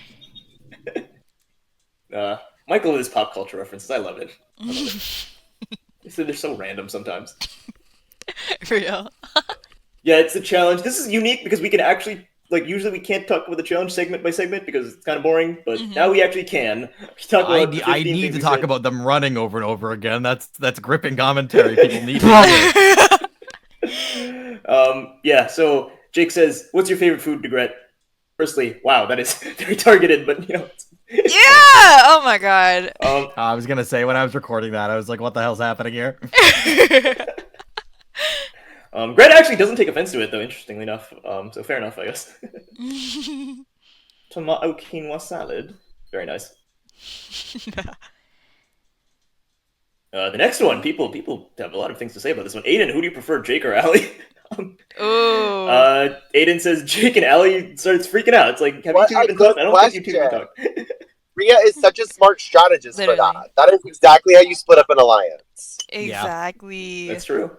Speaker 3: Michael and his pop culture references. I love it. They're so random sometimes.
Speaker 4: For real.
Speaker 3: Yeah, it's a challenge. This is unique because we can actually, like, usually we can't talk about the challenge segment by segment because it's kind of boring, but now we actually can. We talk about the 15
Speaker 6: I need
Speaker 3: things
Speaker 6: to
Speaker 3: we
Speaker 6: talk
Speaker 3: said.
Speaker 6: about them running over and over again. That's gripping commentary. People need to hear.
Speaker 3: Yeah, so Jake says, what's your favorite food, DeGret? Firstly, wow, that is very targeted, but, you know.
Speaker 4: Yeah! Oh my god.
Speaker 6: I was gonna say when I was recording that, I was like, "What the hell's happening here?"
Speaker 3: Grett actually doesn't take offense to it, though, interestingly enough. So fair enough, I guess. Tomato quinoa salad. Very nice. The next one, people have a lot of things to say about this one. Aiden, who do you prefer, Jake or Allie?
Speaker 4: Ooh.
Speaker 3: Aiden says Jake and Allie starts freaking out. It's like, have
Speaker 5: What
Speaker 3: you two
Speaker 5: a
Speaker 3: even
Speaker 5: good
Speaker 3: talked? I don't think you two even
Speaker 5: question.
Speaker 3: talked.
Speaker 5: Riya is such a smart strategist for
Speaker 4: Literally.
Speaker 5: that. That is exactly how you split up an alliance.
Speaker 4: Exactly.
Speaker 3: That's true.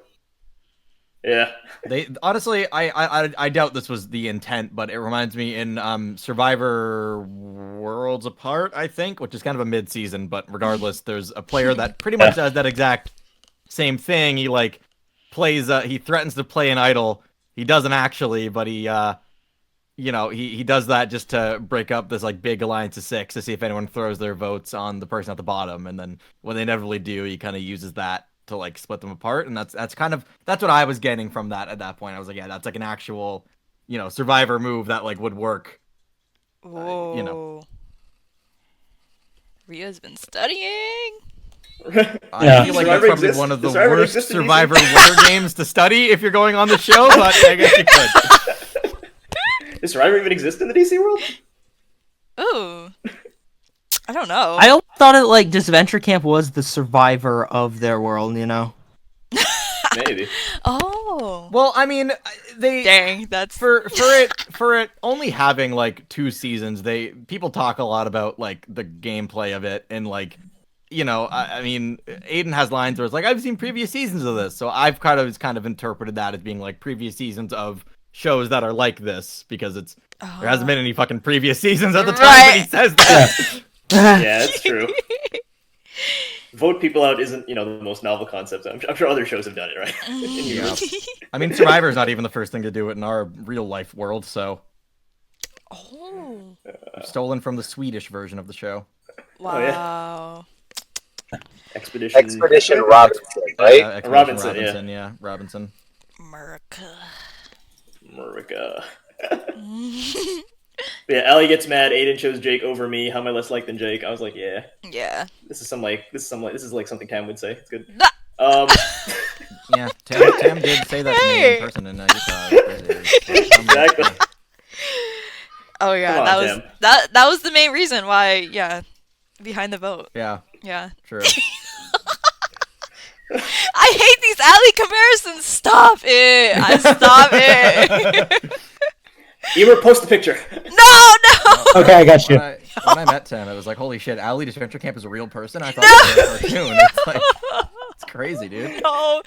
Speaker 3: Yeah.
Speaker 6: They honestly, I doubt this was the intent, but it reminds me in Survivor Worlds Apart, I think, which is kind of a mid-season, but regardless, there's a player that pretty much does that exact same thing. He like plays, he threatens to play an idol. He doesn't actually, but he you know, he does that just to break up this like big alliance of 6 to see if anyone throws their votes on the person at the bottom, and then when they inevitably do, he kind of uses that to like split them apart, and that's what I was getting from that at that point. I was like, yeah, that's like an actual, you know, Survivor move that like would work.
Speaker 4: Whoa.
Speaker 6: You know.
Speaker 4: Ria's been studying.
Speaker 6: I feel like
Speaker 3: Survivor
Speaker 6: that's probably
Speaker 3: exists?
Speaker 6: one of the
Speaker 3: Does Survivor
Speaker 6: worst
Speaker 3: exist in
Speaker 6: Survivor winter games to study if you're going on the show, but I guess you could.
Speaker 3: Does Survivor even exist in the DC world?
Speaker 4: Ooh. I don't know.
Speaker 2: I always thought it like Disventure Camp was the Survivor of their world, you know?
Speaker 3: Maybe.
Speaker 4: Oh.
Speaker 6: Well, I mean, they
Speaker 4: Dang, that's
Speaker 6: for it only having like 2 seasons. People talk a lot about like the gameplay of it, and like, you know, I mean, Aiden has lines where it's like, I've seen previous seasons of this, so I've kind of interpreted that as being like previous seasons of shows that are like this, because there hasn't been any fucking previous seasons at the time when he says that.
Speaker 3: Yeah, that's true. Vote people out isn't, you know, the most novel concept. I'm sure other shows have done it, right?
Speaker 6: Yeah. I mean, Survivor is not even the first thing to do it in our real life world, so
Speaker 4: Oh.
Speaker 6: stolen from the Swedish version of the show.
Speaker 4: Wow.
Speaker 3: Expedition
Speaker 5: Robinson, right?
Speaker 6: Expedition
Speaker 3: Robinson,
Speaker 6: yeah, Robinson.
Speaker 4: America.
Speaker 3: Yeah, Allie gets mad. Aiden chose Jake over me. How am I less like than Jake? I was like, yeah,
Speaker 4: Yeah.
Speaker 3: this is like something Tam would say. It's good.
Speaker 4: Nah.
Speaker 6: Yeah, Tam did say that to me in person, and
Speaker 3: Exactly.
Speaker 4: Oh yeah,
Speaker 3: Come on,
Speaker 4: that was the main reason why. Yeah, behind the vote.
Speaker 6: Yeah,
Speaker 4: Yeah.
Speaker 6: true.
Speaker 4: I hate these alley comparisons. Stop it! Stop it!
Speaker 3: Imer, post the picture.
Speaker 4: No.
Speaker 1: Okay, I got you.
Speaker 6: When I met Tam, I was like, holy shit, Allie Disventure Camp is a real person? I thought it was a cartoon. It's like, it's crazy, dude.
Speaker 4: No.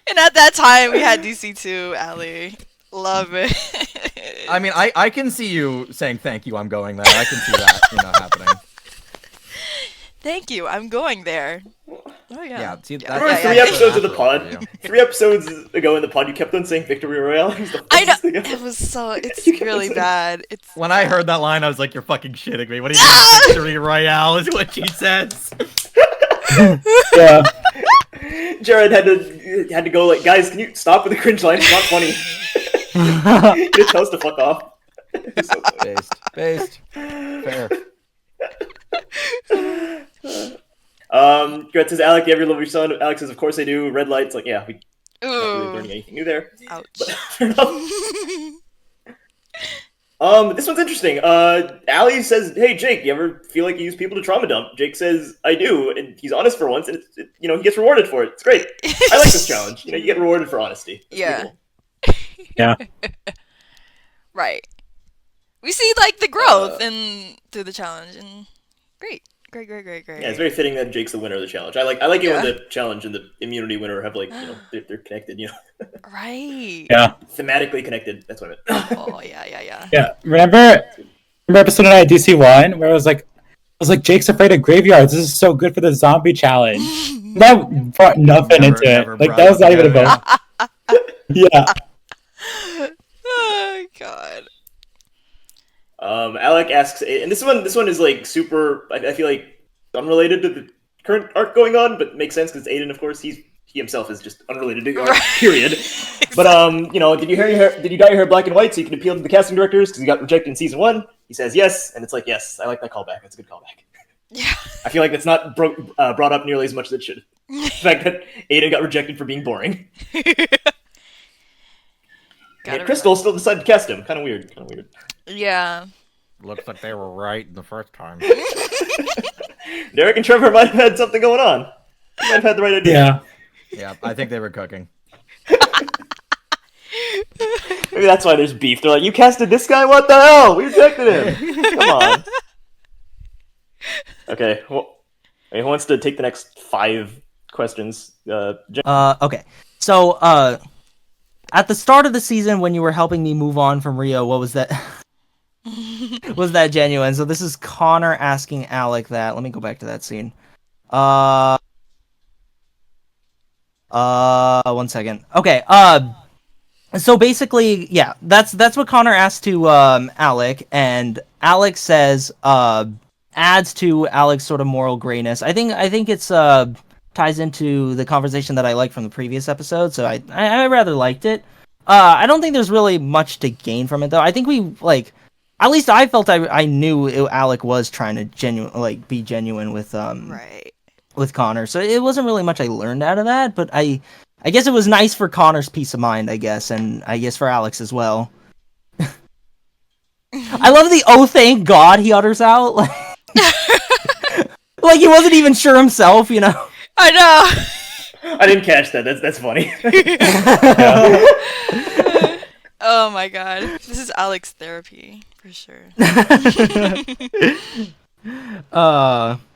Speaker 4: And at that time, we had DC2, Allie. Love it.
Speaker 6: I mean, I can see you saying thank you, I'm going there. I can see that, you know, happening.
Speaker 4: Thank you. I'm going there. Oh yeah.
Speaker 6: Yeah, see,
Speaker 4: Yeah,
Speaker 3: Remember
Speaker 4: yeah,
Speaker 3: 3
Speaker 4: yeah.
Speaker 3: episodes of the pod?
Speaker 6: Yeah.
Speaker 3: 3 episodes ago in the pod, you kept on saying Victory Royale. It was the
Speaker 4: I know.
Speaker 3: funniest thing ever.
Speaker 4: It was so. It's
Speaker 3: You kept
Speaker 4: really
Speaker 3: saying-
Speaker 4: bad. It's.
Speaker 6: When I heard that line, I was like, you're fucking shitting me. What do you mean Victory Royale is what she says?
Speaker 1: Yeah.
Speaker 3: Jared had to go like, guys, can you stop with the cringe line? It's not funny. You didn't tell us to fuck off. It was so funny.
Speaker 6: Based. Fair.
Speaker 3: Grett says, Alec, do you ever love your son? Alex says, of course I do. Red lights, like, yeah, we not really
Speaker 4: Ooh.
Speaker 3: learning anything new there.
Speaker 4: Ouch.
Speaker 3: But fair enough. This one's interesting. Allie says, hey, Jake, you ever feel like you use people to trauma dump? Jake says, I do, and he's honest for once, and you know, he gets rewarded for it. It's great. I like this challenge. You know, you get rewarded for honesty. It's
Speaker 4: Yeah.
Speaker 3: cool.
Speaker 1: Yeah.
Speaker 4: Right. We see like the growth through the challenge, and great.
Speaker 3: Yeah, it's very fitting that Jake's the winner of the challenge. I like it
Speaker 4: Yeah.
Speaker 3: when the challenge and the immunity winner have like, you know, they're connected, you know,
Speaker 4: Right.
Speaker 1: Yeah.
Speaker 3: thematically connected. That's what I meant.
Speaker 4: Oh yeah.
Speaker 1: Yeah. Remember episode 9 DC1 where I was like, Jake's afraid of graveyards. This is so good for the zombie challenge. That brought nothing
Speaker 6: Never-
Speaker 1: into
Speaker 6: never
Speaker 1: it. Like,
Speaker 6: brought
Speaker 1: that was not
Speaker 6: it
Speaker 1: even a
Speaker 6: together.
Speaker 1: vote. Yeah.
Speaker 4: Oh god.
Speaker 3: Alec asks, and this one is like super. I feel like unrelated to the current arc going on, but makes sense because Aiden, of course, he himself is just unrelated to the arc. Period. But did you dye your hair black and white so you can appeal to the casting directors because you got rejected in season 1? He says yes, and it's like yes. I like that callback. That's a good callback.
Speaker 4: Yeah.
Speaker 3: I feel like that's not brought up nearly as much as it should. The fact that Aiden got rejected for being boring. And Crystal still decided to cast him. Kind of weird.
Speaker 4: Yeah.
Speaker 6: Looks like they were right the first time.
Speaker 3: Derek and Trevor might have had something going on. Might have had the right idea.
Speaker 1: Yeah.
Speaker 6: Yeah, I think they were cooking.
Speaker 3: Maybe that's why there's beef. They're like, you casted this guy? What the hell? We rejected him. Come on. Okay. Well, who wants to take the next 5 questions?
Speaker 2: Okay. So, at the start of the season when you were helping me move on from Rio, what was that? Was that genuine? So this is Connor asking Alec that. Let me go back to that scene. 1 second. Okay. So basically, yeah, that's what Connor asked to Alec, and Alec says adds to Alec's sort of moral grayness. I think it's ties into the conversation that I liked from the previous episode, so I rather liked it. I don't think there's really much to gain from it though. I think we at least I felt I knew Alec was trying to be genuine with
Speaker 4: Right.
Speaker 2: with Connor, so it wasn't really much I learned out of that. But I guess it was nice for Connor's peace of mind, I guess, and I guess for Alex as well. I love the "oh thank God" he utters out, like he wasn't even sure himself, you know.
Speaker 4: I know.
Speaker 3: I didn't catch that. That's funny.
Speaker 4: Oh my god. This is Alec's therapy, for sure.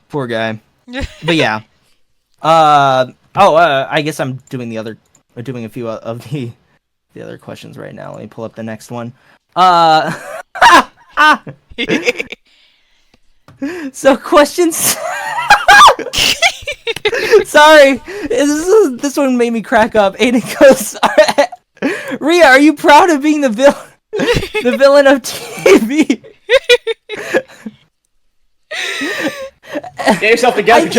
Speaker 2: Poor guy. But yeah. I guess I'm doing a few of the other questions right now. Let me pull up the next one. So questions. Sorry, this one made me crack up. Aiden goes, Riya, are you proud of being the villain of TV?
Speaker 3: Get yourself together,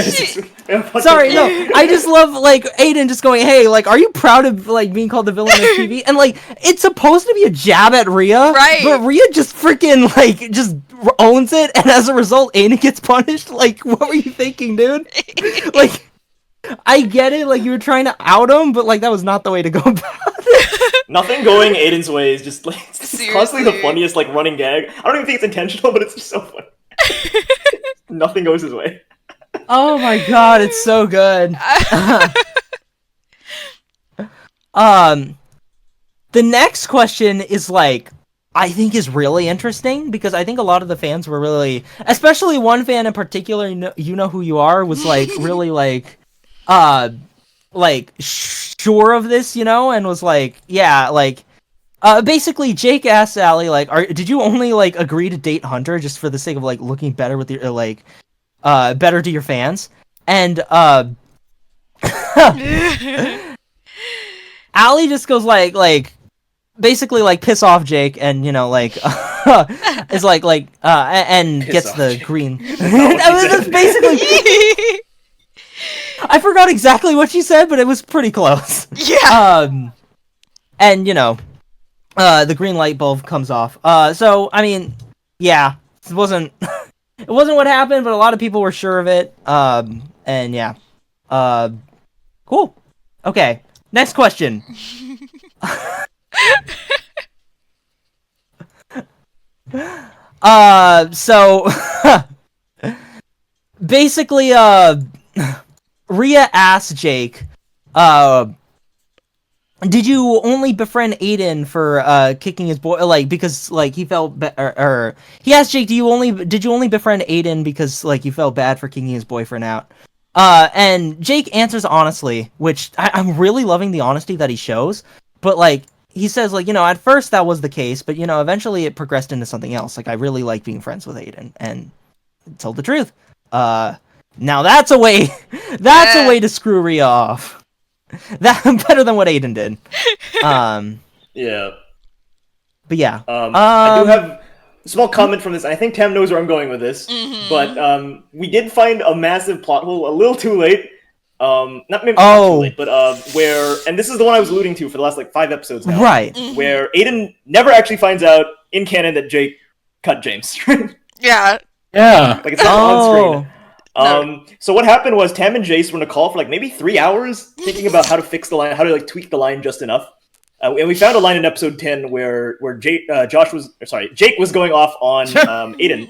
Speaker 2: Sorry, no. I just love Aiden just going, "Hey, are you proud of being called the villain of TV?" And it's supposed to be a jab at Riya,
Speaker 4: right?
Speaker 2: But Riya just freaking just owns it, and as a result, Aiden gets punished. What were you thinking, dude? I get it. You were trying to out him, but that was not the way to go about it.
Speaker 3: Nothing going Aiden's way is just constantly the funniest running gag. I don't even think it's intentional, but it's just so funny. Nothing goes his way.
Speaker 2: Oh my god, it's so good. The next question is I think is really interesting because I think a lot of the fans were really, especially one fan in particular, you know who you are, was really sure of this, you know, and was basically Jake asked Allie did you only agree to date Hunter just for the sake of looking better with your better to your fans? And Allie just goes basically piss off Jake, and is and
Speaker 3: Piss
Speaker 2: gets
Speaker 3: off
Speaker 2: the
Speaker 3: Jake.
Speaker 2: green.
Speaker 3: That
Speaker 2: That's basically. I forgot exactly what she said, but it was pretty close.
Speaker 4: Yeah.
Speaker 2: And the green light bulb comes off. So I mean, yeah, it wasn't what happened, but a lot of people were sure of it. And yeah, cool. Okay, next question. So basically, Riya asked Jake, did you only befriend Aiden for kicking his boy because he felt or he asked Jake, did you only befriend Aiden because you felt bad for kicking his boyfriend out? And Jake answers honestly, which I'm really loving the honesty that he shows, but he says at first that was the case, but eventually it progressed into something else. I really like being friends with Aiden, and told the truth. Now that's a way. That's a way to screw Riya off. That better than what Aiden did.
Speaker 3: Yeah.
Speaker 2: But yeah.
Speaker 3: I do have a small comment from this. I think Tam knows where I'm going with this. But we did find a massive plot hole a little too late. Not maybe not too late, but where, and this is the one I was alluding to for the last like 5 episodes now.
Speaker 2: Right.
Speaker 3: Where Aiden never actually finds out in canon that Jake cut James.
Speaker 4: Yeah.
Speaker 1: Yeah.
Speaker 3: Like it's not on screen. So what happened was Tam and Jace were in a call for like maybe 3 hours thinking about how to fix the line, how to like tweak the line just enough. And we found a line in episode 10 where Jake was going off on Aiden.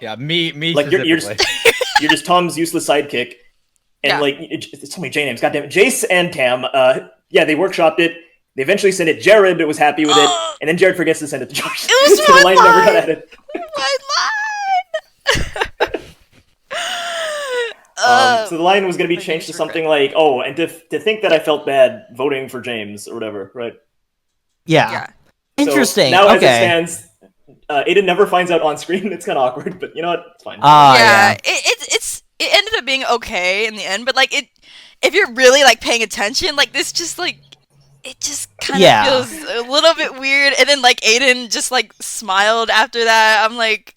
Speaker 6: Yeah, me
Speaker 3: like you're just Tom's useless sidekick. And like it's so many J names, goddamn it. Jace and Tam, they workshopped it. They eventually sent it. Jared was happy with it, and then Jared forgets to send it to Josh.
Speaker 4: It was
Speaker 3: so the line never got added. So the line was going to be changed to something like, "Oh, and to think that I felt bad voting for James or whatever," right?
Speaker 2: Yeah. Interesting.
Speaker 3: So now, as it
Speaker 2: okay.
Speaker 3: stands, Aiden never finds out on screen. It's kind of awkward, but you know what? It's fine.
Speaker 4: It ended up being okay in the end, but like if you're really like paying attention, like this just like it just kind of feels a little bit weird. And then like Aiden just like smiled after that. I'm like,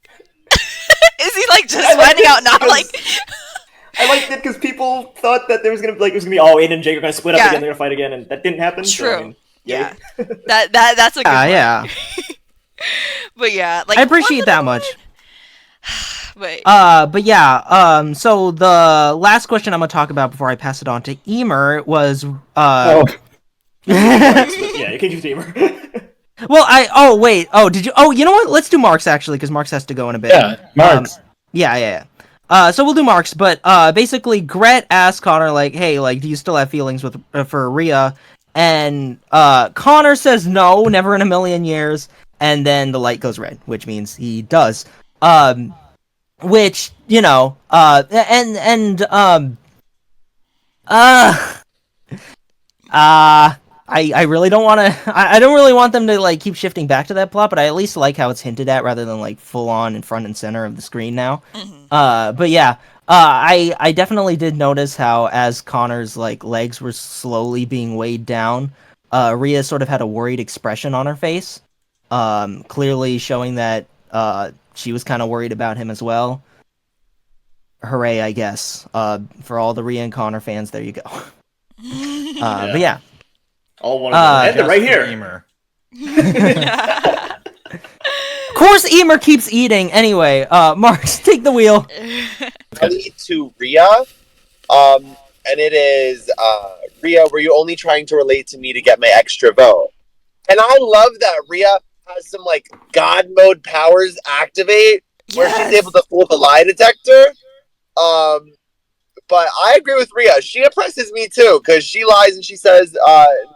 Speaker 4: is he like just finding out now? Like,
Speaker 3: I liked it because people thought that there was gonna be Aiden and Jake are gonna split up again, they're gonna fight again, and that didn't happen.
Speaker 4: True.
Speaker 3: So, I mean,
Speaker 4: yeah. That's a good one.
Speaker 2: Yeah.
Speaker 4: But yeah, like
Speaker 2: I appreciate that much.
Speaker 4: Wait.
Speaker 2: But yeah, so the last question I'm gonna talk about before I pass it on to Emer was,
Speaker 3: yeah, you can use Imer.
Speaker 2: Well, did you? Oh, you know what? Let's do Marks actually, because Marks has to go in a bit.
Speaker 1: Yeah, Marks.
Speaker 2: Yeah. So we'll do Marks, but basically, Grett asked Connor like, "Hey, like, do you still have feelings for Riya?" And Connor says no, never in a million years. And then the light goes red, which means he does. Which, you know, I really don't want to. I don't really want them to like keep shifting back to that plot, but I at least like how it's hinted at rather than like full on in front and center of the screen now. But yeah, I definitely did notice how as Connor's like legs were slowly being weighed down, Riya sort of had a worried expression on her face, clearly showing that she was kind of worried about him as well. Hooray, I guess. For all the Riya and Connor fans, there you go. But yeah.
Speaker 3: All one of them. And they're right here.
Speaker 6: Emer.
Speaker 2: Of course, Emer keeps eating. Anyway, Marks, take the wheel.
Speaker 5: To Riya, and it is Riya, were you only trying to relate to me to get my extra vote? And I love that Riya has some like God mode powers activate where she's able to fool the lie detector. But I agree with Riya. She impresses me too because she lies and she says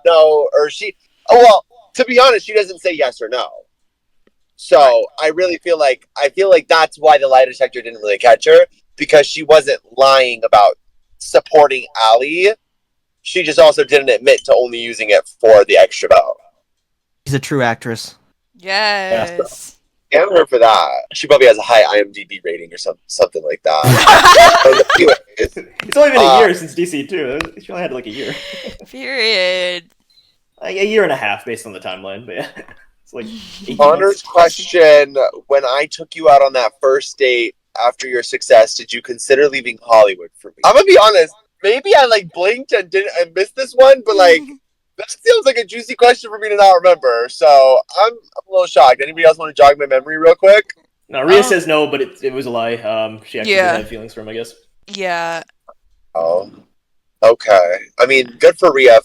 Speaker 5: no, or she. Oh well, to be honest, she doesn't say yes or no. So I really feel like that's why the lie detector didn't really catch her, because she wasn't lying about supporting Ali. She just also didn't admit to only using it for the extra vote.
Speaker 2: She's a true actress.
Speaker 4: Yes.
Speaker 5: Damn her for that. She probably has a high IMDb rating or something like that. Anyways,
Speaker 3: it's only been a year since DC 2. She only had like a year.
Speaker 4: Period.
Speaker 3: Like a year and a half based on the timeline, but yeah. It's like
Speaker 5: Connor's question, when I took you out on that first date after your success, did you consider leaving Hollywood for me? I'm gonna be honest, maybe I like blinked and missed this one, but like that feels like a juicy question for me to not remember. So I'm a little shocked. Anybody else want to jog my memory real quick?
Speaker 3: No, Riya says no, but it was a lie. She actually did have feelings for him, I guess.
Speaker 4: Yeah.
Speaker 5: Oh. Okay. I mean, good for Riya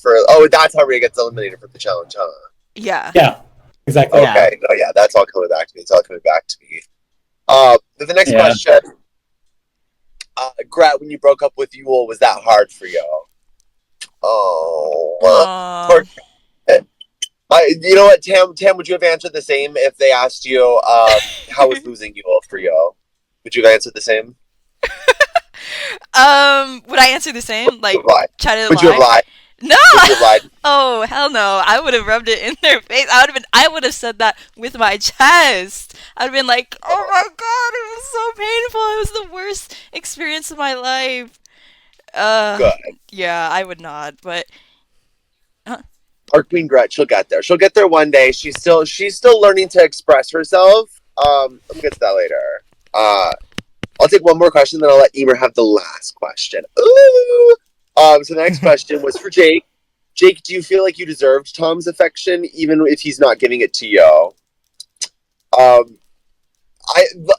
Speaker 5: that's how Riya gets eliminated from the challenge, huh?
Speaker 4: Yeah.
Speaker 1: Yeah. Exactly.
Speaker 5: Okay. No, yeah, that's all coming back to me. It's all coming back to me. The next question. Grett, when you broke up with Yule, was that hard for you? Oh. You know what, Tam, would you have answered the same if they asked you how was losing Yule for you? Would you have answered the same?
Speaker 4: Would I answer the same? Like, try to lie?
Speaker 5: Would you have lied?
Speaker 4: No!
Speaker 5: Would you have lied?
Speaker 4: Oh, hell no. I would have rubbed it in their face. I would have said that with my chest. I'd been like, oh my god, it was so painful. It was the worst experience of my life.
Speaker 5: Good.
Speaker 4: Yeah, I would not, but
Speaker 5: Our Queen Grett, she'll get there. She'll get there one day. She's still learning to express herself. We'll get to that later. I'll take one more question, then I'll let Imer have the last question. Ooh. So the next question was for Jake. Jake, do you feel like you deserved Tom's affection, even if he's not giving it to you? I'm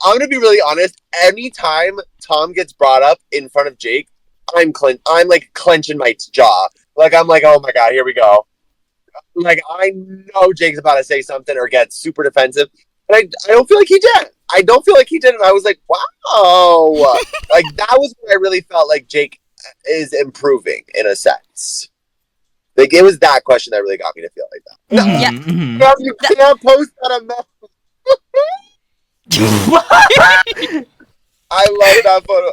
Speaker 5: gonna be really honest. Anytime Tom gets brought up in front of Jake, I'm like clenching my jaw. Like I'm like, oh my god, here we go. Like I know Jake's about to say something or get super defensive, and I don't feel like he did. I don't feel like he did, and I was like, wow, like that was when I really felt like Jake is improving in a sense. Like it was that question that really got me to feel like that. No,
Speaker 4: yeah.
Speaker 5: you can't post that on I love that photo.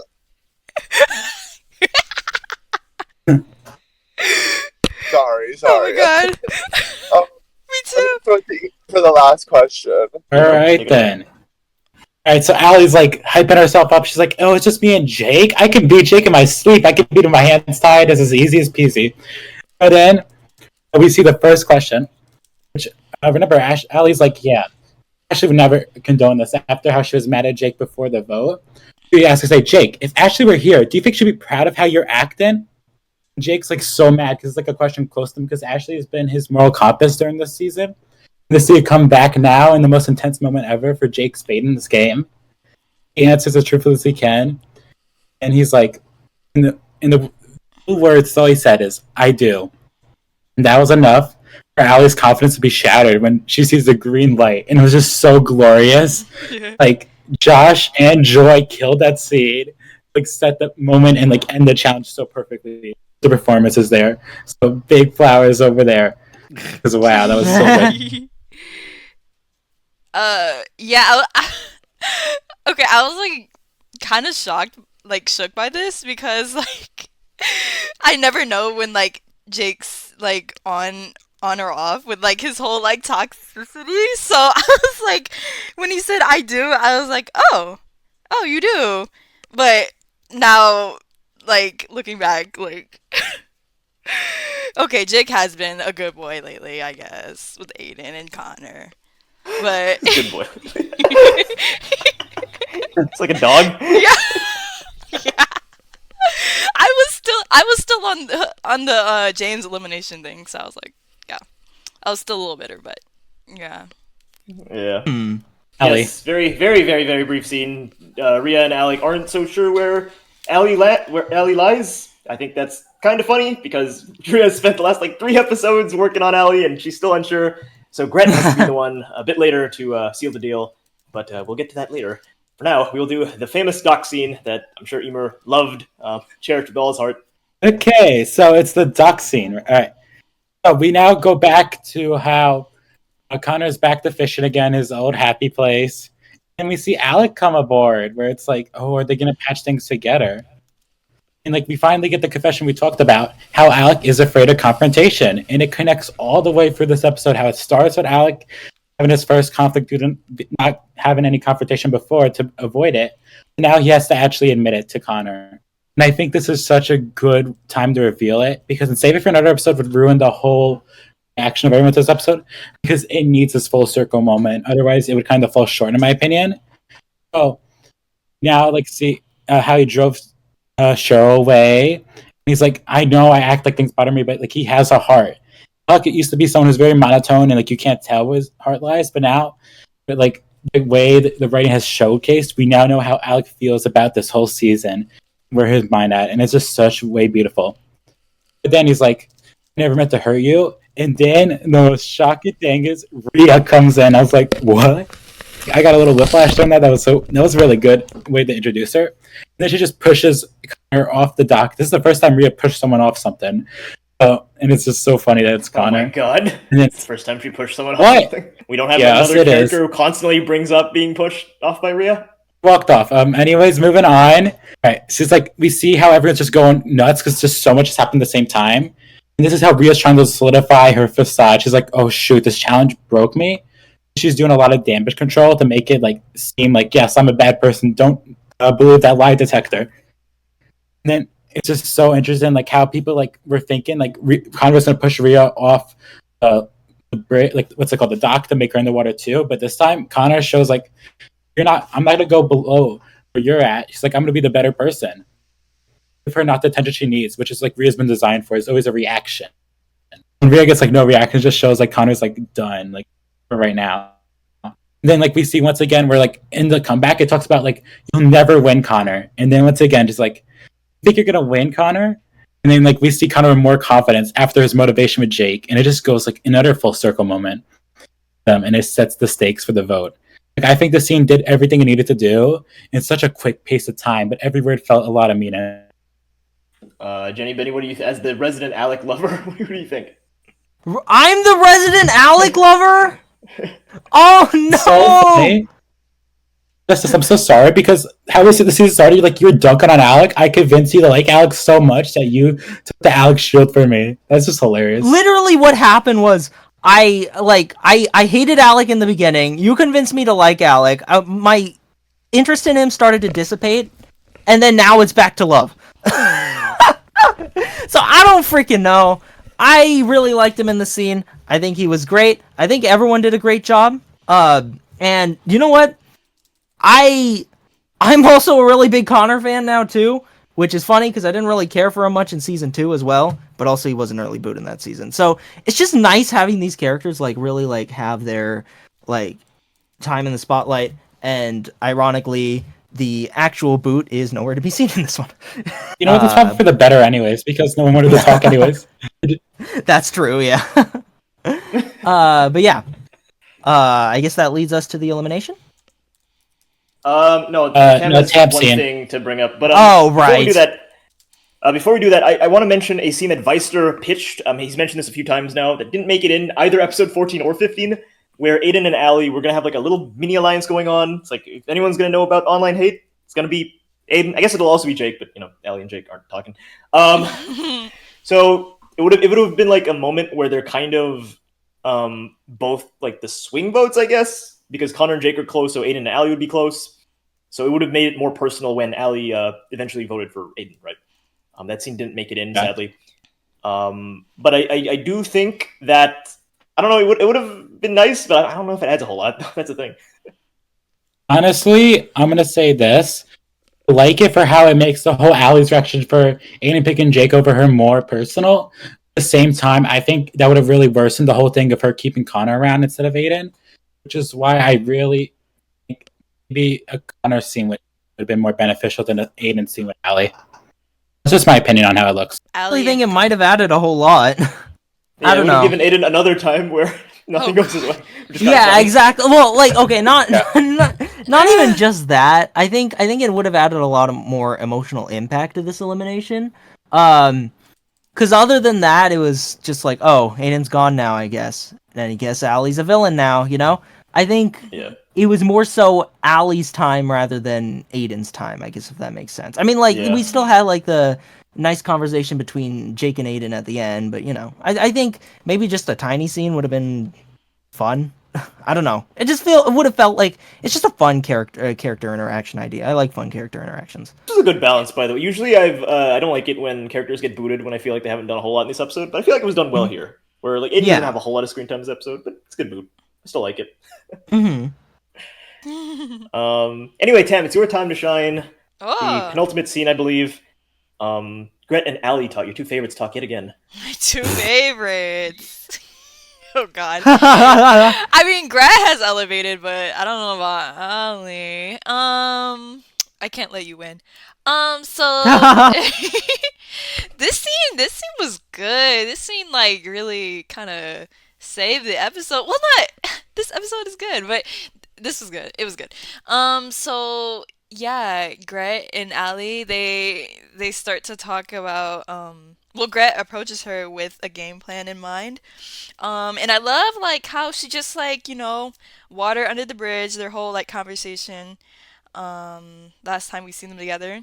Speaker 5: Sorry.
Speaker 4: Oh my god. Me too.
Speaker 5: For the last question.
Speaker 1: All right, then. All right, so Allie's like hyping herself up. She's like, oh, it's just me and Jake? I can beat Jake in my sleep. I can beat him with my hands tied. This is easy as peasy. But then we see the first question, which I remember Allie's like, yeah, Ashley would never condone this after how she was mad at Jake before the vote. She asked to say, Jake, if Ashley were here, do you think she'd be proud of how you're acting? Jake's like so mad because it's like a question close to him because Ashley has been his moral compass during this season. To see it come back now in the most intense moment ever for Jake Spade in this game. He answers as truthfully as he can. And he's like, in the words, all he said is, I do. And that was enough for Allie's confidence to be shattered when she sees the green light. And it was just so glorious. Yeah. Like, Josh and Joy killed that scene. Like, set the moment and like end the challenge so perfectly. The performance is there. So big flowers over there. Because wow, that was so good.
Speaker 4: Yeah. Okay, I was like kind of shocked, like shook by this because like I never know when like Jake's like on or off with like his whole like toxicity. So I was like, when he said I do, I was like, oh, you do. But now, like looking back, like. Okay, Jake has been a good boy lately, I guess, with Aiden and Connor. But
Speaker 3: good boy. It's like a dog.
Speaker 4: Yeah. I was still on the James elimination thing, so I was like, yeah, I was still a little bitter, but yeah.
Speaker 3: Yeah.
Speaker 1: Allie.
Speaker 3: Yes, very, very, very, very brief scene. Riya and Alec aren't so sure where Allie lies. I think that's kind of funny because Riya spent the last like 3 episodes working on Allie and she's still unsure. So Grett has to be the one a bit later to seal the deal, but we'll get to that later. For now, we will do the famous dock scene that I'm sure Imer loved, cherished with all his heart.
Speaker 1: Okay, so it's the dock scene. All right. So we now go back to how Connor's back to fishing again, his old happy place. And we see Alec come aboard, where it's like, oh, are they going to patch things together? And like we finally get the confession we talked about, how Alec is afraid of confrontation. And it connects all the way through this episode, how it starts with Alec having his first conflict due to not having any confrontation before to avoid it. Now he has to actually admit it to Connor. And I think this is such a good time to reveal it, because Save It for Another Episode would ruin the whole action of everyone to this episode, because it needs this full circle moment. Otherwise, it would kind of fall short, in my opinion. So now, like, see how he drove Cheryl away. And he's like, I know I act like things bother me, but like he has a heart. Alec used to be someone who's very monotone and like you can't tell where his heart lies, but now, like the way that the writing has showcased, we now know how Alec feels about this whole season, where his mind at, and it's just such way beautiful. But then he's like, never meant to hurt you. And then the most shocking thing is Riya comes in. I was like, what? I got a little whiplash during that. That was a really good way to introduce her. And then she just pushes Connor off the dock. This is the first time Riya pushed someone off something. And it's just so funny that it's Connor.
Speaker 3: Oh my god.
Speaker 1: And
Speaker 3: it's the first time she pushed someone off something. We don't have another character who constantly brings up being pushed off by Riya.
Speaker 1: Walked off. Anyways, moving on. All right. She's like, we see how everyone's just going nuts because just so much has happened at the same time. And this is how Riya's trying to solidify her facade. She's like, oh shoot, this challenge broke me. she's doing a lot of damage control to make it like seem like, yes, I'm a bad person. Don't believe that lie detector. And then it's just so interesting, like how people like were thinking like Connor was gonna push Riya off the bridge, like what's it called, the dock, to make her in the water too. But this time Connor shows like, I'm not gonna go below where you're at. She's like, I'm gonna be the better person. Give her not the attention she needs, which is like Ria's been designed for. It's always a reaction. And Riya gets like no reaction, just shows like Connor's like done, like for right now. And then like we see once again where like in the comeback it talks about like you'll never win, Connor. And then once again just like, you think you're gonna win, Connor? And then like we see Connor with more confidence after his motivation with Jake, and it just goes like another full circle moment. And it sets the stakes for the vote. Like I think the scene did everything it needed to do in such a quick pace of time, but every word felt a lot of meaning.
Speaker 3: Jenny, Benny, what do you as the resident Alec lover? What do you think?
Speaker 2: I'm the resident Alec lover. Oh no!
Speaker 1: So funny. I'm so sorry, because how we see the season started, like you were dunking on Alec. I convinced you to like Alec so much that you took the Alec shield for me. That's just hilarious.
Speaker 2: Literally, what happened was I hated Alec in the beginning. You convinced me to like Alec. My interest in him started to dissipate, and then now it's back to love. So I don't freaking know. I really liked him in the scene. I think he was great. I think everyone did a great job. And you know what? I'm also a really big Connor fan now too, which is funny because I didn't really care for him much in season 2 as well, but also he wasn't early boot in that season. So it's just nice having these characters like really like have their like time in the spotlight, and ironically the actual boot is nowhere to be seen in this one.
Speaker 1: You know what? That's probably for the better anyways, because no one wanted to talk anyways.
Speaker 2: That's true, yeah. But yeah. I guess that leads us to the elimination.
Speaker 3: No,
Speaker 1: tab
Speaker 3: one
Speaker 1: scene.
Speaker 3: thing to bring up. But
Speaker 2: right.
Speaker 3: Before we do that, I want to mention a scene that Weister pitched. He's mentioned this a few times now that didn't make it in either episode 14 or 15, where Aiden and Ali were gonna have like a little mini alliance going on. It's like, if anyone's gonna know about online hate, it's gonna be Aiden. I guess it'll also be Jake, but you know, Ali and Jake aren't talking. So it would have been like a moment where they're kind of both like the swing votes, I guess, because Connor and Jake are close, so Aiden and Ali would be close. So it would have made it more personal when Ali eventually voted for Aiden, right? That scene didn't make it in, sadly. But I do think that, I don't know, it would have been nice, but I don't know if it adds a whole lot. That's the thing.
Speaker 1: Honestly, I'm going to say this. I like it for how it makes the whole Ali's reaction for Aiden picking Jake over her more personal. At the same time, I think that would have really worsened the whole thing of her keeping Connor around instead of Aiden, which is why I really think maybe a Connor scene would have been more beneficial than an Aiden scene with Ali. That's just my opinion on how it looks.
Speaker 2: I think it might have added a whole lot.
Speaker 3: Yeah,
Speaker 2: I don't know.
Speaker 3: Given Aiden another time where nothing goes his way.
Speaker 2: Yeah, exactly. Well, like, okay, not even just that. I think it would have added a lot of more emotional impact to this elimination. Because other than that, it was just like, oh, Aiden's gone now, I guess. And I guess Ali's a villain now, you know? I think it was more so Ali's time rather than Aiden's time, I guess, if that makes sense. I mean, like, we still had, like, the nice conversation between Jake and Aiden at the end, but, you know, I think maybe just a tiny scene would have been fun. I don't know. It would have felt like it's just a fun character interaction idea. I like fun character interactions.
Speaker 3: This is a good balance, by the way. Usually I don't like it when characters get booted when I feel like they haven't done a whole lot in this episode, but I feel like it was done well here. Where like Aiden doesn't have a whole lot of screen time this episode, but it's a good boot. I still like it. Anyway, Tam, it's your time to shine. The penultimate scene, I believe. Grett and Ali talk. Your two favorites talk yet again.
Speaker 4: My two favorites. Oh god. I mean, Grett has elevated, but I don't know about Ali. I can't let you win. So this scene was good. This scene like really kind of saved the episode. Well, not this episode is good, but this was good. It was good. So yeah, Grett and Ali, they start to talk about well, Grett approaches her with a game plan in mind. And I love like how she just like, you know, water under the bridge, their whole like conversation last time we seen them together.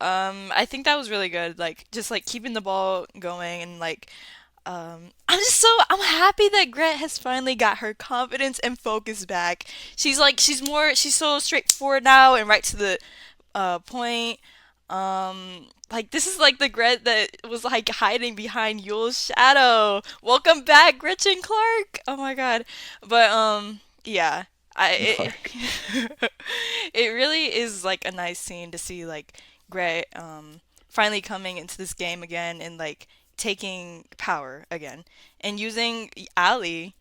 Speaker 4: I think that was really good, like just like keeping the ball going and like I'm happy that Grett has finally got her confidence and focus back. She's so straightforward now and right to the point. Like this is like the Grett that was like hiding behind Yule's shadow. Welcome back, Gretchen Clark. Oh my god. But yeah. It really is like a nice scene to see like Grett finally coming into this game again and like taking power again and using Ali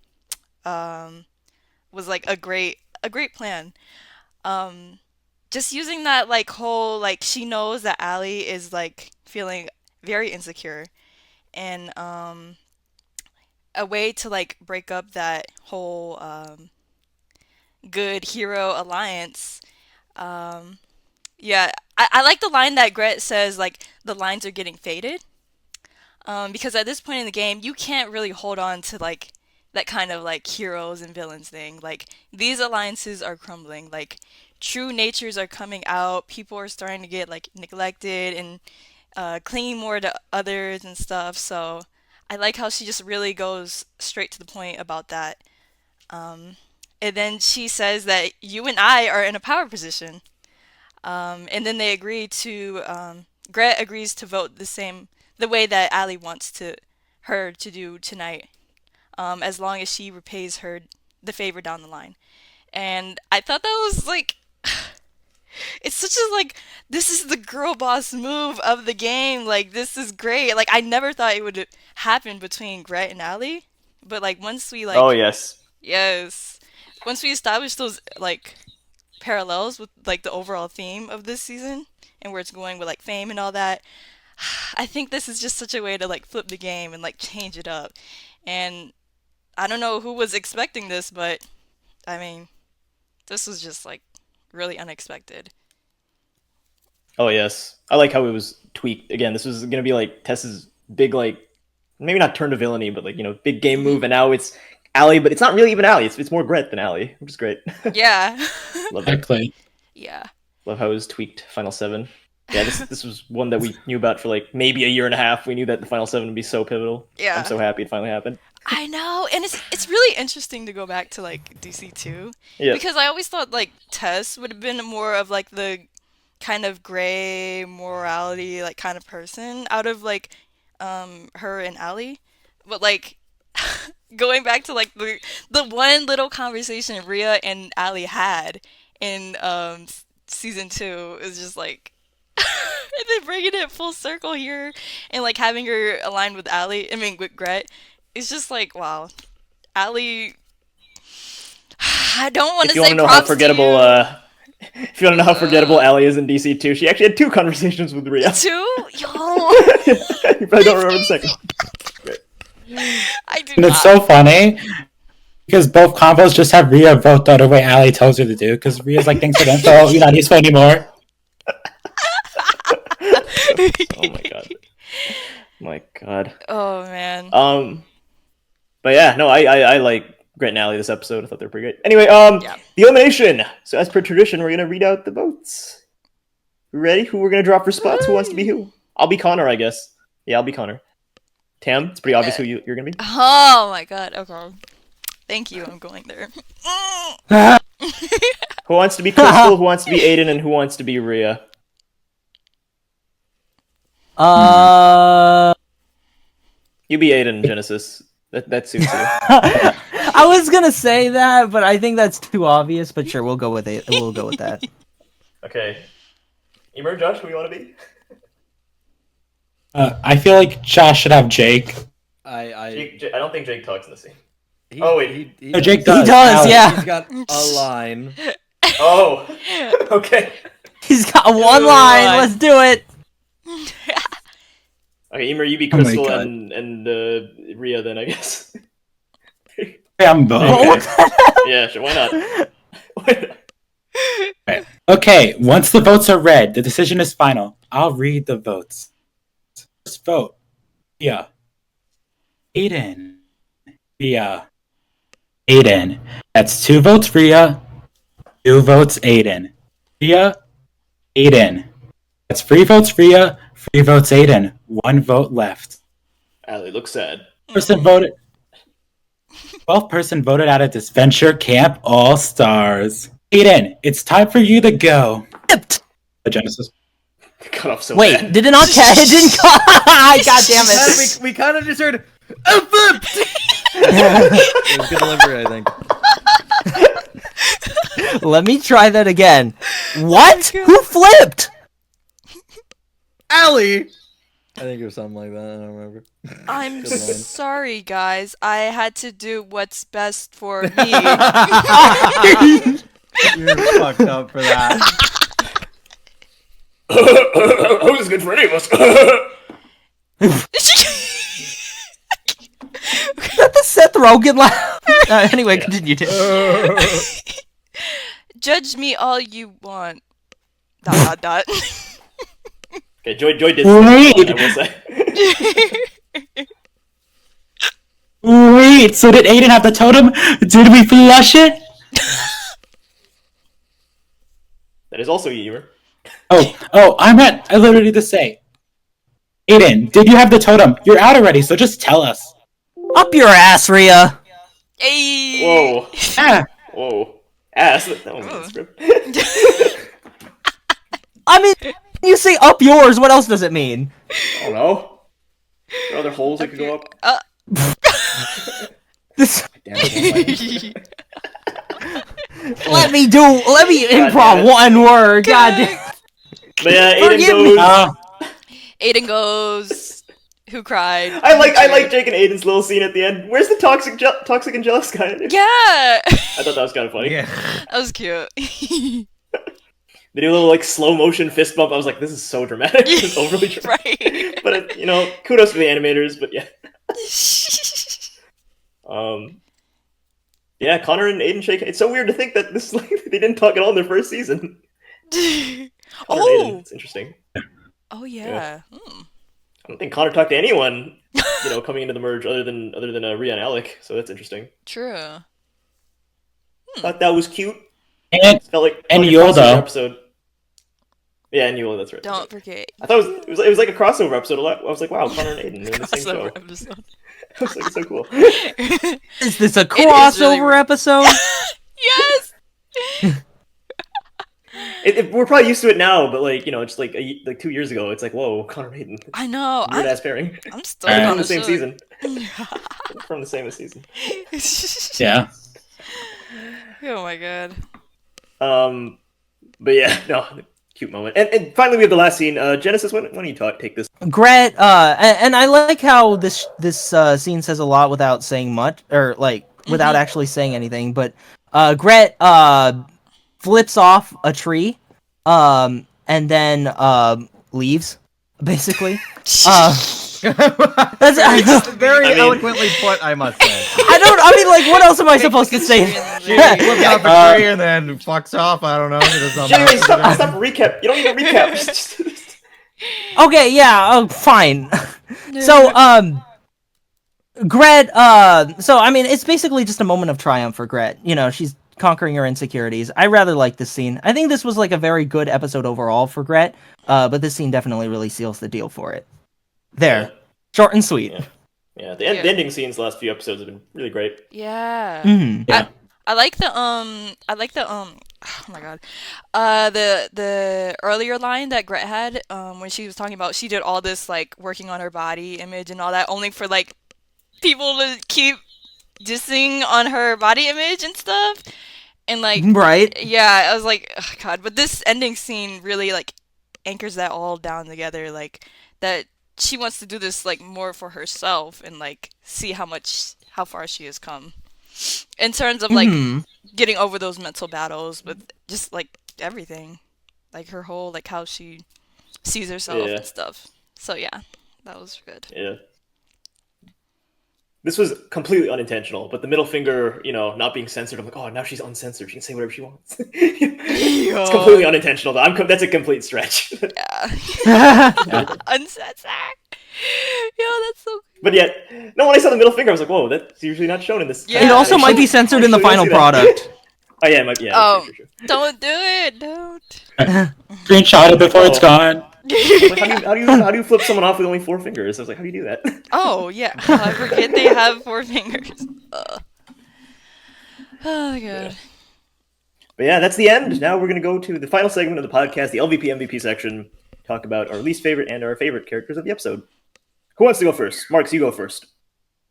Speaker 4: was like a great plan. Just using that like whole like she knows that Ali is like feeling very insecure and a way to like break up that whole good hero alliance. Yeah, I like the line that Grett says like the lines are getting faded. Because at this point in the game, you can't really hold on to like that kind of like heroes and villains thing. Like these alliances are crumbling. Like true natures are coming out. People are starting to get like neglected and clinging more to others and stuff. So I like how she just really goes straight to the point about that. And then she says that you and I are in a power position. And then they agree to Grett agrees to vote the way that Ali wants her to do tonight, as long as she repays her the favor down the line. And I thought that was like, it's such a like, this is the girl boss move of the game. Like this is great. Like I never thought it would happen between Grett and Ali, but like once we like,
Speaker 3: Oh yes,
Speaker 4: once we establish those like parallels with like the overall theme of this season and where it's going with like fame and all that. I think this is just such a way to like flip the game and like change it up. And I don't know who was expecting this, but I mean, this was just like really unexpected.
Speaker 3: oh yes. I like how it was tweaked. Again, this was gonna be like Tess's big like maybe not turn to villainy, but like big game move, and now it's Ali, but it's not really even Ali. It's more Grett than Ali, which is great.
Speaker 4: Yeah.
Speaker 3: Love that.
Speaker 1: Exactly.
Speaker 4: Yeah.
Speaker 3: Love how it was tweaked. Final 7. Yeah, this was one that we knew about for like maybe a year and a half. We knew that the Final 7 would be so pivotal.
Speaker 4: Yeah.
Speaker 3: I'm so happy it finally happened.
Speaker 4: I know, and it's really interesting to go back to like DC2 because I always thought like Tess would have been more of like the kind of gray morality like kind of person out of like her and Ali, but like going back to like the one little conversation Riya and Ali had in season 2 is just like and then bringing it full circle here and like having her aligned with Ali, I mean with Grett, it's just like wow, Ali. I don't want to say props to you.
Speaker 3: If you want to know how forgettable Ali is in DC2, she actually had 2 conversations with Riya.
Speaker 4: 2? Yo.
Speaker 3: You probably don't remember the second one.
Speaker 4: I do
Speaker 1: And
Speaker 4: not.
Speaker 1: it's so funny because both combos just have Riya vote the other way Ali tells her to do because Riya's like, thanks for the info, you're not useful anymore.
Speaker 3: Oh my god. My god.
Speaker 4: Oh man.
Speaker 3: But yeah, no, I like Grett and Ali this episode. I thought they were pretty great. Anyway,
Speaker 4: Yeah.
Speaker 3: the elimination. So as per tradition, we're gonna read out the votes. Ready? Who we're gonna draw for spots? Who wants to be who? I'll be Connor, I guess. Yeah, I'll be Connor. Tam, it's pretty obvious who you're gonna be.
Speaker 4: Oh my god. Okay. Thank you. I'm going there.
Speaker 3: Who wants to be Crystal? Who wants to be Aiden? And who wants to be Riya? You be Aiden, Genesis. That suits you.
Speaker 2: I was gonna say that, but I think that's too obvious. But sure, we'll go with it. We'll go with that.
Speaker 3: Okay. Imer, Josh, who you want to be?
Speaker 1: I feel like Josh should have Jake.
Speaker 6: I
Speaker 3: don't think Jake talks in the scene.
Speaker 6: oh
Speaker 3: wait.
Speaker 6: he
Speaker 1: No, Jake does.
Speaker 2: He does, yeah.
Speaker 6: He's got a line.
Speaker 3: Oh, okay.
Speaker 2: He's got one line. Let's do it.
Speaker 3: Okay, Emer, you be
Speaker 1: Oh my
Speaker 3: Crystal
Speaker 1: God.
Speaker 3: and Riya then, I guess.
Speaker 1: I'm both.
Speaker 3: Yeah, sure, why not? Why not?
Speaker 1: Okay, once the votes are read, the decision is final. I'll read the votes. First vote. Riya. Aiden. Riya. Aiden. That's 2 votes Riya. 2 votes Aiden. Riya. Aiden. That's 3 votes Riya. 3 votes Aiden. 1 vote left.
Speaker 3: Ali, look sad.
Speaker 1: Person voted. 12th person voted out of Disventure Camp All Stars. Aiden, it's time for you to go. The Genesis.
Speaker 3: Cut off so
Speaker 2: Wait,
Speaker 3: bad.
Speaker 2: did it not catch? It didn't cut. God damn it.
Speaker 6: We kind of just heard. It was good delivery, I think.
Speaker 2: Let me try that again. What? Who flipped?
Speaker 6: Allie! I think it was something like that. I don't remember.
Speaker 4: I'm
Speaker 6: Good line.
Speaker 4: sorry, guys. I had to do what's best for me.
Speaker 6: You're fucked up for that.
Speaker 3: Who's good for any of us?
Speaker 2: Is that the Seth Rogen laugh? Anyway, continue.
Speaker 4: Judge me all you want. ...
Speaker 3: Okay, Joy did.
Speaker 1: Wait.
Speaker 3: I will say.
Speaker 1: Wait, so did Aiden have the totem? Did we flush it?
Speaker 3: That is also Imer.
Speaker 1: I literally to say. Aiden, did you have the totem? You're out already, so just tell us.
Speaker 2: Up your ass, Riya.
Speaker 4: Hey.
Speaker 3: Whoa.
Speaker 1: Ah,
Speaker 3: Whoa. Ass. That was in the script.
Speaker 2: I mean, you say up yours, what else does it mean?
Speaker 3: I don't know. Are there other holes that could go up?
Speaker 2: This,
Speaker 3: Damn it,
Speaker 2: let me improv
Speaker 3: damn it.
Speaker 2: one word. God damn.
Speaker 3: But yeah, Aiden
Speaker 2: Forgive me.
Speaker 3: goes.
Speaker 4: Aiden goes. Who cried?
Speaker 3: I like Jake and Aiden's little scene at the end. Where's the toxic and jealous guy?
Speaker 4: Yeah.
Speaker 3: I thought that was kind of funny.
Speaker 6: Yeah.
Speaker 4: That was cute.
Speaker 3: They do a little like slow motion fist bump. I was like, this is so dramatic. This is overly dramatic.
Speaker 4: Right.
Speaker 3: But kudos to the animators. But yeah. Yeah, Connor and Aiden shake. It's so weird to think that this they didn't talk at all in their first season. Connor and Aiden, it's interesting.
Speaker 4: Oh yeah. Hmm.
Speaker 3: I don't think Connor talked to anyone, coming into the merge other than Riya and Alec. So that's interesting.
Speaker 4: True.
Speaker 3: Thought that was cute.
Speaker 1: and
Speaker 3: Felt like
Speaker 1: And
Speaker 3: a
Speaker 1: Yuldo.
Speaker 3: crossover episode. Yeah, and Yuldo, that's right.
Speaker 4: Don't forget.
Speaker 3: I thought it was like a crossover episode. I was like, wow, Connor and Aiden are in the same show.
Speaker 4: Crossover episode.
Speaker 3: I was like, it's so cool.
Speaker 2: Is this a
Speaker 4: is really
Speaker 2: crossover
Speaker 4: weird.
Speaker 2: episode?
Speaker 4: Yes.
Speaker 3: We're probably used to it now, but just like 2 years ago, it's like, whoa, Connor and Aiden,
Speaker 4: I know.
Speaker 3: weird ass pairing.
Speaker 4: I'm still
Speaker 1: They're
Speaker 3: From
Speaker 4: on
Speaker 3: the same season.
Speaker 4: season.
Speaker 3: From the same season.
Speaker 1: yeah.
Speaker 4: Oh my god.
Speaker 3: But yeah, no, cute moment. And finally, we have the last scene. Genesis, why don't you take this?
Speaker 2: Grett, and I like how this scene says a lot without saying much, or like without actually saying anything. But Grett flips off a tree, and then leaves, basically. That's
Speaker 6: Very eloquently put, I must say.
Speaker 2: what else am I supposed to say?
Speaker 6: She flips off a tree and then fucks off. I don't know. She does something
Speaker 3: Jamie,
Speaker 6: else.
Speaker 3: stop recap. You don't need a recap.
Speaker 2: Okay, yeah, fine. So, Grett, so I mean, it's basically just a moment of triumph for Grett. She's conquering her insecurities. I rather like this scene. I think this was like a very good episode overall for Grett, but this scene definitely really seals the deal for it. There.
Speaker 3: Yeah.
Speaker 2: Short and sweet.
Speaker 3: Yeah, the ending scenes the last few episodes have been really great.
Speaker 4: Yeah.
Speaker 2: Mhm.
Speaker 1: Yeah.
Speaker 4: I like the oh my god. The earlier line that Grett had when she was talking about she did all this like working on her body image and all that only for like people to keep dissing on her body image and stuff. And like
Speaker 2: Right.
Speaker 4: yeah, I was like, oh god, but this ending scene really like anchors that all down together, like that she wants to do this like more for herself and like see how far she has come in terms of like
Speaker 2: Mhm.
Speaker 4: getting over those mental battles with just like everything, like her whole like how she sees herself
Speaker 3: Yeah.
Speaker 4: and stuff. So yeah, that was good.
Speaker 3: Yeah. This was completely unintentional, but the middle finger, not being censored, I'm like, oh, now she's uncensored. She can say whatever she wants. It's completely unintentional, though. That's a complete stretch.
Speaker 4: Yeah. Uncensored. Yo, that's so.
Speaker 3: But yet, no, when I saw the middle finger, I was like, whoa, that's usually not shown in this.
Speaker 4: Yeah.
Speaker 2: It also might be
Speaker 3: Actually,
Speaker 2: censored in the
Speaker 3: I
Speaker 2: final
Speaker 3: see that.
Speaker 2: product.
Speaker 3: Oh, yeah, it might be. Yeah,
Speaker 4: Oh.
Speaker 3: sure.
Speaker 4: Don't do it. Don't.
Speaker 1: Screenshot it before it's gone.
Speaker 3: I was like, how do you flip someone off with only 4 fingers? I was like, how do you do that?
Speaker 4: Oh yeah, I forget they have 4 fingers. Oh god.
Speaker 3: But yeah, that's the end. Now we're gonna go to the final segment of the podcast, the LVP MVP section. Talk about our least favorite and our favorite characters of the episode. Who wants to go first? Marks, you go first.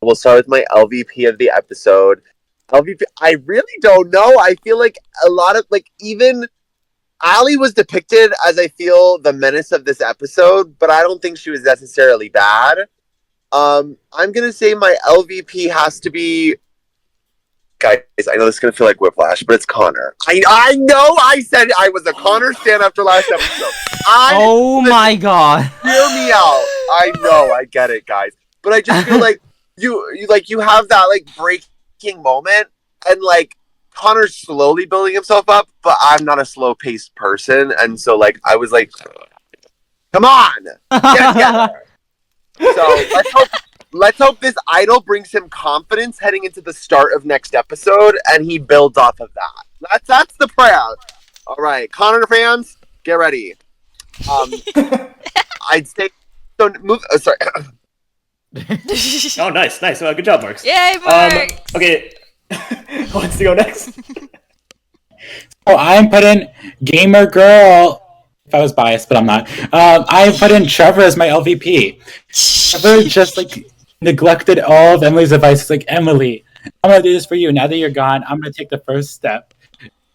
Speaker 5: We'll start with my LVP of the episode. LVP, I really don't know. I feel like a lot of, like, even Allie was depicted as, I feel, the menace of this episode, but I don't think she was necessarily bad. I'm gonna say my LVP has to be, guys, I know this is gonna feel like whiplash, but it's Connor. I know I said I was a Connor stan after last episode.
Speaker 2: Oh my god.
Speaker 5: Hear me out. I know, I get it, guys. But I just feel like you have that like breaking moment, and like Connor's slowly building himself up, but I'm not a slow paced person, and so like I was like, come on, get it together. So let's hope this idol brings him confidence heading into the start of next episode, and he builds off of that. That's the prayer. All right, Connor fans, get ready. I'd say don't move. Sorry.
Speaker 3: Oh, nice. Good job, Marks.
Speaker 4: Yay, Mark!
Speaker 3: Okay, who wants to go next?
Speaker 1: Oh, I'm putting gamer girl. If I was biased, but I'm not. I put in Trevor as my LVP. Trevor just like neglected all of Emily's advice. It's like, Emily, I'm gonna do this for you. Now that you're gone, I'm gonna take the first step.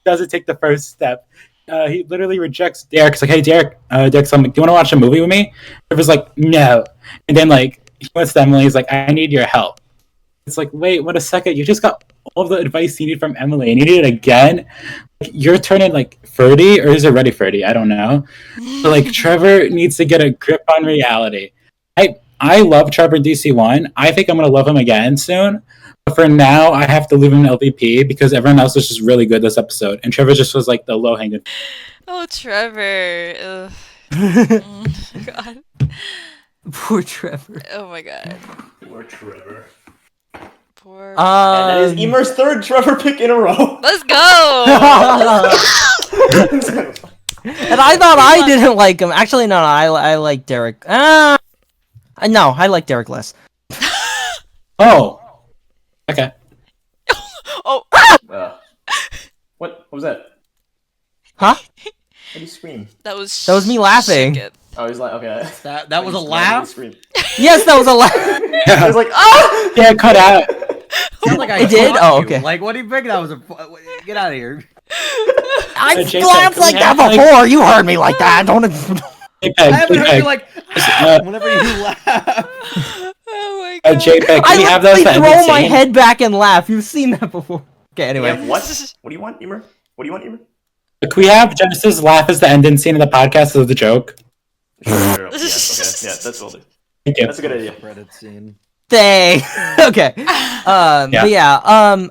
Speaker 1: Doesn't take the first step. He literally rejects Derek. He's like, hey, Derek. Derek's like, do you want to watch a movie with me? Trevor's like, no. And then like he went to Emily. He's like, I need your help. It's like, wait, what a second. You just got all of the advice you need from Emily, and you need it again. You're turning like 30, or is it already 30? I don't know. So like Trevor needs to get a grip on reality. I love Trevor in DC1. I think I'm gonna love him again soon. But for now, I have to leave him in LVP because everyone else was just really good this episode, and Trevor just was like the low hanging.
Speaker 4: Oh, Trevor. Oh god.
Speaker 2: Poor Trevor.
Speaker 4: Oh my god.
Speaker 3: Poor Trevor.
Speaker 4: Poor.
Speaker 3: And that is Emer's 3rd Trevor pick in a row.
Speaker 4: Let's go!
Speaker 2: And I thought I didn't like him. Actually, no, I like Derek. No, I like Derek less.
Speaker 1: Oh. Okay.
Speaker 4: Oh.
Speaker 3: What was that?
Speaker 2: Huh?
Speaker 3: Why did you scream?
Speaker 4: That was
Speaker 2: me laughing.
Speaker 4: Shit.
Speaker 3: Oh, he's like, okay.
Speaker 6: That was a laugh?
Speaker 2: Yes, that was a laugh.
Speaker 3: I was like, ah!
Speaker 1: Yeah, cut out.
Speaker 6: Sounds like I
Speaker 2: It did?
Speaker 6: caught
Speaker 2: Oh,
Speaker 6: you.
Speaker 2: okay.
Speaker 6: Like, what do you think that was? Get out of here.
Speaker 2: I
Speaker 1: Jpeg,
Speaker 2: laughed
Speaker 1: can
Speaker 2: like
Speaker 1: we
Speaker 2: that
Speaker 1: have, like-
Speaker 2: before. You heard me like that. Don't.
Speaker 1: Jpeg,
Speaker 6: I haven't heard
Speaker 1: Jpeg.
Speaker 6: you like whenever you laugh.
Speaker 4: Oh my god.
Speaker 1: Jpeg,
Speaker 2: I
Speaker 1: can we have those
Speaker 2: literally
Speaker 1: that
Speaker 2: throw my
Speaker 1: scene?
Speaker 2: head back and laugh. You've seen that before. Okay, anyway.
Speaker 3: Yeah, what? What do you want, Emer? What do you want, Emer?
Speaker 1: Can we have Genesis laugh as the ending scene of the podcast as the joke?
Speaker 3: Sure. Yes, okay. Yeah, that's what we'll do.
Speaker 1: Thank you.
Speaker 3: That's a good idea.
Speaker 6: Credit scene.
Speaker 2: They. Okay. But yeah.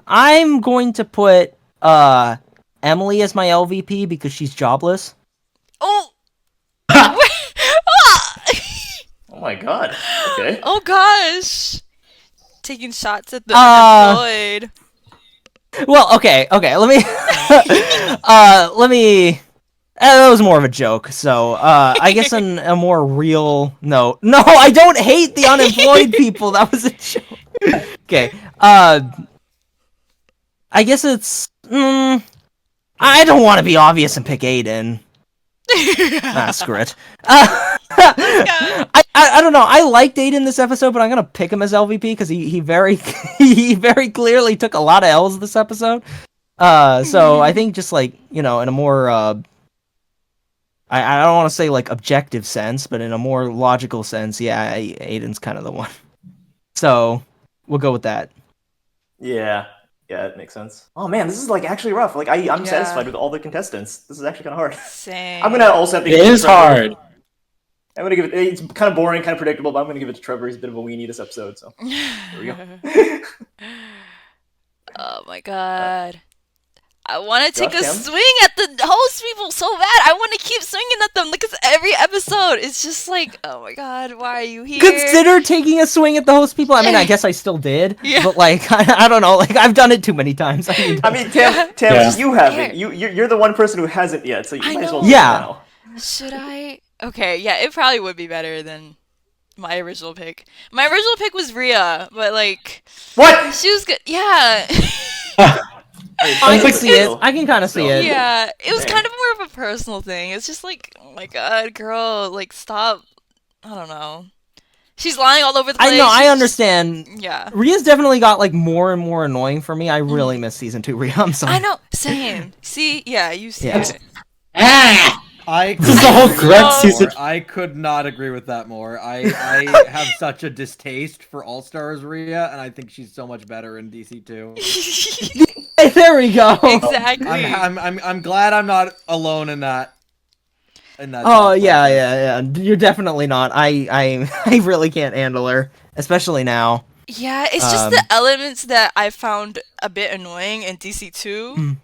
Speaker 2: I'm going to put Emily as my LVP because she's jobless.
Speaker 4: Oh.
Speaker 3: Oh my god. Okay.
Speaker 4: Oh gosh. Taking shots at the unemployed.
Speaker 2: Well, okay. Let me. That was more of a joke. So, I guess on a more real note. No, I don't hate the unemployed people. That was a joke. Okay. I guess it's. I don't want to be obvious and pick Aiden. Screw it. I don't know. I liked Aiden this episode, but I'm gonna pick him as LVP because he very he very clearly took a lot of L's this episode. So I think just like in a more I don't want to say like objective sense, but in a more logical sense, yeah, Aiden's kind of the one. So we'll go with that.
Speaker 3: Yeah, it makes sense. Oh man, this is like actually rough. Like I'm satisfied with all the contestants. This is actually kind of hard.
Speaker 4: Same.
Speaker 3: I'm gonna also have to.
Speaker 1: It is hard.
Speaker 3: I'm gonna give it. It's kind of boring, kind of predictable, but I'm gonna give it to Trevor. He's a bit of a weenie this episode, so there we go.
Speaker 4: Oh my god. I want to take
Speaker 3: Josh,
Speaker 4: a
Speaker 3: Cam?
Speaker 4: swing at the host people so bad. I want to keep swinging at them because every episode it's just like, oh my god, why are you here?
Speaker 2: Consider taking a swing at the host people. I mean, I guess I still did, but like, I don't know. Like, I've done it too many times.
Speaker 3: I mean, Tam,
Speaker 1: Yeah.
Speaker 3: you haven't. You're the one person who hasn't yet, so you might as well.
Speaker 2: Yeah.
Speaker 3: Now.
Speaker 4: Should I? Okay, yeah, it probably would be better than my original pick. My original pick was Rhea, but like
Speaker 3: What?
Speaker 4: she was good. Yeah.
Speaker 2: I can see it. I can kind of see it.
Speaker 4: Yeah, it was
Speaker 3: Dang.
Speaker 4: kind of more of a personal thing. It's just like, oh my god, girl, like stop. I don't know. She's lying all over the place.
Speaker 2: I know. I
Speaker 4: She's
Speaker 2: understand.
Speaker 4: just- yeah.
Speaker 2: Rhea's definitely got like more and more annoying for me. I really miss season 2 Rhea. I'm sorry.
Speaker 4: I know. Same. See, yeah, you see
Speaker 2: Yeah.
Speaker 4: it.
Speaker 1: Ah!
Speaker 6: I
Speaker 1: This is the whole
Speaker 6: could
Speaker 1: Grett
Speaker 6: not
Speaker 1: season.
Speaker 6: more. I could not agree with that more. I have such a distaste for All Stars Rhea, and I think she's so much better in DC too.
Speaker 2: Hey, there we go.
Speaker 4: Exactly.
Speaker 6: I'm glad I'm not alone in that.
Speaker 2: Oh
Speaker 6: thought
Speaker 2: yeah,
Speaker 6: process.
Speaker 2: yeah. You're definitely not. I really can't handle her, especially now.
Speaker 4: Yeah, it's just the elements that I found a bit annoying in DC2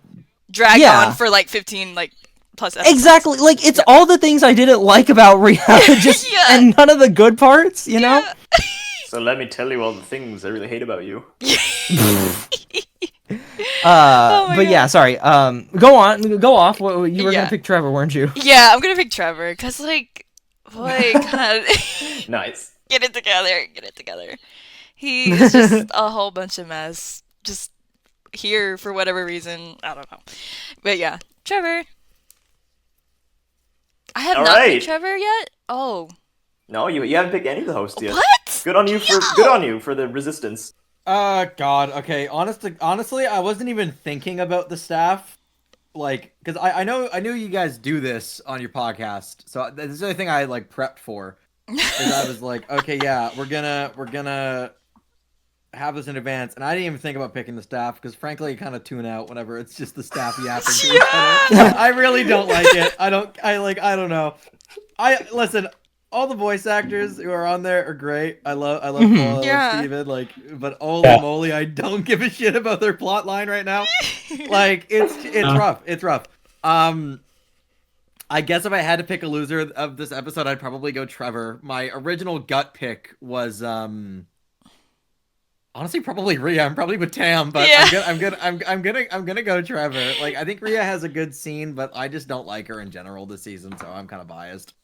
Speaker 4: dragged
Speaker 2: Yeah.
Speaker 4: on for like 15 like plus episodes.
Speaker 2: Exactly. Like it's all the things I didn't like about Rhea, just
Speaker 4: Yeah.
Speaker 2: and none of the good parts. You know.
Speaker 4: Yeah.
Speaker 3: So let me tell you all the things I really hate about you.
Speaker 4: my
Speaker 2: But yeah,
Speaker 4: God.
Speaker 2: sorry. Go on. Go off. You were
Speaker 4: Yeah.
Speaker 2: gonna pick Trevor, weren't you?
Speaker 4: Yeah, I'm gonna pick Trevor because like, boy, God,
Speaker 3: Nice.
Speaker 4: get it together, get it together. He is just a whole bunch of mess. Just here for whatever reason. I don't know. But yeah, Trevor. I have
Speaker 3: All
Speaker 4: not
Speaker 3: right.
Speaker 4: picked Trevor yet. Oh,
Speaker 3: No, you haven't picked any of the hosts yet.
Speaker 4: what?
Speaker 3: Good on you for the resistance.
Speaker 6: God. Okay. Honestly, I wasn't even thinking about the staff, like, because I knew you guys do this on your podcast, so this is the only thing I like prepped for. Is I was like, okay, yeah, we're gonna have this in advance, and I didn't even think about picking the staff because frankly, I kind of tune out whenever it's just the staff yapping to each other. I really don't like it. I don't know. Listen. All the voice actors who are on there are great. I love Paul, I love
Speaker 4: Yeah.
Speaker 6: Steven, like, but holy moly, I don't give a shit about their plot line right now. Like, it's rough. It's rough. I guess if I had to pick a loser of this episode, I'd probably go Trevor. My original gut pick was honestly probably Rhea. I'm probably with Tam, but
Speaker 4: Yeah.
Speaker 6: I'm gonna go Trevor. Like, I think Rhea has a good scene, but I just don't like her in general this season, so I'm kind of biased.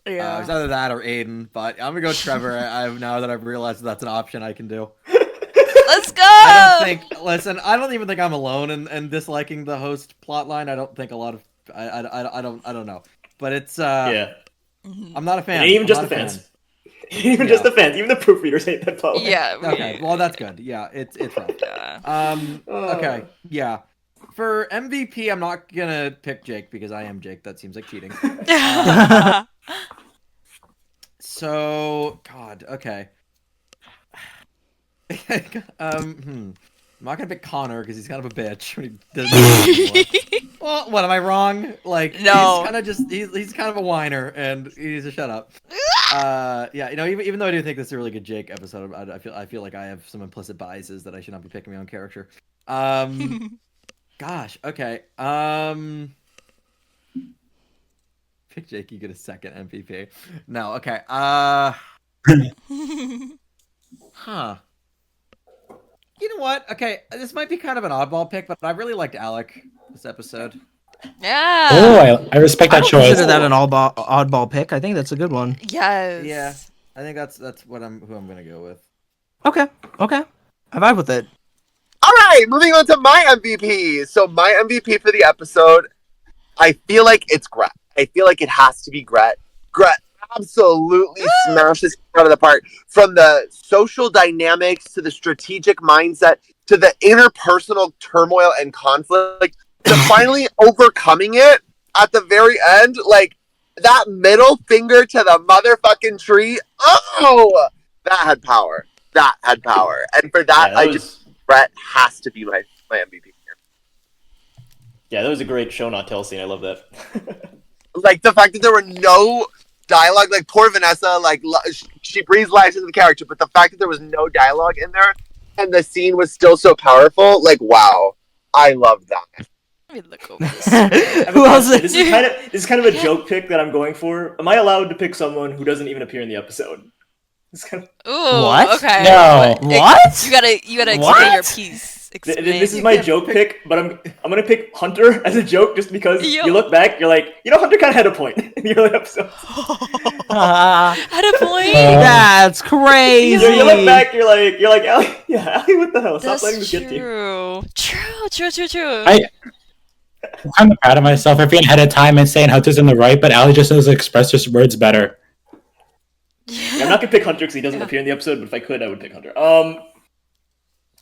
Speaker 4: Yeah.
Speaker 6: It's either that or Aiden, but I'm gonna go Trevor. Now that I've realized that's an option I can do.
Speaker 4: Let's go.
Speaker 6: I don't even think I'm alone in disliking the host plotline. I don't think a lot of I don't know, but it's
Speaker 3: Yeah.
Speaker 6: I'm not a fan.
Speaker 3: And even
Speaker 6: I'm
Speaker 3: just
Speaker 6: not
Speaker 3: the
Speaker 6: a
Speaker 3: fans.
Speaker 6: fan.
Speaker 3: Even just the fans. Even the proofreaders hate that plotline.
Speaker 4: Yeah.
Speaker 6: Okay, well that's good. Yeah, it's rough.
Speaker 4: Yeah.
Speaker 6: Okay, yeah. For MVP, I'm not gonna pick Jake because I am Jake. That seems like cheating. So, God, okay. I'm not gonna pick Connor because he's kind of a bitch. When he doesn't well, what am I wrong? Like,
Speaker 4: No.
Speaker 6: he's kind of just he's kind of a whiner, and he needs to shut up. Yeah, even though I do think this is a really good Jake episode, I feel like I have some implicit biases that I should not be picking my own character. Gosh, okay. Pick Jake, you get a second MVP. No, okay. Huh. You know what? Okay, this might be kind of an oddball pick, but I really liked Alec this episode.
Speaker 4: Yeah.
Speaker 1: Oh, I respect
Speaker 2: I
Speaker 1: that
Speaker 2: don't
Speaker 1: choice.
Speaker 2: consider that an oddball pick. I think that's a good one.
Speaker 4: Yes.
Speaker 6: Yeah, I think that's who I'm gonna go with.
Speaker 2: Okay. I vibe with it.
Speaker 5: All right, moving on to my MVP. So my MVP for the episode, I feel like it's Grett. I feel like it has to be Grett. Grett absolutely smashed this out of the park. From the social dynamics to the strategic mindset to the interpersonal turmoil and conflict to finally overcoming it at the very end. Like, that middle finger to the motherfucking tree. Oh, that had power. And for that, Grett has to be my MVP here.
Speaker 3: Yeah, that was a great show not tell scene. I love that.
Speaker 5: Like, the fact that there were no dialogue, like, poor Vanessa, like, she breathes life into the character, but the fact that there was no dialogue in there and the scene was still so powerful, like, wow, I love that.
Speaker 4: Let me look over this.
Speaker 2: Who else?
Speaker 3: This is kind of a joke pick that I'm going for. Am I allowed to pick someone who doesn't even appear in the episode? It's kind of...
Speaker 4: Ooh.
Speaker 2: What?
Speaker 4: Okay.
Speaker 1: No.
Speaker 2: What?
Speaker 4: You gotta
Speaker 2: What?
Speaker 4: explain your piece. explain.
Speaker 3: This is my joke pick, but I'm gonna pick Hunter as a joke just because
Speaker 4: Yo.
Speaker 3: you look back, you're like, Hunter kind of had a point in the early episodes.
Speaker 4: Had a point.
Speaker 2: That's crazy.
Speaker 3: You look back, you're like, Allie, Allie, what the hell? Stop
Speaker 4: That's
Speaker 3: letting this get to you.
Speaker 4: True.
Speaker 1: I'm kind of proud of myself for being ahead of time and saying Hunter's in the right, but Ali just knows to express his words better.
Speaker 3: Yeah, I'm not gonna pick Hunter because he doesn't appear in the episode, but if I could, I would pick Hunter. I'm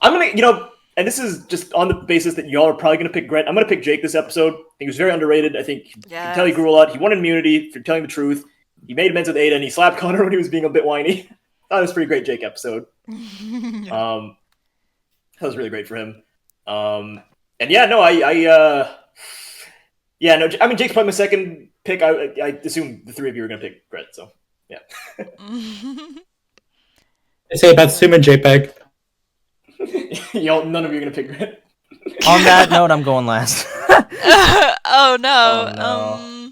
Speaker 3: gonna, and this is just on the basis that y'all are probably gonna pick Grett. I'm gonna pick Jake this episode. I think he was very underrated. I think you can tell he grew a lot. He won immunity for telling the truth. He made amends with Aiden. He slapped Connor when he was being a bit whiny. That was a pretty great Jake episode. That was really great for him. And yeah, no, I mean, Jake's probably my second pick. I assume the three of you are gonna pick Grett, so yeah.
Speaker 1: I say about Sum and Jpeg.
Speaker 3: None of you are gonna pick Grett.
Speaker 2: On that note, I'm going last.
Speaker 4: Oh no.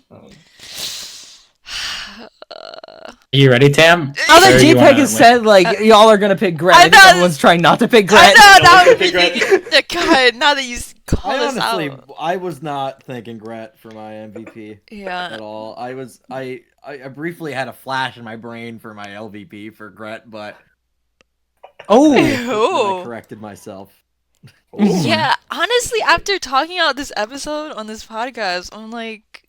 Speaker 1: Are you ready, Tam?
Speaker 2: Now that
Speaker 1: Or you
Speaker 2: Jpeg
Speaker 1: wanna
Speaker 2: has
Speaker 1: wait?
Speaker 2: said, like, y'all are gonna pick Grett,
Speaker 4: I
Speaker 2: I think
Speaker 4: know-
Speaker 2: everyone's trying not to pick Grett.
Speaker 4: I know. Now
Speaker 3: No,
Speaker 4: I'm
Speaker 3: pick Grett.
Speaker 4: thinking. God, now that you call
Speaker 6: I
Speaker 4: us
Speaker 6: honestly,
Speaker 4: out.
Speaker 6: I was not thinking Grett for my MVP
Speaker 4: Yeah.
Speaker 6: at all. I briefly had a flash in my brain for my LVP for Grett, but
Speaker 2: Oh,
Speaker 6: I
Speaker 4: Ooh.
Speaker 6: corrected myself.
Speaker 4: Yeah, honestly, after talking about this episode on this podcast, I'm like,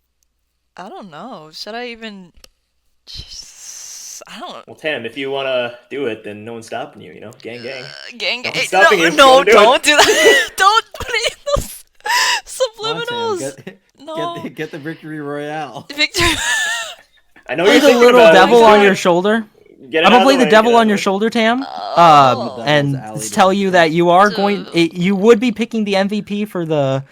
Speaker 4: I don't know. Should I even? I don't.
Speaker 3: Well, Tam, if you wanna do it, then no one's stopping you. Gang.
Speaker 4: Gang.
Speaker 3: No one's stopping you.
Speaker 4: No,
Speaker 3: Don't do
Speaker 4: don't do that. Don't put it in those
Speaker 6: Come on,
Speaker 4: subliminals.
Speaker 6: Tam,
Speaker 4: No.
Speaker 6: get the victory royale.
Speaker 4: Victor.
Speaker 3: I know
Speaker 2: play
Speaker 3: you're
Speaker 2: the
Speaker 3: thinking
Speaker 2: little
Speaker 3: about it.
Speaker 2: devil
Speaker 3: Just
Speaker 2: on
Speaker 3: do
Speaker 2: your
Speaker 3: it.
Speaker 2: shoulder.
Speaker 3: Get it
Speaker 2: I'm
Speaker 3: out
Speaker 2: gonna
Speaker 3: of
Speaker 2: play the
Speaker 3: way,
Speaker 2: devil
Speaker 3: get it
Speaker 2: on your
Speaker 3: out of
Speaker 2: shoulder, Tam,
Speaker 4: Oh.
Speaker 2: and
Speaker 6: Alley
Speaker 2: tell you that you are going.
Speaker 4: So-
Speaker 2: You would be picking the MVP for the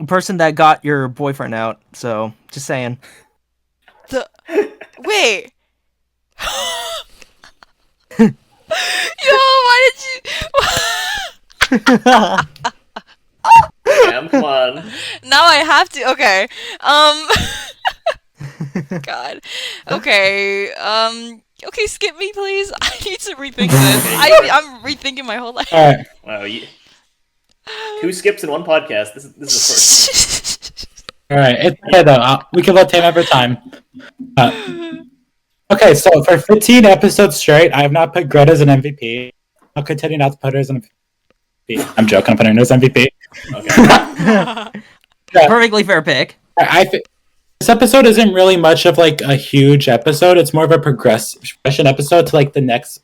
Speaker 2: person that got your boyfriend out. So just saying.
Speaker 4: Wait. Yo, why did you?
Speaker 3: the way. Tam, come on.
Speaker 4: Now I have to. Okay. God. Okay. Okay, skip me, please. I need to rethink this. I'm rethinking my whole life.
Speaker 1: All right.
Speaker 3: Wow, 2 skips in one podcast. This is the first.
Speaker 1: All right. It's okay, though. We can let Tam have her time. Okay, so for 15 episodes straight, I have not put Greta as an MVP. I'll continue not to put her as an MVP. I'm joking. I'm putting her as MVP.
Speaker 3: Okay.
Speaker 2: Perfectly fair pick.
Speaker 1: This episode isn't really much of like a huge episode. It's more of a progression episode to like the next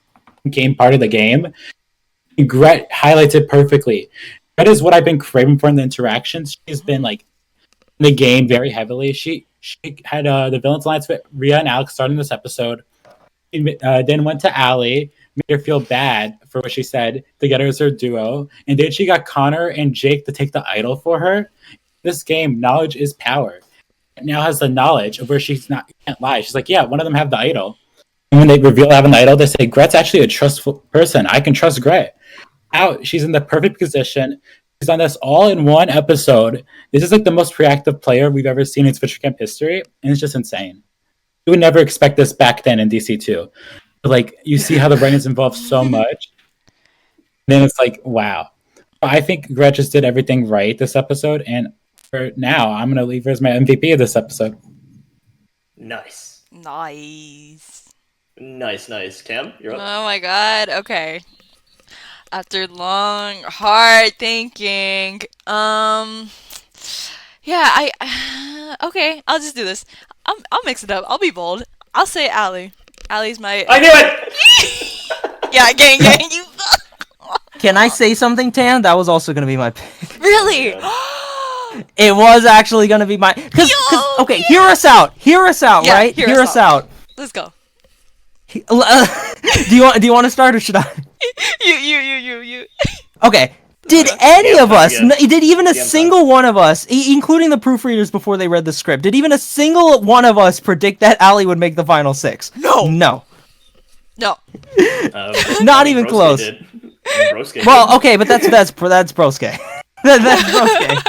Speaker 1: game part of the game. Grett highlights it perfectly. Grett is what I've been craving for in the interactions. She's been like in the game very heavily. She had the villains alliance with Riya and Alec starting this episode. Then went to Ali, made her feel bad for what she said to get her as her duo, and then she got Connor and Jake to take the idol for her. This game, knowledge is power. Now has the knowledge of where can't lie. She's like, yeah, one of them have the idol. And when they reveal having the idol, they say, Grett's actually a trustful person. I can trust Grett. Now she's in the perfect position. She's on this all in one episode. This is like the most reactive player we've ever seen in Disventure Camp history. And it's just insane. You would never expect this back then in DC2. But like, you see how the brain is involved so much. Then it's like, wow. I think Grett just did everything right this episode. And for now, I'm going to leave her as my MVP of this episode.
Speaker 3: Nice.
Speaker 4: Nice.
Speaker 3: Nice. Tam, you're up.
Speaker 4: Oh my god. Okay. After long, hard thinking, yeah, okay, I'll just do this. I'll mix it up. I'll be bold. I'll say Allie. Allie's my.
Speaker 3: I knew it!
Speaker 4: Yeah, gang. You.
Speaker 2: Can I say something, Tam? That was also gonna be my pick.
Speaker 4: Really?
Speaker 2: It was actually gonna be my. Cause okay, hear us out,
Speaker 4: Yeah,
Speaker 2: right? Hear us out.
Speaker 4: Let's go.
Speaker 2: Do you want to start or should I?
Speaker 4: You.
Speaker 2: Okay. Did any of us, did even a
Speaker 3: Yeah, I'm
Speaker 2: single one of us, including the proofreaders before they read the script, did even a single one of us predict that Allie would make the final 6? No.
Speaker 4: No.
Speaker 2: Not even close. Well, okay, but that's Broske. That's Broske.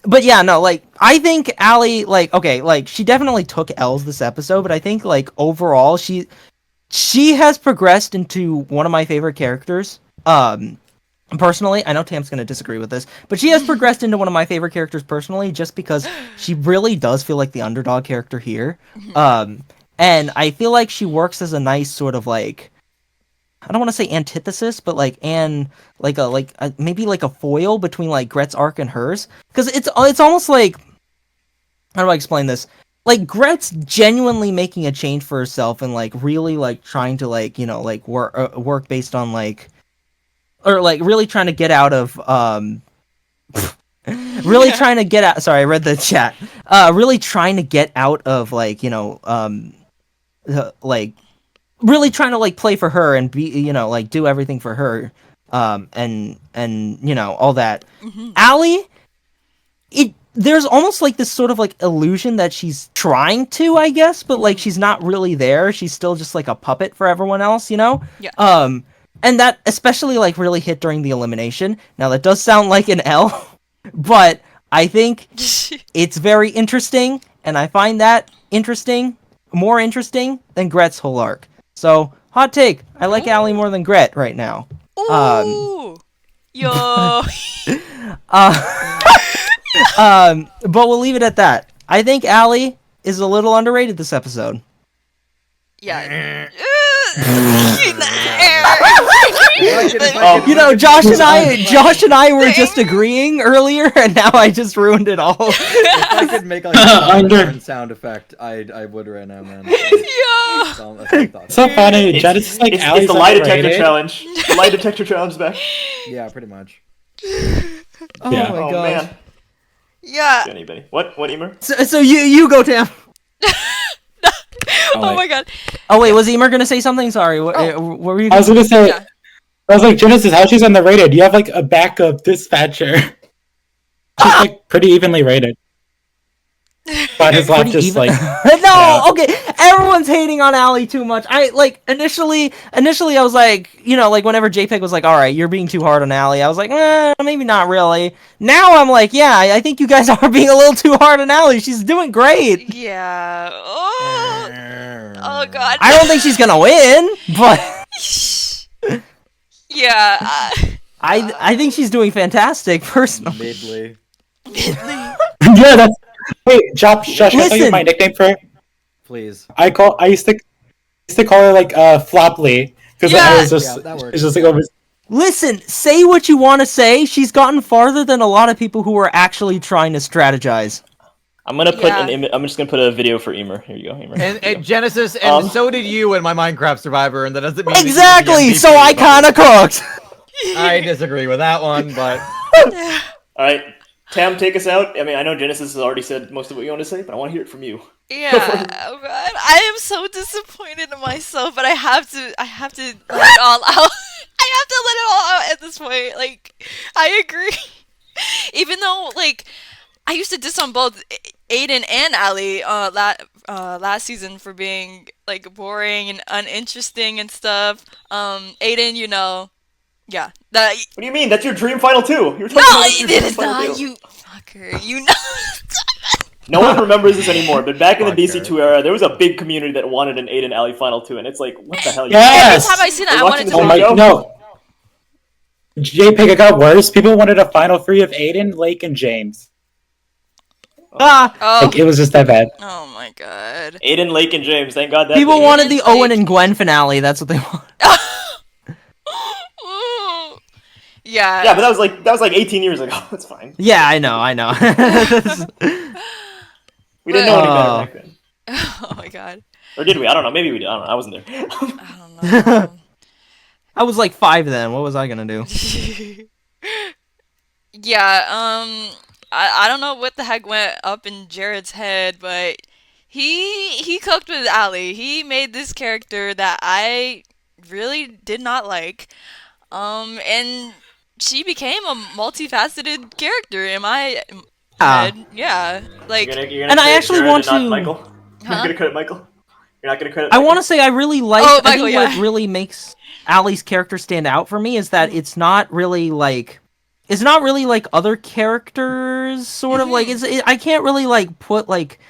Speaker 2: But yeah, no, like, I think Allie, like, okay, like, she definitely took L's this episode, but I think, like, overall, she she has progressed into one of my favorite characters. Personally, I know Tam's going to disagree with this, but she has progressed into one of my favorite characters personally, just because she really does feel like the underdog character here. And I feel like she works as a nice sort of like, I don't want to say antithesis, but like maybe like a foil between like Grett's arc and hers, because it's almost like, how do I explain this? Like Grett's genuinely making a change for herself and like really like trying to like, you know, like work based on like, or like really trying to get out of really trying to get out. Sorry, I read the chat. Really trying to get out of like, you know, like really trying to like play for her and be, you know, like do everything for her, and you know, all that. Allie, there's almost like this sort of like illusion that she's trying to, I guess, but like she's not really there. She's still just like a puppet for everyone else, you know?
Speaker 4: Yeah.
Speaker 2: And that especially like really hit during the elimination. Now that does sound like an L, but I think it's very interesting, and I find that more interesting than Grett's whole arc. So, hot take, I like Allie more than Grett right now.
Speaker 4: Ooh. Yo.
Speaker 2: But we'll leave it at that. I think Allie is a little underrated this episode.
Speaker 4: Yeah.
Speaker 2: You know, Josh and I were just agreeing earlier, and now I just ruined it all.
Speaker 6: If I could make like a sound effect, I would right now, man.
Speaker 4: Yeah.
Speaker 1: So funny. Genesis like
Speaker 3: It's
Speaker 1: Allie's
Speaker 3: the lie detector
Speaker 1: underrated.
Speaker 3: challenge. The lie detector challenge back.
Speaker 6: Yeah, pretty much.
Speaker 2: Oh
Speaker 1: Yeah.
Speaker 2: my
Speaker 3: Oh
Speaker 2: god.
Speaker 3: man.
Speaker 4: Yeah.
Speaker 3: Anybody? What, Emer?
Speaker 2: So you go, Tam.
Speaker 4: Oh my god.
Speaker 2: Oh wait, was Imer gonna say something? Sorry, what were you?
Speaker 1: I was gonna say,
Speaker 4: Yeah.
Speaker 1: I was like, Genesis, how she's underrated? You have like a backup dispatcher. She's like pretty evenly rated. But his left just like
Speaker 2: No,
Speaker 1: yeah.
Speaker 2: okay. Everyone's hating on Allie too much. I like initially I was like, you know, like whenever Jpeg was like, all right, you're being too hard on Allie, I was like, maybe not really. Now I'm like, yeah, I think you guys are being a little too hard on Allie. She's doing great.
Speaker 4: Yeah. Oh god.
Speaker 2: I don't think she's gonna win, but
Speaker 4: Yeah.
Speaker 2: I think she's doing fantastic personally.
Speaker 6: Midley.
Speaker 1: Yeah, that's wait, Josh, I tell you
Speaker 2: Listen.
Speaker 1: my nickname for her?
Speaker 6: Please.
Speaker 1: I used to call her like Floply. Because
Speaker 4: Yeah.
Speaker 1: I was just
Speaker 6: Yeah, that works.
Speaker 1: it's just like always
Speaker 2: Listen, say what you want to say. She's gotten farther than a lot of people who are actually trying to strategize.
Speaker 3: I'm gonna put
Speaker 4: Yeah.
Speaker 3: I'm just gonna put a video for Emer. Here you go, Emer.
Speaker 6: And Genesis, and so did you in my Minecraft Survivor, and that doesn't mean that you should be
Speaker 2: Exactly.
Speaker 6: MVP,
Speaker 2: So I
Speaker 6: but
Speaker 2: kind of cooked.
Speaker 6: I disagree with that one, but
Speaker 3: All right, Tam, take us out. I mean, I know Genesis has already said most of what you want to say, but I want to hear it from you.
Speaker 4: Yeah. Oh god. I am so disappointed in myself, but I have to let it all out. I have to let it all out at this point. Like, I agree. Even though, like, I used to diss on both Aiden and Allie last season for being like boring and uninteresting and stuff. Aiden, you know, yeah, that.
Speaker 3: What do you mean? That's your dream final two. You were talking
Speaker 4: No,
Speaker 3: about that's your
Speaker 4: it
Speaker 3: dream
Speaker 4: is
Speaker 3: final
Speaker 4: not.
Speaker 3: two.
Speaker 4: You fucker. You know.
Speaker 3: No one remembers this anymore, but back in the
Speaker 6: Fucker.
Speaker 3: DC2 era, there was a big community that wanted an Aiden Alley final two, and it's like, what the hell?
Speaker 1: Yes!
Speaker 4: Every time I see that,
Speaker 3: Are
Speaker 4: I
Speaker 3: you
Speaker 4: wanted
Speaker 3: watching
Speaker 4: to.
Speaker 3: the
Speaker 1: Oh my no. JPEG, it got worse. People wanted a final three of Aiden, Lake, and James.
Speaker 2: Ah,
Speaker 4: Oh.
Speaker 1: Like it was just that bad.
Speaker 4: Oh my god.
Speaker 3: Aiden, Lake, and James. Thank God that.
Speaker 2: people
Speaker 3: thing-
Speaker 2: wanted the
Speaker 4: Like-
Speaker 2: Owen and Gwen finale. That's what they want.
Speaker 4: Yeah.
Speaker 3: Yeah, but that was like 18 years ago. That's fine.
Speaker 2: Yeah, I know.
Speaker 3: We didn't know any better
Speaker 2: Oh.
Speaker 3: back then,
Speaker 4: Oh my god.
Speaker 3: or did we? I don't know. Maybe we did. I don't know. I wasn't there.
Speaker 4: I don't know.
Speaker 2: I was like 5 then. What was I gonna do?
Speaker 4: Yeah, I don't know what the heck went up in Jared's head, but he cooked with Allie. He made this character that I really did not like. And she became a multifaceted character in my head. Yeah. Like
Speaker 3: You're gonna
Speaker 2: And I
Speaker 3: credit
Speaker 2: actually
Speaker 3: Jared
Speaker 2: want
Speaker 3: and not
Speaker 2: to-
Speaker 3: Michael. You're
Speaker 4: Huh?
Speaker 3: gonna credit Michael. You're not gonna credit.
Speaker 2: I
Speaker 3: Michael?
Speaker 2: want to say I really like.
Speaker 4: Oh,
Speaker 2: I
Speaker 4: Michael,
Speaker 2: think
Speaker 4: yeah.
Speaker 2: what really makes Allie's character stand out for me is that it's not really like other characters. Sort of like I can't really like put like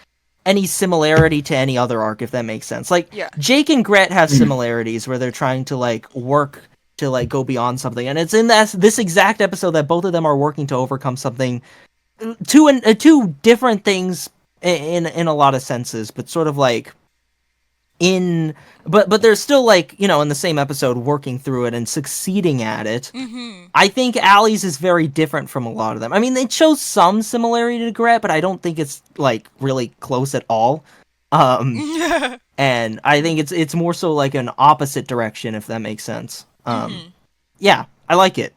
Speaker 2: any similarity to any other arc, if that makes sense. Like
Speaker 4: Yeah.
Speaker 2: Jake and Grett have similarities where they're trying to like work to like go beyond something, and it's in this exact episode that both of them are working to overcome something. Two different things in a lot of senses, but sort of like but they're still like, you know, in the same episode working through it and succeeding at it.
Speaker 4: Mm-hmm.
Speaker 2: I think Allie's is very different from a lot of them. I mean, it shows some similarity to Grett, but I don't think it's like really close at all. And I think it's more so like an opposite direction, if that makes sense. Yeah, I like it.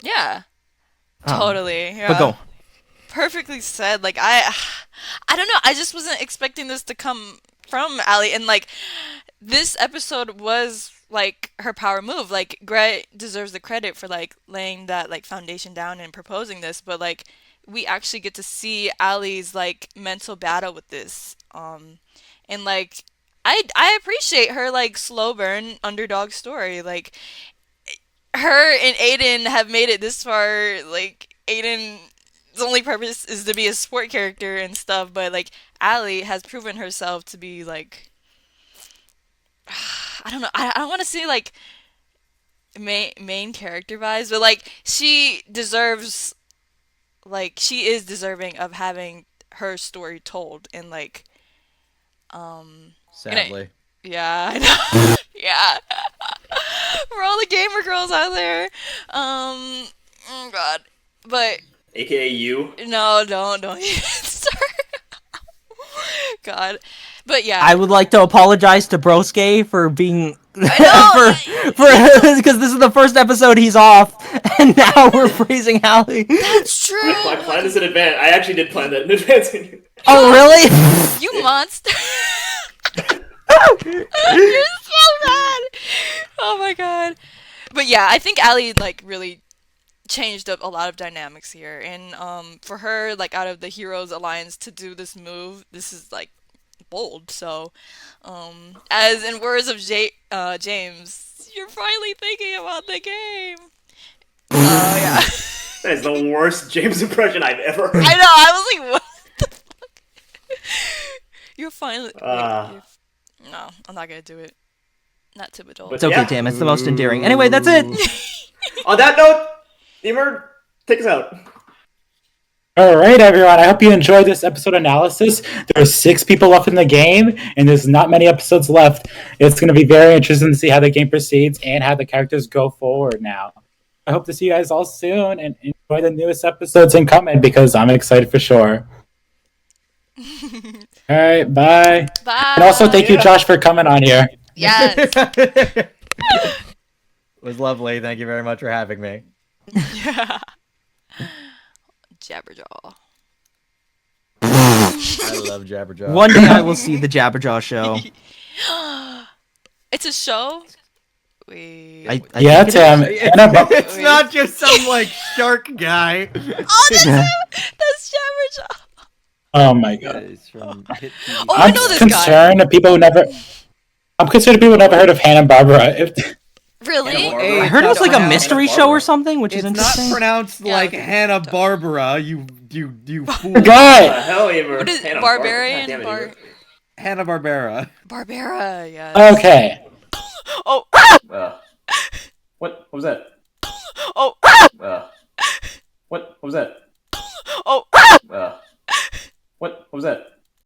Speaker 4: Yeah. Totally. Yeah.
Speaker 2: But go.
Speaker 4: Perfectly said. Like I don't know. I just wasn't expecting this to come from Allie, and like this episode was like her power move. Like Grett deserves the credit for like laying that like foundation down and proposing this, but like we actually get to see Allie's like mental battle with this. And like I appreciate her like slow burn underdog story. Like her and Aiden have made it this far. Like Aiden's only purpose is to be a sport character and stuff, but like Allie has proven herself to be like, I don't know. I don't want to say like main character vibes, but like she deserves, like she is deserving of having her story told, and like
Speaker 6: Sadly.
Speaker 4: yeah, I know. Yeah. For all the gamer girls out there. Oh god. But
Speaker 3: AKA you.
Speaker 4: no, don't even start. God. But yeah.
Speaker 2: I would like to apologize to Broske for being
Speaker 4: I
Speaker 2: for because this is the first episode he's off, and now we're praising Allie.
Speaker 4: That's true.
Speaker 3: I planned this in advance. I actually did plan that in advance.
Speaker 2: Oh really?
Speaker 4: You monster. You're so bad. Oh my god. But yeah, I think Allie like really changed up a lot of dynamics here, and for her, like out of the Heroes Alliance to do this move, this is like bold. So as in words of James, you're finally thinking about the game. Oh yeah.
Speaker 3: That is the worst James impression I've ever heard.
Speaker 4: I know, I was like, what the fuck? You're finally no, I'm not gonna do it. Not typical.
Speaker 3: But
Speaker 2: It's okay,
Speaker 3: yeah.
Speaker 2: Tam. It's the most endearing. Anyway, that's it.
Speaker 3: On that note, Imer, take us out.
Speaker 1: All right, everyone. I hope you enjoyed this episode analysis. There are 6 people left in the game, and there's not many episodes left. It's going to be very interesting to see how the game proceeds and how the characters go forward now. I hope to see you guys all soon and enjoy the newest episodes incoming because I'm excited for sure. All right, bye.
Speaker 4: Bye.
Speaker 1: And also, thank you, Josh, for coming on here.
Speaker 4: Yes.
Speaker 6: It was lovely. Thank you very much for having me.
Speaker 4: Yeah. Jabberjaw.
Speaker 6: I love Jabberjaw.
Speaker 2: One day I will see the Jabberjaw show.
Speaker 4: It's a show? Wait.
Speaker 1: Yeah,
Speaker 2: think it is.
Speaker 1: Tim.
Speaker 6: It's not just some like shark guy.
Speaker 4: Oh, that's Jabberjaw.
Speaker 1: Oh my god.
Speaker 6: It's from Hit
Speaker 4: Oh, I
Speaker 1: I'm
Speaker 4: know this guy.
Speaker 1: concerned that people who never. I'm concerned people who never heard of Hannah-Barbera.
Speaker 4: Really?
Speaker 6: Hey,
Speaker 2: I heard it was like a
Speaker 6: Hannah
Speaker 2: mystery
Speaker 3: Barbera.
Speaker 2: show or something, which is
Speaker 6: It's
Speaker 2: interesting.
Speaker 6: not pronounced
Speaker 4: Yeah,
Speaker 6: like
Speaker 4: okay.
Speaker 6: Hanna Barbara. You fool.
Speaker 3: What the
Speaker 1: God.
Speaker 3: hell, Imer?
Speaker 4: What is
Speaker 3: Hannah
Speaker 4: Barbarian?
Speaker 3: Barbara. God damn it,
Speaker 6: Hanna Barbera.
Speaker 4: Barbera, yes.
Speaker 1: Okay.
Speaker 4: Oh,
Speaker 3: Imer. What was that?
Speaker 4: oh.
Speaker 3: What was that?